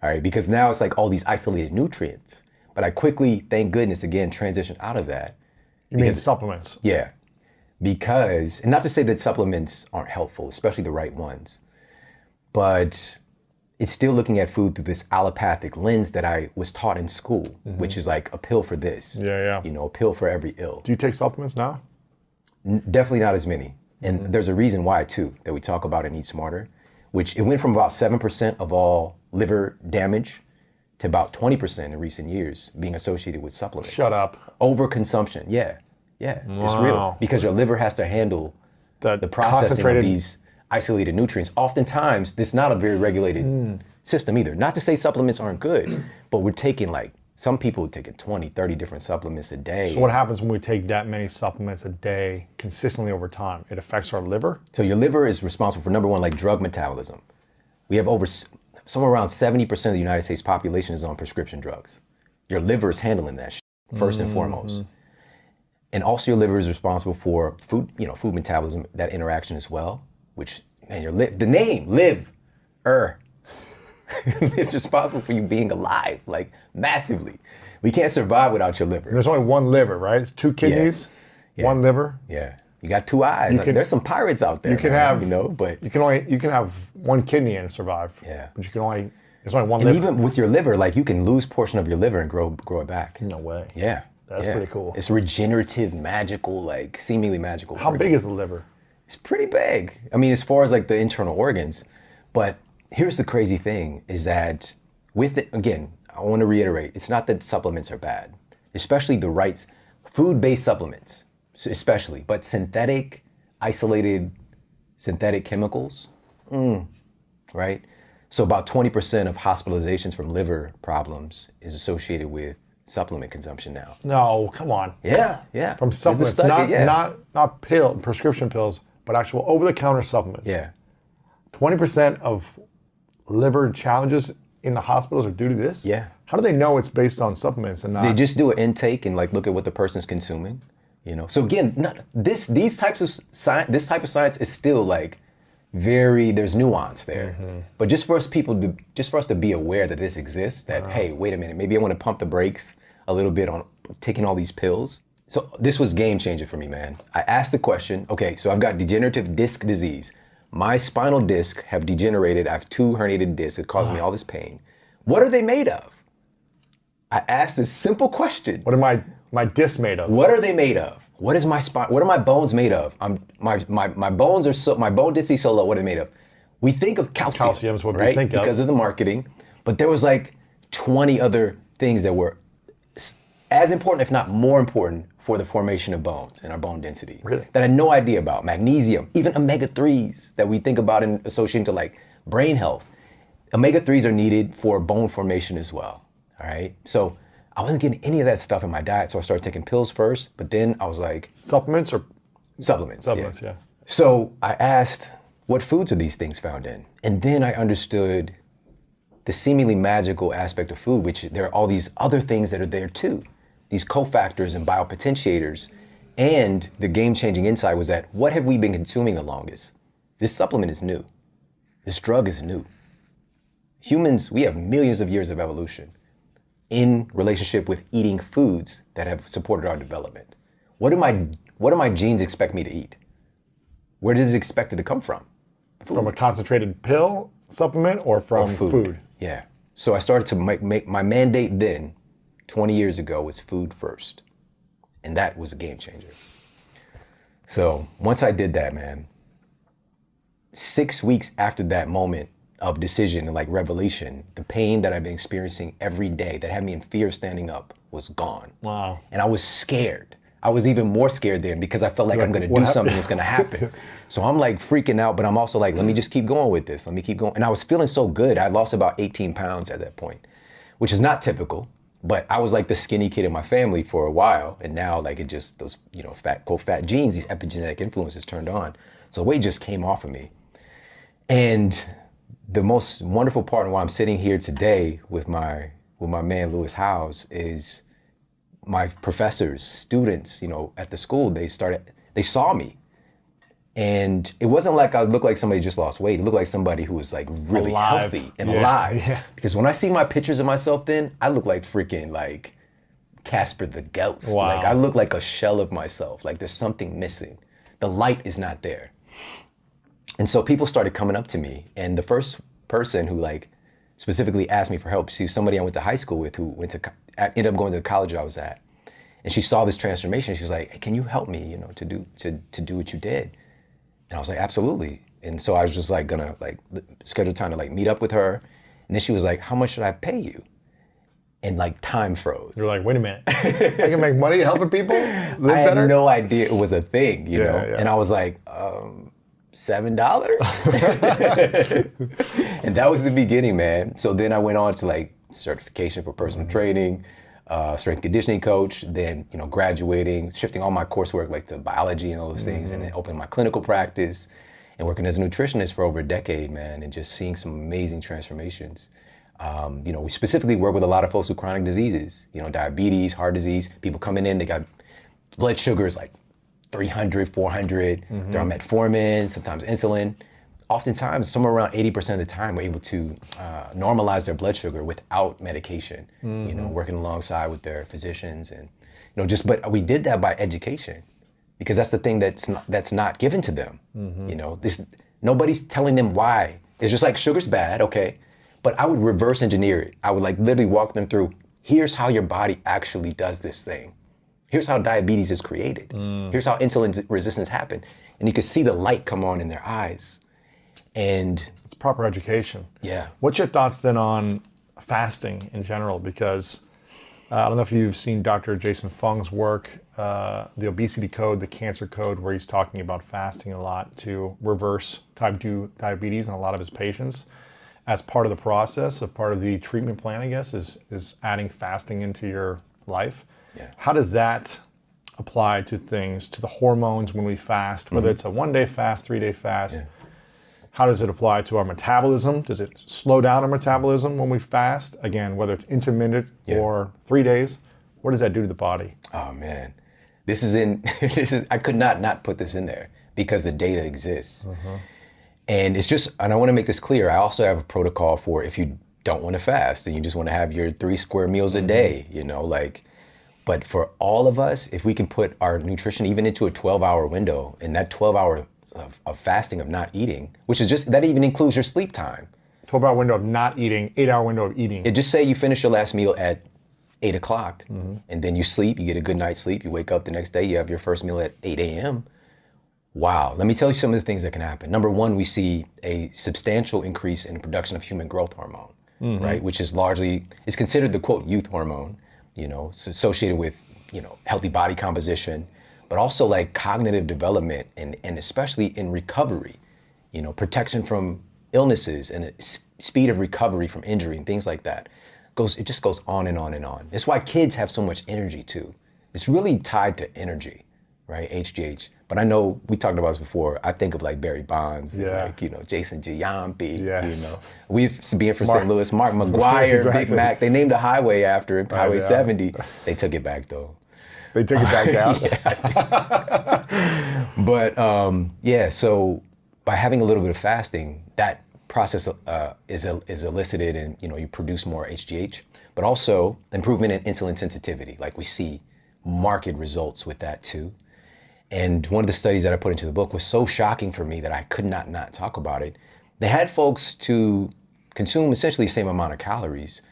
All right, because now it's like all these isolated nutrients. But I quickly, thank goodness, again, transitioned out of that. You mean supplements? Yeah. Because, and not to say that supplements aren't helpful, especially the right ones, but it's still looking at food through this allopathic lens that I was taught in school, which is like a pill for this. Yeah. A pill for every ill. Do you take supplements now? Definitely not as many. And there's a reason why, too, that we talk about in Eat Smarter, which it went from about 7% of all liver damage to about 20% in recent years being associated with supplements. Shut up. Overconsumption, yeah. It's real. Because your liver has to handle the processing of these isolated nutrients. Oftentimes, this is not a very regulated system either. Not to say supplements aren't good, but we're taking some people are taking 20, 30 different supplements a day. So what happens when we take that many supplements a day consistently over time? It affects our liver? So your liver is responsible for, number one, drug metabolism. We have somewhere around 70% of the United States population is on prescription drugs. Your liver is handling that first and foremost. And also your liver is responsible for food metabolism, that interaction as well, which, man, the name, live-er, is responsible for you being alive, massively. We can't survive without your liver. There's only one liver, right? It's 2 kidneys, one liver. Yeah. You got 2 eyes. There's some pirates out there. You can have, but you can have 1 kidney and survive. Yeah. But there's only one and liver. even with your liver, you can lose portion of your liver and grow it back. No way. Yeah. That's pretty cool. It's regenerative, magical, seemingly magical. How big is the liver? It's pretty big. I mean, as far as the internal organs. But here's the crazy thing is that with it, again, I want to reiterate, it's not that supplements are bad, especially the right food-based supplements, especially, but isolated synthetic chemicals, right? So about 20% of hospitalizations from liver problems is associated with supplement consumption now. No, come on. Yeah. From supplements, not prescription pills, but actual over-the-counter supplements. Yeah. 20% of liver challenges in the hospitals are due to this? Yeah. How do they know it's based on supplements and not? They just do an intake and look at what the person's consuming, So again, this type of science is still there's nuance there. But just for us to be aware that this exists, that hey, wait a minute, maybe I want to pump the brakes a little bit on taking all these pills. So this was game changer for me, man. I asked the question, okay, so I've got degenerative disc disease. My spinal disc have degenerated. I have 2 herniated discs that cause me all this pain. What are they made of? I asked this simple question. What are my discs made of? What are they made of? What is my spine? What are my bones made of? My bones are my bone density so low. What are they made of? We think of calcium. Calcium is what right? we think of because of the marketing, but there was 20 other things that were as important, if not more important, for the formation of bones and our bone density. Really? That I had no idea about. Magnesium, even omega-3s that we think about in associating to like brain health. Omega-3s are needed for bone formation as well, all right? So I wasn't getting any of that stuff in my diet, so I started taking pills first, but then I was like... Supplements or? Supplements, Yeah. So I asked, what foods are these things found in? And then I understood the seemingly magical aspect of food, which there are all these other things that are there too. These cofactors and biopotentiators. And the game-changing insight was that what have we been consuming the longest? This supplement is new. This drug is new. Humans, we have millions of years of evolution in relationship with eating foods that have supported our development. What do my genes expect me to eat? Where does it expected to come from? Food. From a concentrated pill supplement or from food? Yeah. So I started to make my mandate then, 20 years ago, was food first. And that was a game changer. So once I did that, man, 6 weeks after that moment of decision and like revelation, the pain that I've been experiencing every day that had me in fear of standing up was gone. Wow. And I was scared. I was even more scared then because I felt like I'm gonna do something that's gonna happen. So I'm like freaking out, but I'm also like, let me just keep going with this. Let me keep going. And I was feeling so good. I lost about 18 pounds at that point, which is not typical, but I was like the skinny kid in my family for a while. And now like it just, those, fat genes, these epigenetic influences turned on. So the weight just came off of me. And the most wonderful part and why I'm sitting here today with my man, Lewis Howes, is my professors, students, at the school, they saw me. And it wasn't like I looked like somebody just lost weight. It looked like somebody who was like really healthy and alive. Yeah. Because when I see my pictures of myself then, I look like freaking like Casper the Ghost. Wow. Like I look like a shell of myself. Like there's something missing. The light is not there. And so people started coming up to me, and the first person who like specifically asked me for help, she was somebody I went to high school with who ended up going to the college I was at. And she saw this transformation. She was like, hey, can you help me, to do what you did? And I was like, absolutely. And so I was just like gonna like schedule time to like meet up with her. And then she was like, how much should I pay you? And like time froze. You're like, wait a minute, I can make money helping people live better? I had no idea it was a thing, you know? Yeah. And I was like, $7? And that was the beginning, man. So then I went on to like certification for personal training, strength and conditioning coach, then, graduating, shifting all my coursework like to biology and all those things, and then opening my clinical practice and working as a nutritionist for over a decade, man, and just seeing some amazing transformations. We specifically work with a lot of folks with chronic diseases, diabetes, heart disease, people coming in, they got blood sugars like 300, 400, they're on metformin, sometimes insulin. Oftentimes, somewhere around 80% of the time, we're able to normalize their blood sugar without medication, working alongside with their physicians. And, but we did that by education, because that's the thing that's not given to them. Nobody's telling them why. It's just like sugar's bad, okay, but I would reverse engineer it. I would like literally walk them through, here's how your body actually does this thing. Here's how diabetes is created. Here's how insulin resistance happened. And you can see the light come on in their eyes. And it's proper education. Yeah. What's your thoughts then on fasting in general? Because I don't know if you've seen Dr. Jason Fung's work, the obesity code, the cancer code, where he's talking about fasting a lot to reverse type 2 diabetes in a lot of his patients. As part of the process, of part of the treatment plan, I guess, is adding fasting into your life. Yeah. How does that apply to things, to the hormones when we fast, whether it's a 1-day fast, 3-day fast? Yeah. How does it apply to our metabolism? Does it slow down our metabolism when we fast? Again, whether it's intermittent or 3 days, what does that do to the body? Oh man, I could not put this in there because the data exists. And and I want to make this clear, I also have a protocol for if you don't want to fast and you just want to have your 3 square meals a day, but for all of us, if we can put our nutrition even into a 12-hour window, and that 12-hour of fasting, of not eating, which is that even includes your sleep time. 12-hour window of not eating, 8-hour window of eating. Just say you finish your last meal at 8 o'clock, and then you sleep, you get a good night's sleep, you wake up the next day, you have your first meal at 8 a.m. Wow, let me tell you some of the things that can happen. Number one, we see a substantial increase in the production of human growth hormone, right? Which is considered the quote youth hormone, associated with healthy body composition, but also like cognitive development and especially in recovery, protection from illnesses and speed of recovery from injury and things like that. It just goes on and on and on. It's why kids have so much energy too. It's really tied to energy, right? HGH. But I know we talked about this before. I think of like Barry Bonds, and like, Jason Giambi, we've being from St. Louis, Mark McGuire, exactly. Big Mac. They named a highway after him, Highway 70. They took it back though. They took it back down? But so by having a little bit of fasting, that process is elicited and you produce more HGH, but also improvement in insulin sensitivity. Like we see marked results with that too. And one of the studies that I put into the book was so shocking for me that I could not talk about it. They had folks to consume essentially the same amount of calories,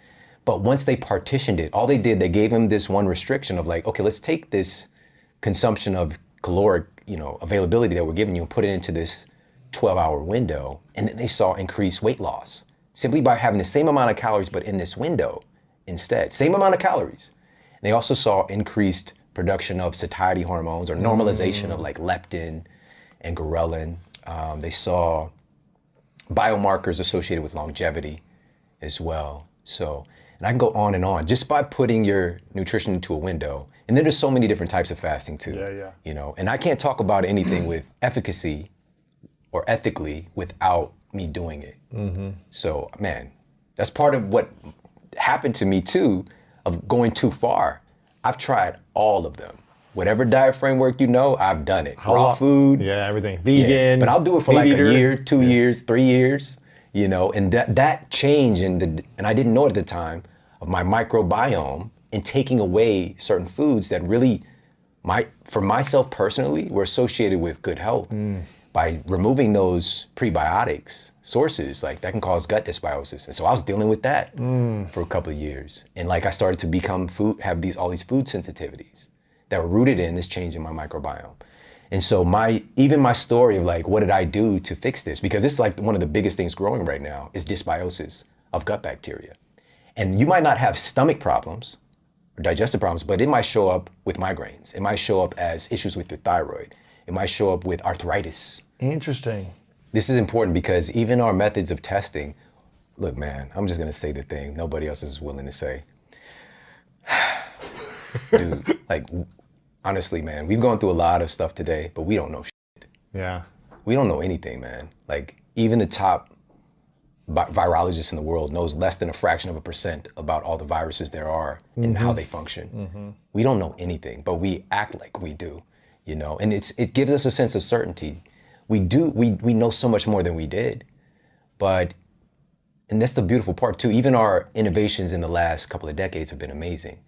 but once they partitioned it, all they did, they gave them this one restriction of like, okay, let's take this consumption of caloric, availability that we're giving you and put it into this 12-hour window. And then they saw increased weight loss simply by having the same amount of calories, but in this window instead, same amount of calories. And they also saw increased production of satiety hormones or normalization of like leptin and ghrelin. They saw biomarkers associated with longevity as well. So, and I can go on and on just by putting your nutrition into a window. And then there's so many different types of fasting too. And I can't talk about anything with efficacy or ethically without me doing it. So, man, that's part of what happened to me too, of going too far. I've tried all of them. Whatever diet framework I've done it. Raw food. Yeah, everything. Vegan. But I'll do it for like a year, 2 years, 3 years, and that change and I didn't know at the time of my microbiome and taking away certain foods that really, for myself personally, were associated with good health. By removing those prebiotics sources, like that can cause gut dysbiosis. And so I was dealing with that for a couple of years. And like I started to have all these food sensitivities that were rooted in this change in my microbiome. And so even my story of like, what did I do to fix this? Because it's like one of the biggest things growing right now is dysbiosis of gut bacteria. And you might not have stomach problems or digestive problems, but it might show up with migraines. It might show up as issues with your thyroid. It might show up with arthritis. Interesting. This is important because even our methods of testing, look, man, I'm just gonna say the thing nobody else is willing to say. Dude, like, honestly, man, we've gone through a lot of stuff today, but we don't know shit. Yeah. We don't know anything, man. Like, even the top virologist in the world knows less than a fraction of a percent about all the viruses there are and how they function. We don't know anything, but we act like we do. And it gives us a sense of certainty. We know so much more than we did, and that's the beautiful part too. Even our innovations in the last couple of decades have been amazing,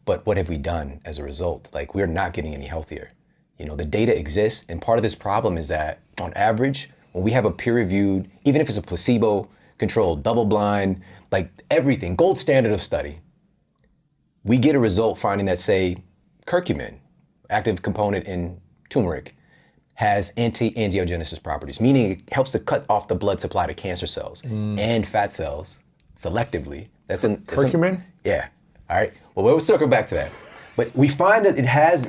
but what have we done as a result? Like, we're not getting any healthier. The data exists, and part of this problem is that on average, when we have a peer-reviewed, even if it's a placebo-controlled, double-blind, like everything, gold standard of study, we get a result finding that, say, curcumin, active component in turmeric, has anti-angiogenesis properties, meaning it helps to cut off the blood supply to cancer cells and fat cells selectively. Curcumin? Yeah. All right. Well, we'll circle back to that. But we find that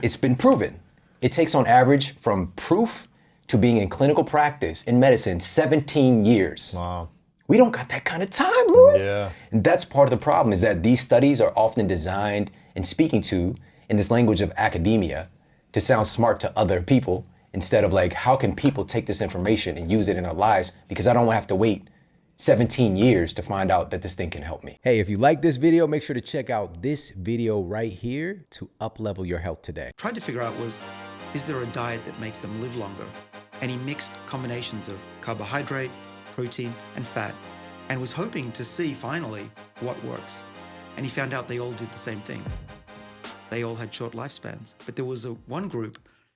it's been proven. It takes on average from proof to being in clinical practice in medicine 17 years. Wow. We don't got that kind of time, Louis. Yeah. And that's part of the problem, is that these studies are often designed and speaking to in this language of academia to sound smart to other people, instead of like, how can people take this information and use it in their lives? Because I don't have to wait 17 years to find out that this thing can help me. Hey, if you like this video, make sure to check out this video right here to up-level your health today. Tried to figure out is there a diet that makes them live longer? And he mixed combinations of carbohydrate, protein, and fat, and was hoping to see finally what works. And he found out they all did the same thing. They all had short lifespans, but there was one group